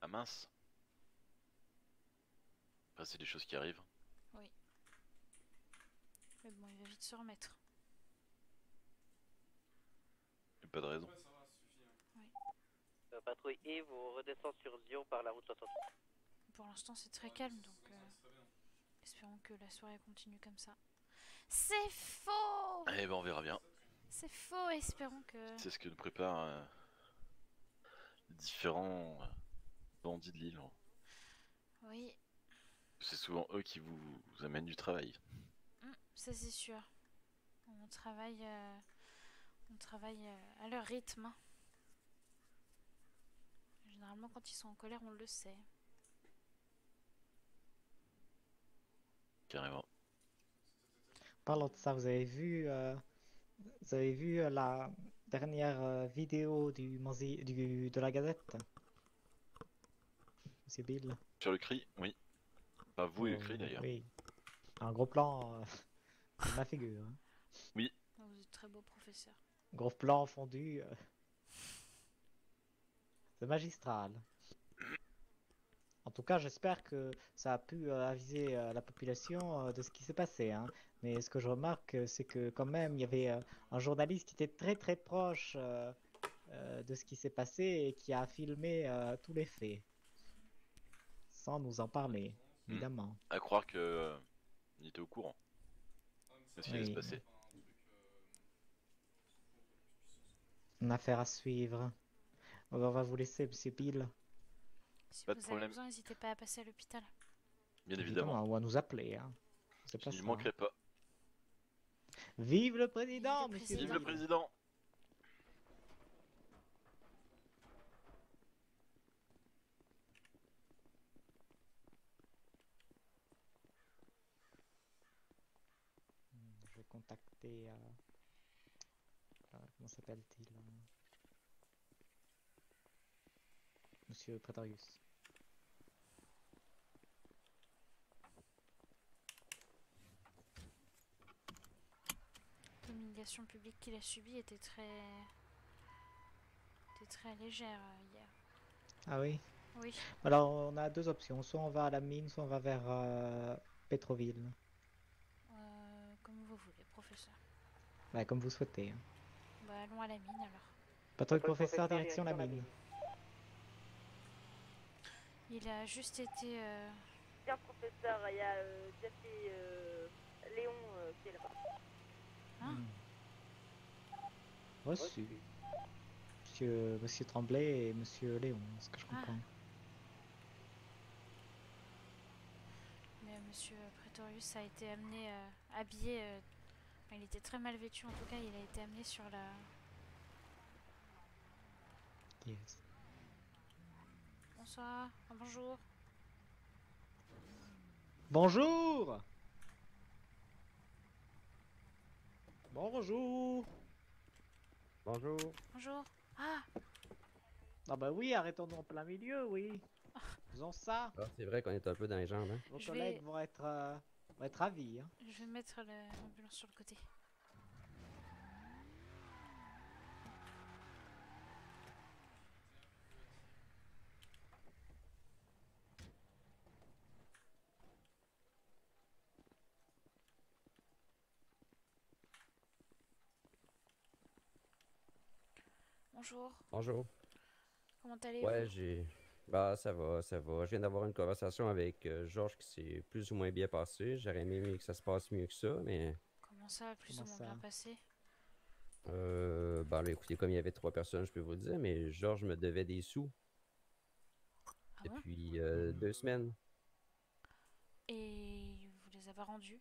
[SPEAKER 17] Ah mince. Après, c'est des choses qui arrivent.
[SPEAKER 1] Oui. Mais bon, il va vite se remettre.
[SPEAKER 17] Y a pas de raison.
[SPEAKER 5] Patrouille Yves, vous redescendez sur Lyon par la route 60.
[SPEAKER 1] Pour l'instant, c'est très calme, donc espérons que la soirée continue comme ça. C'est faux!
[SPEAKER 17] Eh ben, on verra bien.
[SPEAKER 1] C'est faux, espérons que...
[SPEAKER 17] C'est ce que nous préparent les différents bandits de l'île.
[SPEAKER 1] Oui,
[SPEAKER 17] C'est souvent eux qui vous amènent du travail.
[SPEAKER 1] ça c'est sûr. On travaille à leur rythme. Hein. Généralement, quand ils sont en colère, on le sait.
[SPEAKER 17] Carrément.
[SPEAKER 6] Parlant de ça, vous avez vu la dernière vidéo de la Gazette? Monsieur Bill?
[SPEAKER 17] Sur le cri, oui. Pas vous et le cri d'ailleurs.
[SPEAKER 6] Oui. Un gros plan de ma figure. Hein.
[SPEAKER 17] Oui.
[SPEAKER 1] Vous êtes très beau professeur.
[SPEAKER 6] Gros plan fondu. C'est magistral. En tout cas, j'espère que ça a pu aviser la population de ce qui s'est passé. Hein. Mais ce que je remarque, c'est que quand même, il y avait un journaliste qui était très très proche de ce qui s'est passé et qui a filmé tous les faits. Sans nous en parler, évidemment.
[SPEAKER 17] À croire que il était au courant de ce qui allait se passer.
[SPEAKER 6] Une affaire à suivre. On va vous laisser, Monsieur Bill.
[SPEAKER 1] Si
[SPEAKER 17] Pas de
[SPEAKER 1] vous avez
[SPEAKER 17] problème.
[SPEAKER 1] besoin, n'hésitez pas à passer à l'hôpital.
[SPEAKER 17] Bien évidemment.
[SPEAKER 6] Ou à nous appeler. Hein.
[SPEAKER 17] Je n'y manquerai pas.
[SPEAKER 6] Vive le président, monsieur.
[SPEAKER 17] Vive le président.
[SPEAKER 6] Je vais contacter... comment s'appelle-t-il Monsieur Pretorius.
[SPEAKER 1] L'humiliation publique qu'il a subie était très légère hier.
[SPEAKER 6] Ah oui?
[SPEAKER 1] Oui.
[SPEAKER 6] Alors on a deux options, soit on va à la mine, soit on va vers Pétroville.
[SPEAKER 1] Comme vous voulez, professeur.
[SPEAKER 6] Bah, comme vous souhaitez. Hein.
[SPEAKER 1] Bah allons à la mine alors.
[SPEAKER 6] Patrouille professeur, direction la mine.
[SPEAKER 1] Il a juste été...
[SPEAKER 15] Bien professeur, il y a Jeff et Léon qui est là-bas.
[SPEAKER 1] Hein?
[SPEAKER 6] Reçu. Monsieur Tremblay et Monsieur Léon, ce que je comprends.
[SPEAKER 1] Mais Monsieur Pretorius a été amené habillé... il était très mal vêtu, en tout cas, il a été amené sur la...
[SPEAKER 6] Yes.
[SPEAKER 1] Bonsoir, bonjour.
[SPEAKER 6] Bonjour. Bonjour.
[SPEAKER 18] Bonjour.
[SPEAKER 1] Bonjour. Ah.
[SPEAKER 6] Ah bah oui, arrêtons-nous en plein milieu, oui. Faisons ça.
[SPEAKER 18] Ah, c'est vrai qu'on est un peu dans les jambes. Hein?
[SPEAKER 6] Vos collègues vont être ravis. Hein.
[SPEAKER 1] Je vais mettre l'ambulance sur le côté. Bonjour.
[SPEAKER 18] Bonjour.
[SPEAKER 1] Comment allez-vous?
[SPEAKER 18] Ouais, bah, ça va, ça va. Je viens d'avoir une conversation avec Georges qui s'est plus ou moins bien passé. J'aurais aimé que ça se passe mieux que ça, mais...
[SPEAKER 1] Comment ça, plus ou moins bien passé?
[SPEAKER 18] Bah, là, écoutez, comme il y avait 3 personnes, je peux vous le dire, mais Georges me devait des sous.
[SPEAKER 1] Ah
[SPEAKER 18] depuis 2 semaines.
[SPEAKER 1] Et vous les avez rendus?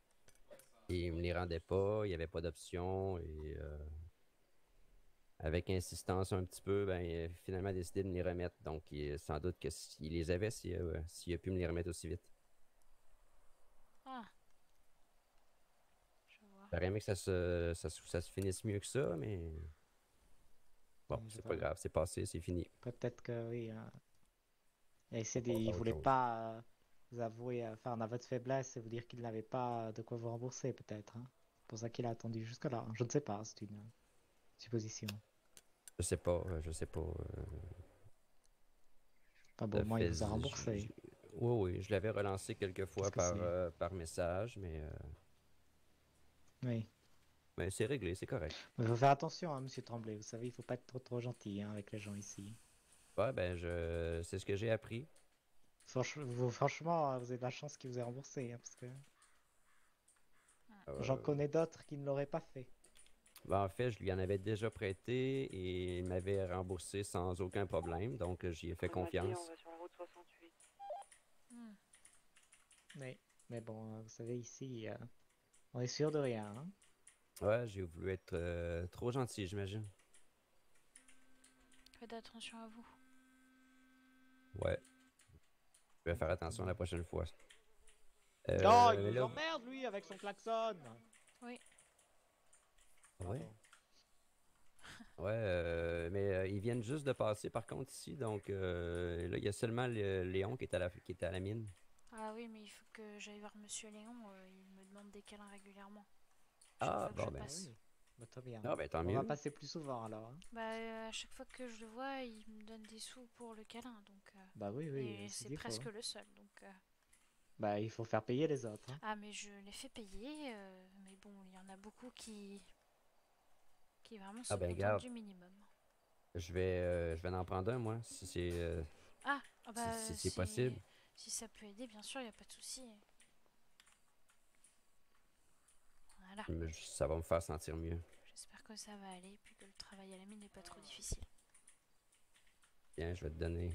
[SPEAKER 18] Il me les rendait pas, il n'y avait pas d'option et avec insistance un petit peu, ben, il a finalement décidé de me les remettre. Donc, sans doute que s'il les avait, s'il a pu me les remettre aussi vite.
[SPEAKER 1] Ah. Je vois.
[SPEAKER 18] J'aurais aimé que ça se finisse mieux que ça, mais bon, c'est pas grave, c'est passé, c'est fini.
[SPEAKER 6] Peut-être que oui. Il
[SPEAKER 18] autre
[SPEAKER 6] voulait
[SPEAKER 18] chose.
[SPEAKER 6] pas vous avouer, enfin, en aveu de faiblesse et vous dire qu'il n'avait pas de quoi vous rembourser, peut-être. Hein. C'est pour ça qu'il a attendu jusque-là. Je ne sais pas, c'est une supposition.
[SPEAKER 18] Je sais pas, je sais pas.
[SPEAKER 6] Enfin bon, au moins, il vous a remboursé.
[SPEAKER 18] Oui, oui, je l'avais relancé quelques fois par message, mais
[SPEAKER 6] Oui.
[SPEAKER 18] mais c'est réglé, c'est correct.
[SPEAKER 6] Il faut faire attention, hein, monsieur Tremblay. Vous savez, il faut pas être trop gentil hein, avec les gens ici.
[SPEAKER 18] Ouais, ben, c'est ce que j'ai appris.
[SPEAKER 6] Franchement, vous avez de la chance qu'il vous ait remboursé, hein, parce que j'en
[SPEAKER 18] Euh,
[SPEAKER 6] connais d'autres qui ne l'auraient pas fait.
[SPEAKER 18] Ben, en fait, je lui en avais déjà prêté et il m'avait remboursé sans aucun problème, donc j'y ai fait confiance.
[SPEAKER 15] On va sur la route 68.
[SPEAKER 6] Oui, mais bon, vous savez, ici, on est sûr de rien. Hein.
[SPEAKER 18] Ouais, j'ai voulu être trop gentil, j'imagine.
[SPEAKER 1] Faites attention à vous.
[SPEAKER 18] Ouais. Je vais faire attention la prochaine fois.
[SPEAKER 6] Oh, il
[SPEAKER 18] mais
[SPEAKER 6] nous
[SPEAKER 18] là-
[SPEAKER 6] emmerde, lui, avec son klaxon.
[SPEAKER 1] Oui.
[SPEAKER 18] Ouais. Ouais, mais ils viennent juste de passer par contre ici, donc là il y a seulement Léon qui est à la mine.
[SPEAKER 1] Ah oui, mais il faut que j'aille voir Monsieur Léon. Il me demande des câlins régulièrement.
[SPEAKER 18] Ah,
[SPEAKER 1] Chaque fois que
[SPEAKER 18] bon
[SPEAKER 1] je
[SPEAKER 18] ben.
[SPEAKER 1] passe.
[SPEAKER 6] Bah, très bien.
[SPEAKER 18] Ah, ben tant
[SPEAKER 6] On
[SPEAKER 18] mieux.
[SPEAKER 6] va passer plus souvent alors. Hein.
[SPEAKER 1] Bah, à chaque fois que je le vois, il me donne des sous pour le câlin, donc.
[SPEAKER 6] Bah oui, oui.
[SPEAKER 1] Et
[SPEAKER 6] c'est
[SPEAKER 1] c'est
[SPEAKER 6] qu'il
[SPEAKER 1] presque
[SPEAKER 6] faut.
[SPEAKER 1] le seul, donc.
[SPEAKER 6] Bah, il faut faire payer les autres. Hein.
[SPEAKER 1] Ah, mais je les fais payer, mais bon, il y en a beaucoup qui vraiment se
[SPEAKER 18] Ah ben
[SPEAKER 1] contentent
[SPEAKER 18] garde,
[SPEAKER 1] du minimum.
[SPEAKER 18] je vais en prendre un moi, si c'est
[SPEAKER 1] Bah,
[SPEAKER 18] si c'est possible.
[SPEAKER 1] si ça peut aider, bien sûr, il n'y a pas de souci. Voilà.
[SPEAKER 18] Ça va me faire sentir mieux.
[SPEAKER 1] J'espère que ça va aller, puis que le travail à la mine n'est pas trop difficile.
[SPEAKER 18] Tiens, je vais te donner.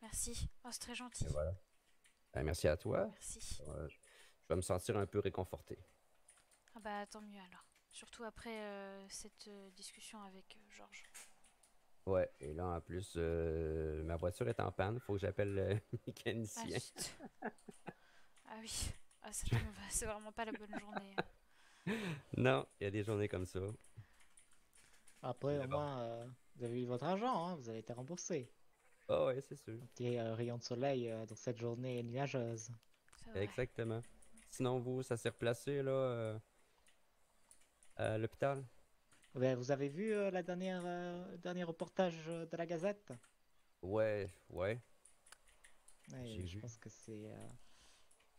[SPEAKER 1] Merci. Oh, c'est très gentil.
[SPEAKER 18] Et voilà. Ben, merci à toi.
[SPEAKER 1] Merci.
[SPEAKER 18] Je vais me sentir un peu réconforté.
[SPEAKER 1] Ah bah, tant mieux alors. Surtout après cette discussion avec Georges.
[SPEAKER 18] Ouais, et là en plus, ma voiture est en panne, faut que j'appelle le mécanicien.
[SPEAKER 1] chut. Ah oui. Ah, ça tombe. C'est vraiment pas la bonne journée.
[SPEAKER 18] Non, il y a des journées comme ça.
[SPEAKER 6] Après, au moins, vous avez eu votre argent, hein, vous avez été remboursé.
[SPEAKER 18] Ah ouais, c'est sûr.
[SPEAKER 6] Un petit rayon de soleil dans cette journée nuageuse.
[SPEAKER 18] Exactement. Sinon, vous, ça s'est replacé là à l'hôpital?
[SPEAKER 6] Ben, vous avez vu la dernier reportage de la Gazette?
[SPEAKER 18] Ouais, ouais.
[SPEAKER 6] Ouais,
[SPEAKER 18] J'ai
[SPEAKER 6] je
[SPEAKER 18] vu.
[SPEAKER 6] pense que c'est...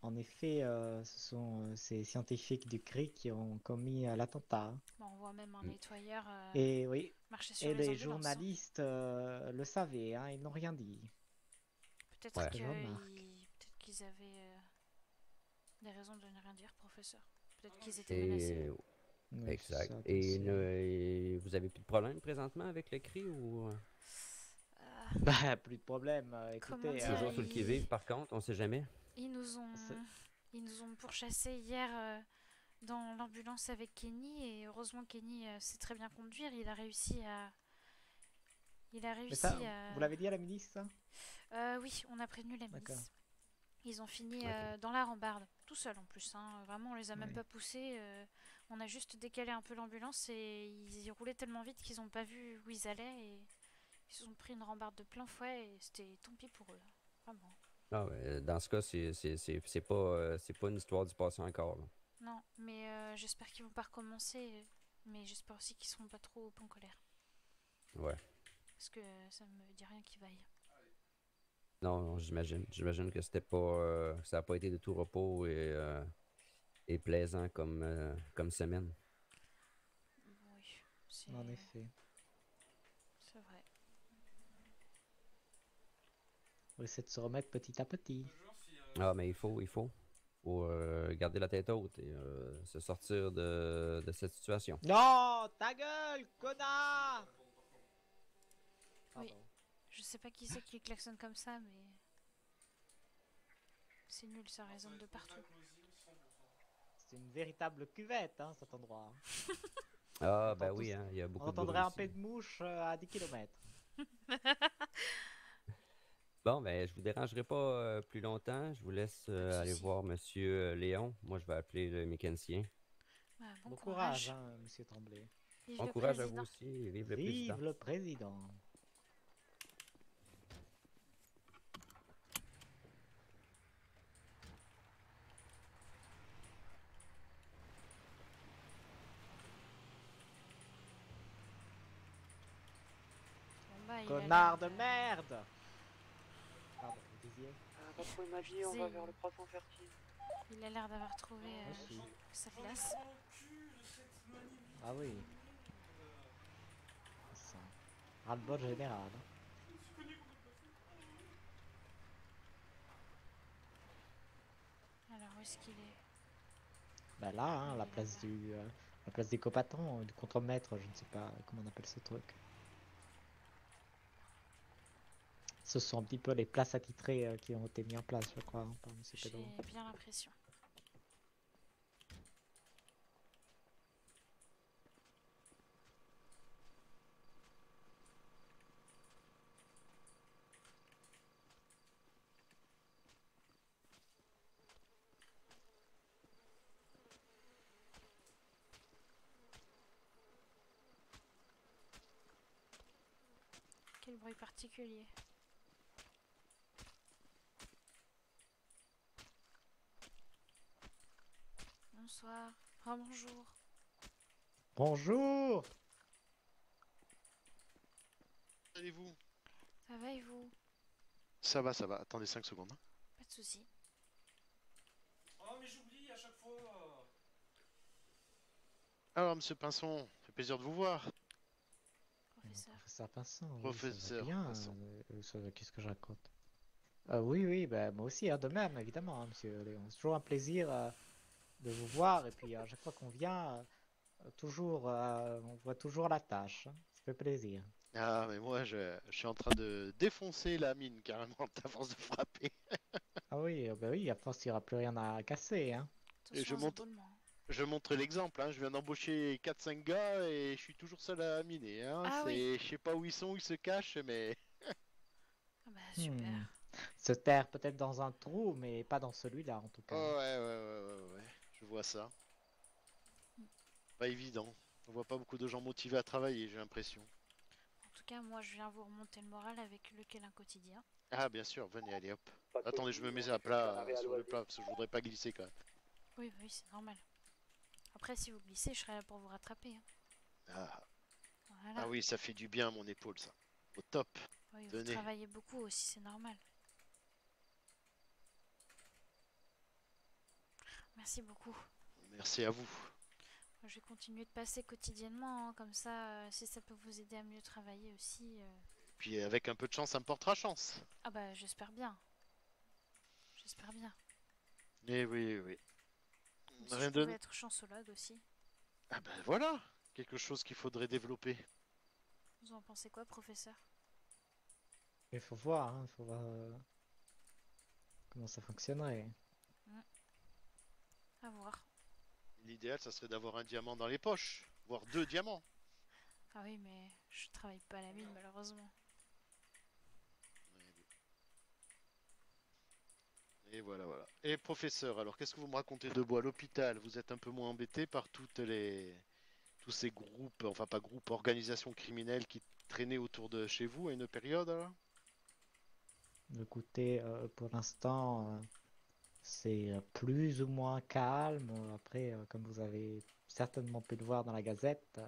[SPEAKER 6] En effet, ce sont ces scientifiques du CRI qui ont commis l'attentat.
[SPEAKER 1] Bon, on voit même un nettoyeur
[SPEAKER 6] Et oui,
[SPEAKER 1] marcher sur
[SPEAKER 6] et
[SPEAKER 1] les
[SPEAKER 6] les
[SPEAKER 1] ambulances.
[SPEAKER 6] journalistes le savaient, hein, ils n'ont rien dit.
[SPEAKER 1] Peut-être
[SPEAKER 6] Ouais. Je remarque.
[SPEAKER 1] peut-être qu'ils avaient des raisons de ne rien dire, professeur. Peut-être qu'ils étaient menacés.
[SPEAKER 6] Oui,
[SPEAKER 18] Exact.
[SPEAKER 6] c'est ça,
[SPEAKER 18] Et,
[SPEAKER 6] attention.
[SPEAKER 18] et vous avez plus de problème présentement avec le cri ou
[SPEAKER 6] Bah, plus de problème.
[SPEAKER 1] Comment
[SPEAKER 6] Écoutez,
[SPEAKER 1] dire,
[SPEAKER 18] toujours sur le qui-vive par contre, on sait jamais.
[SPEAKER 1] Ils nous ont pourchassés hier dans l'ambulance avec Kenny et heureusement Kenny sait très bien conduire. Il a réussi à.
[SPEAKER 6] Mais ça, vous l'avez dit à la ministre, ça?
[SPEAKER 1] Oui, on a prévenu la
[SPEAKER 6] D'accord.
[SPEAKER 1] milice. Ils ont fini
[SPEAKER 6] Ok.
[SPEAKER 1] dans la rambarde, tout seul en plus. Hein. Vraiment, on les a même
[SPEAKER 6] Oui.
[SPEAKER 1] pas poussés. On a juste décalé un peu l'ambulance et ils y roulaient tellement vite qu'ils n'ont pas vu où ils allaient et ils se sont pris une rambarde de plein fouet et c'était tant pis pour eux. Vraiment.
[SPEAKER 18] Non, mais dans ce cas, c'est pas une histoire du passé encore. Là.
[SPEAKER 1] Non, mais j'espère qu'ils vont pas recommencer. Mais j'espère aussi qu'ils seront pas trop en colère.
[SPEAKER 18] Ouais.
[SPEAKER 1] Parce que ça me dit rien qui vaille.
[SPEAKER 18] Non, non, j'imagine. J'imagine que c'était pas ça a pas été de tout repos et plaisant comme semaine.
[SPEAKER 1] Oui, c'est
[SPEAKER 6] En effet.
[SPEAKER 1] c'est vrai.
[SPEAKER 6] On essaie de se remettre petit à petit.
[SPEAKER 18] Ah, mais il faut garder la tête haute et se sortir de cette situation.
[SPEAKER 6] Non, ta gueule, connard!
[SPEAKER 1] Oui. Je sais pas qui c'est qui klaxonne comme ça, mais c'est nul, ça résonne de partout.
[SPEAKER 6] c'est une véritable cuvette, hein, cet endroit.
[SPEAKER 18] Ah,
[SPEAKER 6] On
[SPEAKER 18] ben
[SPEAKER 6] entend
[SPEAKER 18] oui,
[SPEAKER 6] tous-
[SPEAKER 18] hein, il y a
[SPEAKER 6] On
[SPEAKER 18] beaucoup de
[SPEAKER 6] entendrait
[SPEAKER 18] bruit
[SPEAKER 6] un
[SPEAKER 18] ici.
[SPEAKER 6] pet de mouche à 10 km.
[SPEAKER 18] Bon, ben, je vous dérangerai pas plus longtemps. Je vous laisse aller
[SPEAKER 1] souci.
[SPEAKER 18] voir Monsieur Léon. Moi, je vais appeler le mécanicien.
[SPEAKER 1] Bah, bon
[SPEAKER 6] Bon
[SPEAKER 1] courage.
[SPEAKER 6] courage, hein, monsieur Tremblay.
[SPEAKER 1] Vive
[SPEAKER 18] Bon
[SPEAKER 1] le
[SPEAKER 18] courage à vous
[SPEAKER 1] président.
[SPEAKER 18] aussi et vive le président.
[SPEAKER 6] Vive le président.
[SPEAKER 1] Bon, bah, il a
[SPEAKER 6] Connard
[SPEAKER 1] l'air
[SPEAKER 6] de merde. Pardon, vous disiez
[SPEAKER 10] Pas trop magie, on va vers le croissant fertile.
[SPEAKER 1] Il a l'air d'avoir trouvé
[SPEAKER 6] Aussi.
[SPEAKER 1] sa place.
[SPEAKER 6] Ah oui. Ça. Ras-le-bol général. hein.
[SPEAKER 1] Alors, où est-ce qu'il est?
[SPEAKER 6] Bah là, hein, la place des combattants, du contremaître, je ne sais pas comment on appelle ce truc. Ce sont un petit peu les places attitrées qui ont été mises en place, je crois, hein, par M.
[SPEAKER 1] J'ai
[SPEAKER 6] Pedro.
[SPEAKER 1] bien l'impression. Quel bruit particulier. Bonsoir. Oh, bonjour.
[SPEAKER 6] Bonjour.
[SPEAKER 19] Allez-vous?
[SPEAKER 1] Ça va et vous?
[SPEAKER 19] Ça va, ça va. Attendez 5 secondes. hein.
[SPEAKER 1] Pas de soucis.
[SPEAKER 2] Oh, mais j'oublie à chaque fois.
[SPEAKER 19] Alors, monsieur Pinson, ça fait plaisir de vous voir.
[SPEAKER 1] Professeur.
[SPEAKER 6] Professeur Pinson, oui, ça va
[SPEAKER 19] Professeur
[SPEAKER 6] bien.
[SPEAKER 19] Pinson.
[SPEAKER 6] Qu'est-ce que je raconte? Oui, oui, bah, moi aussi, hein, de même, évidemment, hein, monsieur Léon. C'est toujours un plaisir de vous voir. Et puis, à chaque fois qu'on vient, on voit toujours la tâche. hein. Ça fait plaisir.
[SPEAKER 19] Ah, mais moi, je suis en train de défoncer la mine, carrément, à force de frapper.
[SPEAKER 6] Ah oui, bah oui, à force, il n'y aura plus rien à casser. Hein.
[SPEAKER 19] Et je montre l'exemple, hein. Je viens d'embaucher 4-5 gars et je suis toujours seul à miner. Hein.
[SPEAKER 1] Ah oui.
[SPEAKER 19] Je sais pas où ils sont, où ils se cachent, mais...
[SPEAKER 1] Ah bah super.
[SPEAKER 6] Se taire peut-être dans un trou, mais pas dans celui-là, en tout cas.
[SPEAKER 19] Oh, ouais. Je vois ça. Pas évident. On voit pas beaucoup de gens motivés à travailler, j'ai l'impression.
[SPEAKER 1] En tout cas, moi, je viens vous remonter le moral avec le câlin quotidien.
[SPEAKER 19] Ah, bien sûr, venez, allez, hop. Attendez, je me mets à plat, sur le plat, parce que je voudrais pas glisser quand même.
[SPEAKER 1] Oui, oui, c'est normal. Après, si vous glissez, je serai là pour vous rattraper. hein.
[SPEAKER 19] Ah.
[SPEAKER 1] Voilà.
[SPEAKER 19] Ah oui, ça fait du bien à mon épaule, ça. Au top.
[SPEAKER 1] Oui, vous
[SPEAKER 19] Venez.
[SPEAKER 1] travaillez beaucoup aussi, c'est normal. Merci beaucoup.
[SPEAKER 19] Merci à vous.
[SPEAKER 1] Je vais continuer de passer quotidiennement, hein, comme ça, si ça peut vous aider à mieux travailler aussi.
[SPEAKER 19] Puis avec un peu de chance, ça me portera chance.
[SPEAKER 1] Ah bah, j'espère bien. J'espère bien.
[SPEAKER 19] Eh oui, oui.
[SPEAKER 1] Si
[SPEAKER 19] Rien
[SPEAKER 1] je
[SPEAKER 19] de...
[SPEAKER 1] pouvais être chancellode aussi.
[SPEAKER 19] Ah ben voilà, quelque chose qu'il faudrait développer.
[SPEAKER 1] Vous en pensez quoi, professeur?
[SPEAKER 6] Il faut voir, hein, faut voir comment ça fonctionnerait.
[SPEAKER 1] À voir.
[SPEAKER 19] L'idéal, ça serait d'avoir un diamant dans les poches, voire 2 diamants.
[SPEAKER 1] Ah oui, mais je travaille pas à la mine, malheureusement.
[SPEAKER 19] Et voilà, voilà. Et professeur, alors qu'est-ce que vous me racontez de beau à l'hôpital? Vous êtes un peu moins embêté par tous ces groupes, enfin pas groupes, organisations criminelles qui traînaient autour de chez vous à une période alors?
[SPEAKER 6] Écoutez, pour l'instant, c'est plus ou moins calme. Après, comme vous avez certainement pu le voir dans la Gazette,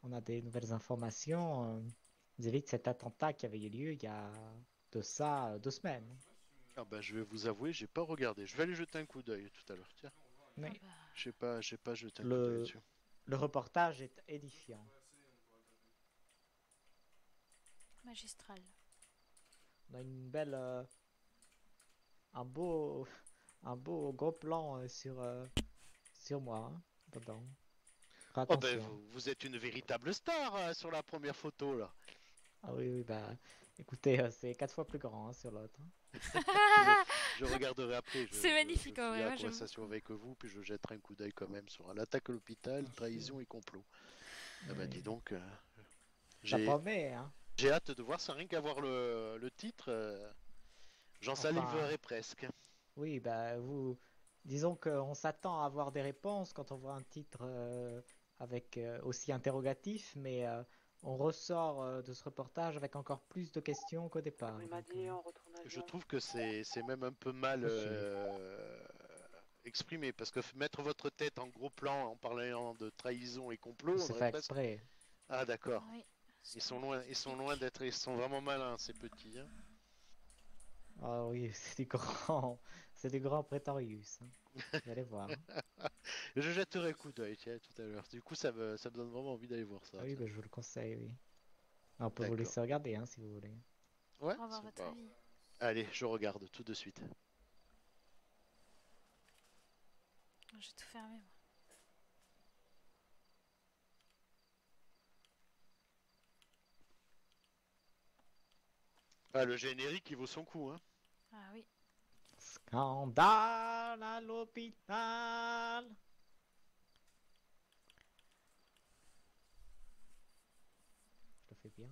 [SPEAKER 6] on a des nouvelles informations vis-à-vis de cet attentat qui avait eu lieu il y a de ça 2 semaines.
[SPEAKER 19] Ah bah je vais vous avouer, j'ai pas regardé. Je vais aller jeter un coup d'œil tout à l'heure, tiens.
[SPEAKER 6] Oui.
[SPEAKER 19] J'ai pas jeté un coup d'œil dessus.
[SPEAKER 6] Le reportage est édifiant.
[SPEAKER 1] Magistral.
[SPEAKER 6] On a une belle, un beau gros plan sur moi, hein, dedans. Faites
[SPEAKER 19] Oh ben
[SPEAKER 6] attention.
[SPEAKER 19] vous êtes une véritable star sur la première photo là.
[SPEAKER 6] Ah oui, oui, bah, écoutez, c'est 4 fois plus grand hein, sur l'autre. hein.
[SPEAKER 19] Je regarderai après.
[SPEAKER 1] C'est magnifique, en vrai,
[SPEAKER 19] la
[SPEAKER 1] ouais, j'avoue.
[SPEAKER 19] conversation avec vous, puis je jetterai un coup d'œil quand même sur l'attaque à l'hôpital, trahison et complot. Ah bah dis donc,
[SPEAKER 6] Ça promet, hein.
[SPEAKER 19] j'ai hâte de voir ça, rien qu'à voir le titre, j'en saliverai presque.
[SPEAKER 6] Oui, bah disons qu'on s'attend à avoir des réponses quand on voit un titre avec aussi interrogatif, mais on ressort de ce reportage avec encore plus de questions qu'au départ.
[SPEAKER 10] Il m'a dit on retourne à
[SPEAKER 19] Je trouve que c'est même un peu mal exprimé, parce que mettre votre tête en gros plan en parlant de trahison et complot,
[SPEAKER 6] C'est
[SPEAKER 19] on
[SPEAKER 6] fait
[SPEAKER 19] aurait presque...
[SPEAKER 6] exprès.
[SPEAKER 19] Ah d'accord.
[SPEAKER 1] Oui.
[SPEAKER 19] Ils sont loin d'être, ils sont vraiment malins ces petits. Hein.
[SPEAKER 6] Ah oui, c'est du grand Prétorius. Hein. Vous allez voir.
[SPEAKER 19] Je jetterai un coup d'œil tiens, tout à l'heure. Du coup, ça me donne vraiment envie d'aller voir ça.
[SPEAKER 6] Ah oui, bah, je vous le conseille, oui. On peut vous
[SPEAKER 19] D'accord.
[SPEAKER 6] laisser regarder, hein, si vous voulez.
[SPEAKER 19] Ouais.
[SPEAKER 1] Pour avoir
[SPEAKER 19] c'est
[SPEAKER 1] votre
[SPEAKER 19] pas-
[SPEAKER 1] avis.
[SPEAKER 19] Allez, je regarde tout de suite.
[SPEAKER 1] J'ai tout fermé, moi.
[SPEAKER 19] Ah, le générique, il vaut son coup, hein.
[SPEAKER 1] Ah oui.
[SPEAKER 6] Scandale à l'hôpital. Je le fais bien.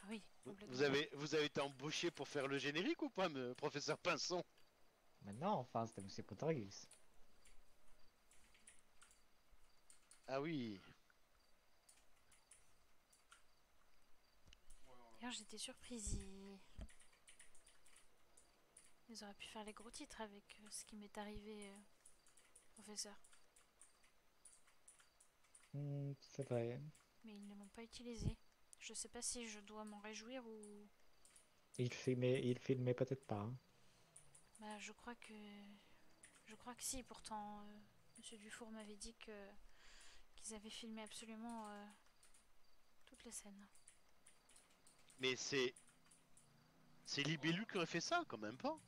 [SPEAKER 1] Oui,
[SPEAKER 19] Vous avez été embauché pour faire le générique ou pas, professeur Pinson?
[SPEAKER 6] Maintenant, enfin, c'était Monsieur Prétorius.
[SPEAKER 19] Ah oui.
[SPEAKER 1] D'ailleurs, j'étais surprise. Ils auraient pu faire les gros titres avec ce qui m'est arrivé, professeur.
[SPEAKER 6] C'est vrai.
[SPEAKER 1] Mais ils ne l'ont pas utilisé. Je sais pas si je dois m'en réjouir ou...
[SPEAKER 6] Il filmait peut-être pas. Hein.
[SPEAKER 1] Bah, je crois que si. Pourtant, Monsieur Dufour m'avait dit qu'ils avaient filmé absolument toutes les scènes.
[SPEAKER 19] Mais c'est Libellu qui aurait fait ça, quand même pas.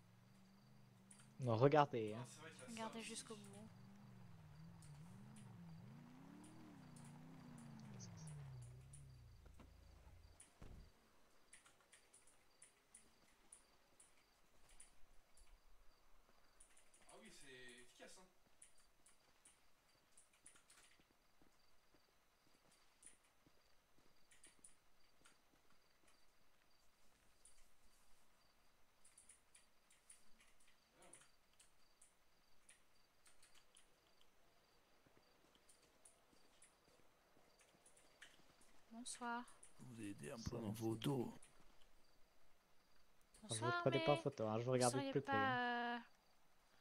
[SPEAKER 6] Non, regardez. Hein.
[SPEAKER 1] Regardez jusqu'au bout.
[SPEAKER 2] Ah oui, c'est efficace, hein.
[SPEAKER 1] Bonsoir.
[SPEAKER 20] Vous aider un peu en photo.
[SPEAKER 6] Je vous prenez pas en photo, hein, je vous regarde de plus près. Hein.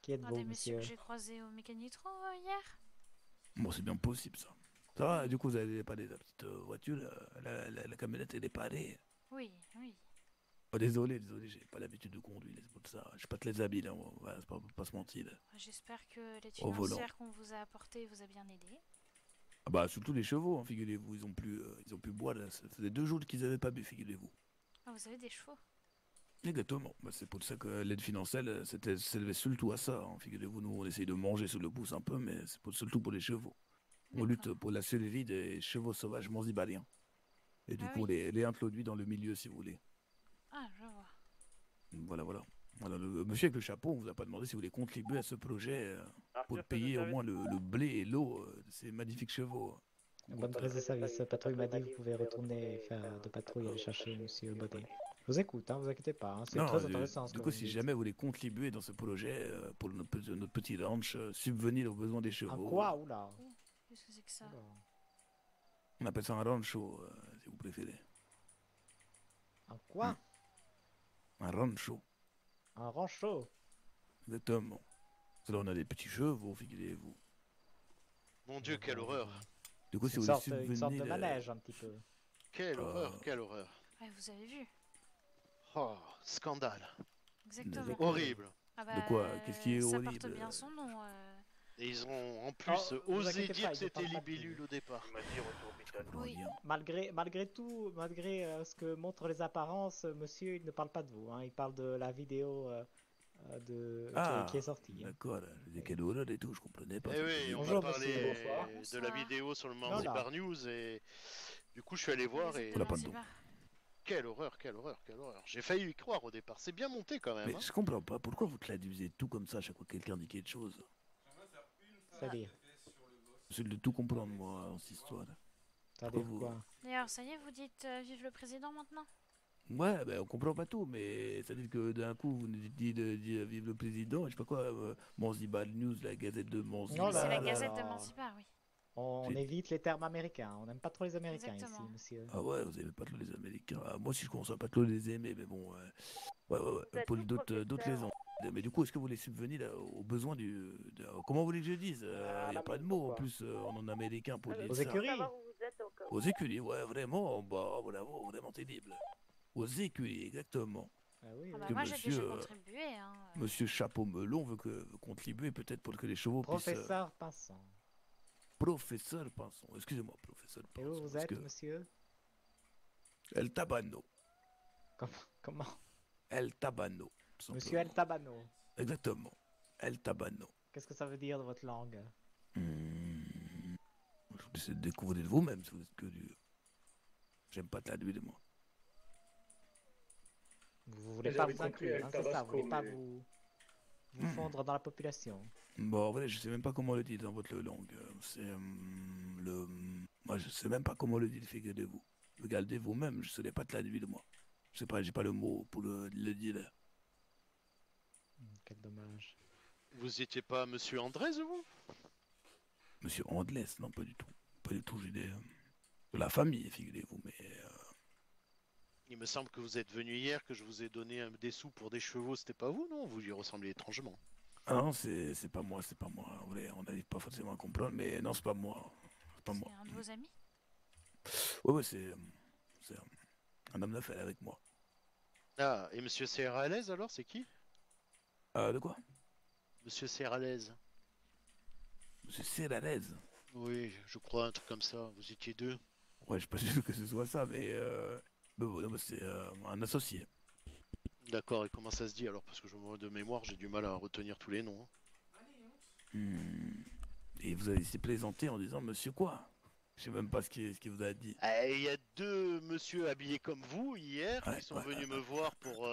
[SPEAKER 6] Qui êtes-vous,
[SPEAKER 1] des messieurs
[SPEAKER 6] monsieur?
[SPEAKER 1] que j'ai croisés au Mécanitro hier.
[SPEAKER 20] Bon, c'est bien possible ça. Ça va, du coup, vous avez dépanné la petite voiture, la camionnette elle est parée.
[SPEAKER 1] Oui, oui.
[SPEAKER 20] Oh, désolé, j'ai pas l'habitude de conduire, c'est pour ça. Je suis pas très habile, hein, on va pas se mentir.
[SPEAKER 1] J'espère que les
[SPEAKER 20] Au volant.
[SPEAKER 1] financières qu'on vous a apportées vous a bien aidé.
[SPEAKER 20] Ah bah, surtout les chevaux, hein, figurez-vous, ils ont pu boire, là. Ça faisait 2 jours qu'ils avaient pas bu, figurez-vous.
[SPEAKER 1] Ah, vous avez des chevaux?
[SPEAKER 20] Exactement, bah, c'est pour ça que l'aide financière, s'élevait surtout à ça. Hein. Figurez-vous, nous, on essaye de manger sous le pouce un peu, mais c'est surtout pour les chevaux. On lutte pour la survie des chevaux sauvages manzibariens. Et du coup, on les introduit dans le milieu, si vous voulez.
[SPEAKER 1] Ah, je vois.
[SPEAKER 20] Voilà. Voilà, le monsieur avec le chapeau, on vous a pas demandé si vous voulez contribuer à ce projet pour payer au moins le blé et l'eau de ces magnifiques chevaux.
[SPEAKER 6] Bonne prise de service. La patrouille m'a dit que vous pouvez retourner faire de patrouille et aller chercher monsieur Baudet. Je vous écoute, hein, vous inquiétez pas. Hein, c'est très intéressant.
[SPEAKER 20] Du coup, si jamais vous voulez contribuer dans ce projet pour notre petit ranch, subvenir aux besoins des chevaux.
[SPEAKER 6] Un quoi? Oula.
[SPEAKER 1] Qu'est-ce que c'est que ça?
[SPEAKER 20] On appelle ça un rancho, si vous préférez.
[SPEAKER 6] Un quoi?
[SPEAKER 20] Un rancho.
[SPEAKER 6] Un rancho.
[SPEAKER 20] Exactement. Là, on a des petits chevaux, figurez-vous.
[SPEAKER 19] Mon Dieu, quelle horreur.
[SPEAKER 20] Du coup, si vous voulez subvenir...
[SPEAKER 6] Une sorte de manège, un petit peu.
[SPEAKER 19] Quelle horreur, quelle horreur.
[SPEAKER 1] Ouais, vous avez vu?
[SPEAKER 19] Oh, scandale.
[SPEAKER 1] Exactement.
[SPEAKER 19] Horrible.
[SPEAKER 1] Ah bah,
[SPEAKER 20] de quoi? Qu'est-ce qui est
[SPEAKER 1] ça
[SPEAKER 20] horrible?
[SPEAKER 1] porte bien son nom.
[SPEAKER 19] Et ils ont en plus osé dire que c'était Libellule au départ.
[SPEAKER 1] Oui.
[SPEAKER 6] Malgré tout, malgré ce que montrent les apparences, monsieur, il ne parle pas de vous. Hein, il parle de la vidéo qui est sortie.
[SPEAKER 20] D'accord, des quelle horreur et tout, je comprenais pas.
[SPEAKER 19] Eh oui, on
[SPEAKER 6] Bonjour,
[SPEAKER 19] va parler
[SPEAKER 6] monsieur.
[SPEAKER 19] de la vidéo sur le
[SPEAKER 6] Voilà.
[SPEAKER 19] Manzibar News et du coup je suis allé voir et...
[SPEAKER 20] Voilà, pardon.
[SPEAKER 19] quelle horreur, quelle horreur, quelle horreur. J'ai failli y croire au départ. C'est bien monté quand même.
[SPEAKER 20] Mais
[SPEAKER 19] hein.
[SPEAKER 20] je comprends pas, pourquoi vous traduisez tout comme ça à chaque fois que quelqu'un dit quelque chose?
[SPEAKER 6] C'est-à-dire
[SPEAKER 20] J'essaie de tout comprendre, moi, dans cette histoire.
[SPEAKER 6] C'est-à-dire
[SPEAKER 20] Pourquoi
[SPEAKER 6] quoi?
[SPEAKER 1] D'ailleurs, ça y est, vous dites vive le président maintenant?
[SPEAKER 20] Ouais, ben on comprend pas tout, mais ça dit que d'un coup vous nous dites de dire vive le président, et je sais pas quoi, Manzibar News, la gazette de Manzibar.
[SPEAKER 6] Non,
[SPEAKER 1] C'est la
[SPEAKER 6] là,
[SPEAKER 1] gazette de
[SPEAKER 6] là.
[SPEAKER 1] Manzibar, oui.
[SPEAKER 6] On
[SPEAKER 20] J'ai-
[SPEAKER 6] évite les termes américains. On n'aime pas trop les Américains
[SPEAKER 1] Exactement.
[SPEAKER 6] ici, monsieur.
[SPEAKER 20] Ah ouais, vous aimez pas trop les Américains. Ah, moi aussi je commence à pas trop les aimer, mais bon, ouais, pour d'autres raisons. Mais du coup, est-ce que vous voulez subvenir là, aux besoins comment vous voulez que je dise? Il n'y a pas de mots en plus en américain pour dire
[SPEAKER 6] Aux
[SPEAKER 20] ça.
[SPEAKER 6] écuries.
[SPEAKER 20] Aux écuries, ouais, vraiment, bah, bravo, vraiment terrible. Aux écuries, exactement.
[SPEAKER 6] Ah oui,
[SPEAKER 1] Ah bah
[SPEAKER 20] Que
[SPEAKER 1] moi, j'ai déjà
[SPEAKER 20] monsieur,
[SPEAKER 1] contribué. Hein.
[SPEAKER 20] Monsieur Chapeau Melon veut contribuer peut-être pour que les chevaux puissent...
[SPEAKER 6] Professeur Pinson.
[SPEAKER 20] Professeur Pinson, excusez-moi, professeur
[SPEAKER 6] Et
[SPEAKER 20] Pinson.
[SPEAKER 6] où vous
[SPEAKER 20] parce
[SPEAKER 6] êtes,
[SPEAKER 20] que-
[SPEAKER 6] monsieur?
[SPEAKER 20] El Tabano.
[SPEAKER 6] Comment?
[SPEAKER 20] El Tabano. tout
[SPEAKER 6] Monsieur El
[SPEAKER 20] simplement.
[SPEAKER 6] Tabano.
[SPEAKER 20] Exactement. El Tabano.
[SPEAKER 6] Qu'est-ce que ça veut dire dans votre langue?
[SPEAKER 20] Je vous laisse découvrir de vous-même si vous êtes curieux. J'aime pas traduire, moi.
[SPEAKER 6] Vous voulez
[SPEAKER 20] Mais
[SPEAKER 6] pas
[SPEAKER 20] j'avais
[SPEAKER 6] vous
[SPEAKER 20] compris
[SPEAKER 6] inclure,
[SPEAKER 20] El
[SPEAKER 6] hein, c'est ça? Vous
[SPEAKER 20] Tabasco,
[SPEAKER 6] voulez pas
[SPEAKER 20] mais-
[SPEAKER 6] vous fondre dans la population.
[SPEAKER 20] Bon, en vrai, je sais même pas comment le dire dans votre langue. C'est le... Moi, je sais même pas comment le dire, figurez-vous. Regardez vous-même, je saurais pas traduire, moi. Je sais pas, j'ai pas le mot pour le dire. là.
[SPEAKER 6] Quel dommage.
[SPEAKER 19] Vous étiez pas Monsieur Andrés, vous?
[SPEAKER 20] Monsieur Andlès, non, pas du tout. Pas du tout, j'ai de la famille, figurez-vous, mais...
[SPEAKER 19] Il me semble que vous êtes venu hier, que je vous ai donné des sous pour des chevaux, c'était pas vous, non? Vous lui ressemblez étrangement.
[SPEAKER 20] Ah non, c'est pas moi, c'est pas moi. En vrai, on n'arrive pas forcément à comprendre, mais non, c'est pas moi. C'est pas moi.
[SPEAKER 1] C'est un de vos amis?
[SPEAKER 20] Ouais, c'est un homme d'affaires avec moi.
[SPEAKER 19] Ah, et Monsieur Serralez alors, c'est qui?
[SPEAKER 20] De quoi?
[SPEAKER 19] Monsieur Serralez.
[SPEAKER 20] Monsieur Serralez.
[SPEAKER 19] Oui, je crois, un truc comme ça. Vous étiez deux.
[SPEAKER 20] Ouais, je suis pas sûr que ce soit ça, mais bon, non, mais c'est un associé.
[SPEAKER 19] D'accord, et comment ça se dit alors? Parce que de mémoire, j'ai du mal à retenir tous les noms. hein.
[SPEAKER 20] Et vous avez s'est présenté en disant Monsieur quoi? Je sais même pas ce qu'il vous a dit.
[SPEAKER 19] Il y a deux monsieur habillés comme vous hier qui sont venus me voir pour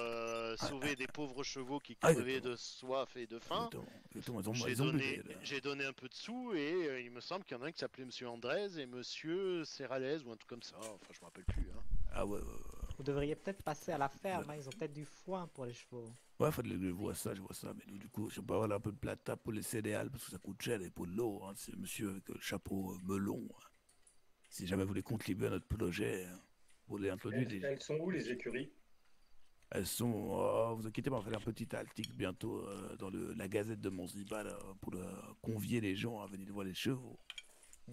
[SPEAKER 19] sauver des pauvres chevaux qui crevaient de soif et de faim.
[SPEAKER 20] Exactement,
[SPEAKER 19] J'ai
[SPEAKER 20] ils ont
[SPEAKER 19] donné,
[SPEAKER 20] bugué, là.
[SPEAKER 19] j'ai donné un peu de sous et il me semble qu'il y en a un qui s'appelait Monsieur Andrés et Monsieur Serralez ou un truc comme ça. Enfin, je me rappelle plus. Hein.
[SPEAKER 20] Ah ouais.
[SPEAKER 6] Vous devriez peut-être passer à la ferme, hein, ils ont peut-être du foin pour les chevaux.
[SPEAKER 20] Ouais, je vois ça, mais nous, du coup, je peux avoir un peu de plata pour les céréales parce que ça coûte cher et pour l'eau, hein, c'est monsieur avec le chapeau melon. hein. Si jamais vous voulez contribuer à notre projet, hein, vous voulez introduire des...
[SPEAKER 21] Elles sont où les écuries?
[SPEAKER 20] Elles sont, vous inquiétez pas, on va faire un petit article bientôt dans la gazette de Manzibar pour convier les gens à venir voir les chevaux.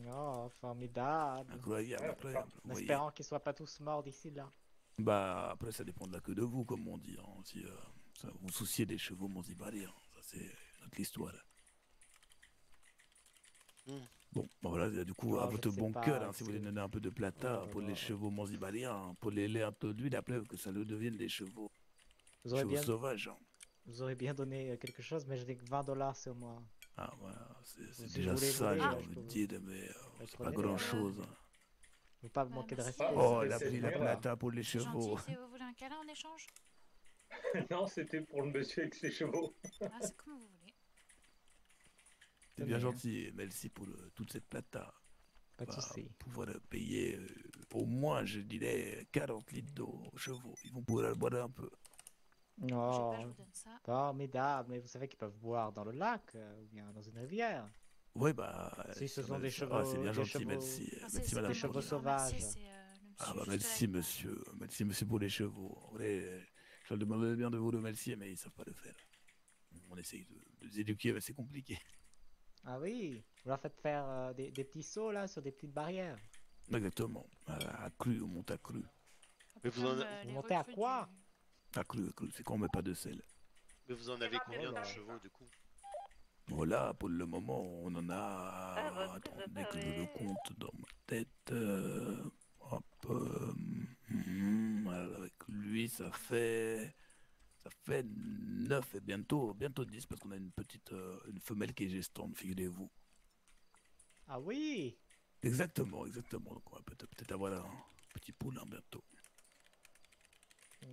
[SPEAKER 6] Oh, formidable.
[SPEAKER 20] Incroyable, incroyable.
[SPEAKER 6] En
[SPEAKER 20] vous voyez.
[SPEAKER 6] espérant qu'ils soient pas tous morts d'ici là.
[SPEAKER 20] Bah après ça dépendra que de vous, comme on dit. hein. Si ça, vous souciez des chevaux manzibariens, ça c'est notre histoire. Bon, bah voilà, du coup,
[SPEAKER 6] Oh,
[SPEAKER 20] à
[SPEAKER 6] je
[SPEAKER 20] votre
[SPEAKER 6] sais
[SPEAKER 20] bon
[SPEAKER 6] pas,
[SPEAKER 20] cœur, hein, si
[SPEAKER 6] c'est-
[SPEAKER 20] vous voulez donner un peu de plata pour les chevaux manzibariens, hein, pour les introduire, après que ça leur devienne des chevaux,
[SPEAKER 6] Vous aurez
[SPEAKER 20] chevaux
[SPEAKER 6] bien,
[SPEAKER 20] sauvages. hein.
[SPEAKER 6] vous aurez bien donné quelque chose, mais je n'ai que $20 sur moi.
[SPEAKER 20] Ah voilà, c'est
[SPEAKER 6] Si
[SPEAKER 20] déjà
[SPEAKER 6] vous voulez
[SPEAKER 20] ça,
[SPEAKER 6] voler,
[SPEAKER 20] j'ai
[SPEAKER 6] je
[SPEAKER 20] envie
[SPEAKER 6] peux
[SPEAKER 20] de
[SPEAKER 6] vous-
[SPEAKER 20] dire, mais c'est pas
[SPEAKER 6] prenez,
[SPEAKER 20] grand chose.
[SPEAKER 6] Faut pas me manquer de respect.
[SPEAKER 20] Oh, elle a pris la plata pour les
[SPEAKER 1] C'est
[SPEAKER 20] chevaux.
[SPEAKER 1] gentil, si vous voulez un câlin en échange?
[SPEAKER 21] Non, c'était pour le monsieur avec ses chevaux.
[SPEAKER 1] Ah, c'est comme vous voulez.
[SPEAKER 20] C'est bien gentil, merci pour toute cette plata.
[SPEAKER 6] Pas de
[SPEAKER 20] On va
[SPEAKER 6] souci.
[SPEAKER 20] pouvoir payer au moins, je dirais, 40 litres d'eau aux chevaux. Ils vont pouvoir boire un peu.
[SPEAKER 6] Oh,
[SPEAKER 1] je vous donne ça.
[SPEAKER 6] formidable, mais vous savez qu'ils peuvent boire dans le lac ou bien dans une rivière.
[SPEAKER 20] Oui, bah.
[SPEAKER 6] Si ce
[SPEAKER 20] ça
[SPEAKER 6] sont
[SPEAKER 20] va-
[SPEAKER 6] des
[SPEAKER 20] ça
[SPEAKER 6] chevaux,
[SPEAKER 20] va, c'est bien
[SPEAKER 6] des
[SPEAKER 20] gentil,
[SPEAKER 6] chevaux-
[SPEAKER 20] merci.
[SPEAKER 1] Ah,
[SPEAKER 20] Merci, madame.
[SPEAKER 6] des chevaux
[SPEAKER 20] pour le-
[SPEAKER 6] sauvages.
[SPEAKER 20] Ah, bah, merci, monsieur. Merci, monsieur, pour les chevaux. En vrai, je leur demanderais bien de vous remercier, mais ils savent pas le faire. On essaye de les éduquer, mais c'est compliqué.
[SPEAKER 6] Ah oui, vous leur faites faire des petits sauts là sur des petites barrières.
[SPEAKER 20] Exactement. À cru, on monte à cru.
[SPEAKER 19] Mais vous en,
[SPEAKER 6] Vous montez à quoi?
[SPEAKER 20] À cru, c'est quand on met pas de sel.
[SPEAKER 19] mais vous en avez combien de chevaux du coup?
[SPEAKER 20] Voilà, pour le moment, on en a. Attendez que je le compte dans ma tête. Hop. Alors avec lui, ça fait 9 et bientôt 10 parce qu'on a une petite une femelle qui est gestante, figurez-vous.
[SPEAKER 6] Ah oui.
[SPEAKER 20] Exactement. Donc on va peut-être avoir un petit poulain bientôt.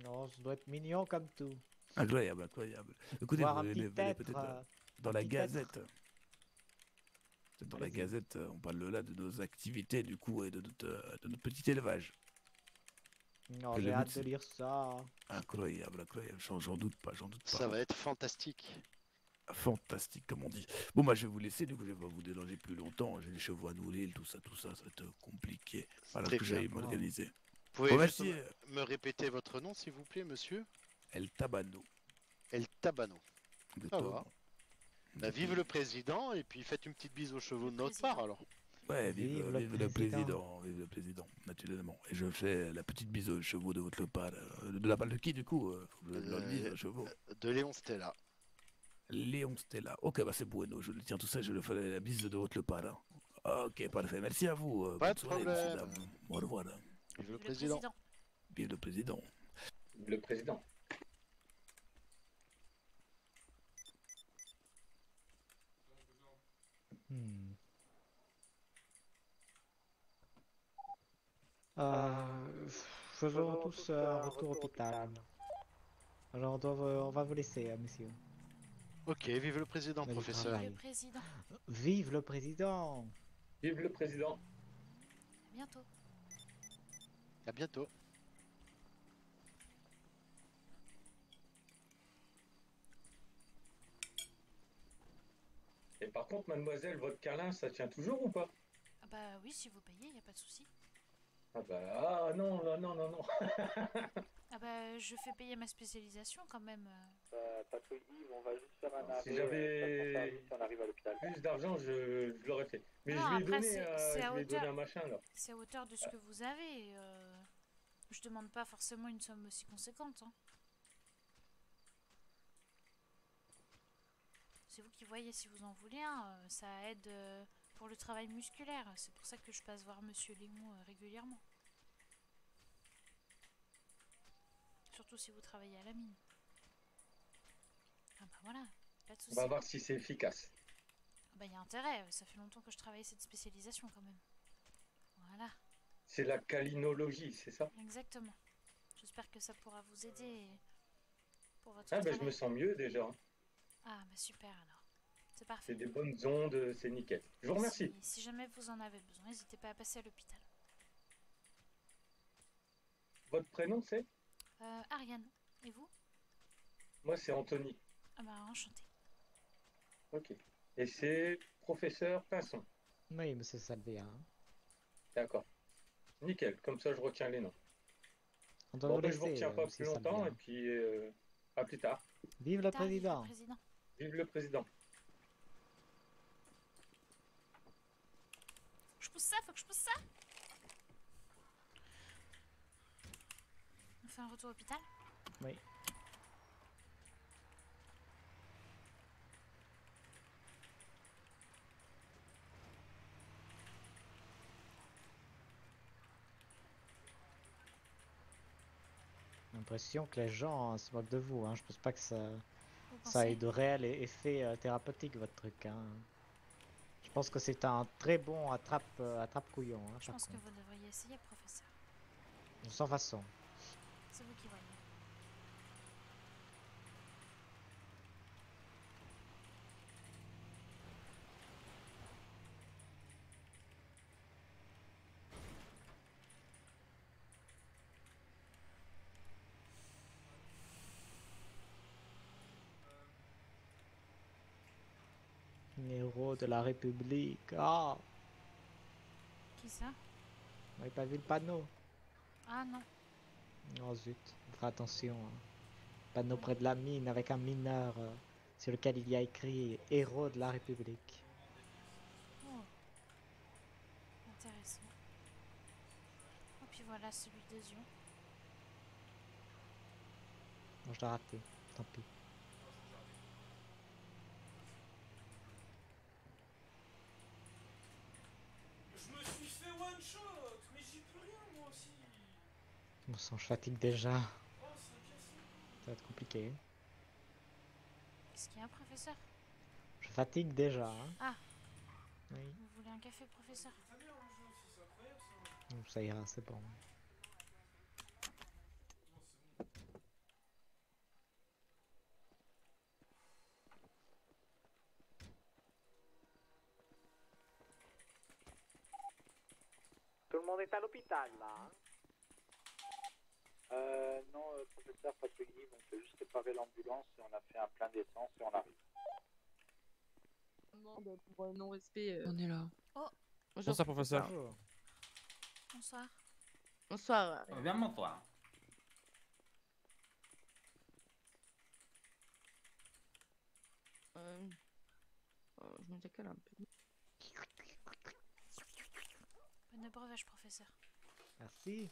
[SPEAKER 6] Non, ça doit être mignon comme tout.
[SPEAKER 20] Incroyable, incroyable. Écoutez,
[SPEAKER 6] Voir
[SPEAKER 20] vous
[SPEAKER 6] un
[SPEAKER 20] allez
[SPEAKER 6] petit
[SPEAKER 20] aller
[SPEAKER 6] être,
[SPEAKER 20] peut-être
[SPEAKER 6] un
[SPEAKER 20] dans la
[SPEAKER 6] petit être.
[SPEAKER 20] Gazette. Peut-être dans la
[SPEAKER 6] Allez-y.
[SPEAKER 20] Gazette, on parle là de nos activités du coup et de notre petit élevage.
[SPEAKER 6] Non,
[SPEAKER 20] Que
[SPEAKER 6] j'ai
[SPEAKER 20] le
[SPEAKER 6] hâte
[SPEAKER 20] but,
[SPEAKER 6] de
[SPEAKER 20] c'est-
[SPEAKER 6] lire ça.
[SPEAKER 20] Incroyable, incroyable. J'en doute pas, j'en doute pas.
[SPEAKER 19] Ça va être fantastique.
[SPEAKER 20] Fantastique, comme on dit. Bon, moi, je vais vous laisser, du coup, je vais pas vous déranger plus longtemps. J'ai les chevaux à nourrir, tout ça, ça va être compliqué. Voilà
[SPEAKER 19] Très
[SPEAKER 20] que
[SPEAKER 19] bien.
[SPEAKER 20] j'aille m'organiser.
[SPEAKER 19] Vous pouvez
[SPEAKER 20] Bon,
[SPEAKER 19] juste
[SPEAKER 20] merci,
[SPEAKER 19] me répéter votre nom, s'il vous plaît, monsieur?
[SPEAKER 20] El Tabano.
[SPEAKER 19] El Tabano. Ça
[SPEAKER 20] Exactement.
[SPEAKER 19] va. Bah, vive le président, et puis faites une petite bise aux chevaux de notre part, alors.
[SPEAKER 20] Ouais,
[SPEAKER 6] Vive le
[SPEAKER 20] vive le président, naturellement. Et je fais la petite bise aux chevaux de votre part. De la part de qui, du coup faut que je leur dise aux chevaux.
[SPEAKER 19] De Léon Stella.
[SPEAKER 20] Léon Stella. Ok, bah c'est bueno. Je le tiens tout ça, je le fais la bise de votre part. Hein. Ok, parfait. Merci à vous.
[SPEAKER 19] Pas
[SPEAKER 20] Bonne
[SPEAKER 19] de
[SPEAKER 20] soirée,
[SPEAKER 19] problème.
[SPEAKER 20] messieurs, dames. Au revoir.
[SPEAKER 19] Vive le président.
[SPEAKER 20] Vive le président.
[SPEAKER 21] Le président.
[SPEAKER 6] Hmm. Faisons tous un retour au hôpital. Alors on va vous laisser, messieurs.
[SPEAKER 19] Ok, vive le président,
[SPEAKER 6] Allez,
[SPEAKER 19] professeur.
[SPEAKER 6] travail.
[SPEAKER 1] Le président.
[SPEAKER 6] Vive le président!
[SPEAKER 21] Vive le président.
[SPEAKER 1] À bientôt.
[SPEAKER 19] À bientôt.
[SPEAKER 21] Et par contre, mademoiselle, votre câlin, ça tient toujours ou pas?
[SPEAKER 1] Ah bah oui, si vous payez, y a pas de souci.
[SPEAKER 21] Ah bah, ah non, non, non, non, non.
[SPEAKER 1] Ah bah je fais payer ma spécialisation quand même.
[SPEAKER 4] Patrouille Yves, on va juste faire un arrêt.
[SPEAKER 21] Si j'avais
[SPEAKER 4] si on arrive à l'hôpital.
[SPEAKER 21] plus d'argent, je l'aurais fait. Mais
[SPEAKER 1] Non,
[SPEAKER 21] je lui ai
[SPEAKER 1] après,
[SPEAKER 21] donné,
[SPEAKER 1] c'est à
[SPEAKER 21] je lui ai donné
[SPEAKER 1] hauteur.
[SPEAKER 21] un machin, là.
[SPEAKER 1] C'est à hauteur de ce que vous avez. Je demande pas forcément une somme aussi conséquente. Hein. C'est vous qui voyez si vous en voulez un. Ça aide pour le travail musculaire. C'est pour ça que je passe voir Monsieur Léon régulièrement. Surtout si vous travaillez à la mine. Ah bah voilà, pas de soucis.
[SPEAKER 21] On va voir si c'est efficace.
[SPEAKER 1] Ah bah y a intérêt, ça fait longtemps que je travaille cette spécialisation quand même. Voilà,
[SPEAKER 21] C'est la câlinologie, c'est ça?
[SPEAKER 1] exactement. J'espère que ça pourra vous aider pour votre
[SPEAKER 21] Ah bah je
[SPEAKER 1] travail.
[SPEAKER 21] me sens mieux déjà.
[SPEAKER 1] Ah bah super alors. C'est parfait.
[SPEAKER 21] C'est des bonnes ondes, c'est nickel. Je vous remercie.
[SPEAKER 1] Si jamais vous en avez besoin, n'hésitez pas à passer à l'hôpital.
[SPEAKER 21] Votre prénom c'est?
[SPEAKER 1] Ariane, et vous?
[SPEAKER 21] Moi c'est Anthony.
[SPEAKER 1] Ah bah enchanté.
[SPEAKER 21] Ok. Et c'est professeur Pinson.
[SPEAKER 6] Oui, monsieur Salvia.
[SPEAKER 21] D'accord. Nickel, comme ça je retiens les noms.
[SPEAKER 6] On doit
[SPEAKER 21] Bon,
[SPEAKER 6] vous
[SPEAKER 21] ben, je vous
[SPEAKER 6] laisser,
[SPEAKER 21] retiens pas
[SPEAKER 6] monsieur
[SPEAKER 21] plus longtemps
[SPEAKER 6] Salvia.
[SPEAKER 21] et puis à plus tard.
[SPEAKER 6] Vive le président!
[SPEAKER 21] Vive le président.
[SPEAKER 1] Faut que je pousse ça, faut que je pousse ça. On fait un retour à l'hôpital?
[SPEAKER 6] Oui. J'ai l'impression que les gens se moquent de vous. Hein. Je pense pas que ça
[SPEAKER 1] pensez
[SPEAKER 6] ait de réel effet thérapeutique, votre truc. Hein. Je pense que c'est un très bon attrape-couillon. Hein,
[SPEAKER 1] Je
[SPEAKER 6] par
[SPEAKER 1] pense que
[SPEAKER 6] contre.
[SPEAKER 1] vous devriez essayer, professeur.
[SPEAKER 6] Sans façon.
[SPEAKER 1] C'est vous qui voyez.
[SPEAKER 6] Héros de la République. Ah!
[SPEAKER 1] Qui ça?
[SPEAKER 6] Vous n'avez pas vu le panneau?
[SPEAKER 1] Ah non.
[SPEAKER 6] Oh zut, faites attention. Hein. Panneau près de la mine avec un mineur sur lequel il y a écrit Héros de la République.
[SPEAKER 1] Oh. Intéressant. Et puis voilà celui de Zion.
[SPEAKER 6] Non, je l'ai raté, tant pis.
[SPEAKER 2] Je me suis fait one shot, mais j'ai plus rien moi aussi.
[SPEAKER 6] Mon sang, je fatigue déjà.
[SPEAKER 2] Oh, c'est cassé.
[SPEAKER 6] Ça va être compliqué.
[SPEAKER 1] Qu'est-ce qu'il y a, professeur?
[SPEAKER 6] Je fatigue déjà. Hein.
[SPEAKER 1] Ah.
[SPEAKER 6] Oui.
[SPEAKER 1] Vous voulez un café, professeur?
[SPEAKER 6] Ça ira, c'est bon.
[SPEAKER 4] le monde est à l'hôpital là. Hein.
[SPEAKER 7] Non, professeur, pas de guide, on fait juste réparer l'ambulance et on a fait un plein d'essence et on arrive.
[SPEAKER 9] Non, bah, pour non-respect.
[SPEAKER 10] On est là.
[SPEAKER 1] Oh,
[SPEAKER 9] Bonjour,
[SPEAKER 22] professeur.
[SPEAKER 1] bonsoir.
[SPEAKER 9] Bonsoir.
[SPEAKER 22] Viens m'asseoir.
[SPEAKER 9] Je me décale un peu.
[SPEAKER 1] Bon breuvage, professeur.
[SPEAKER 6] Merci.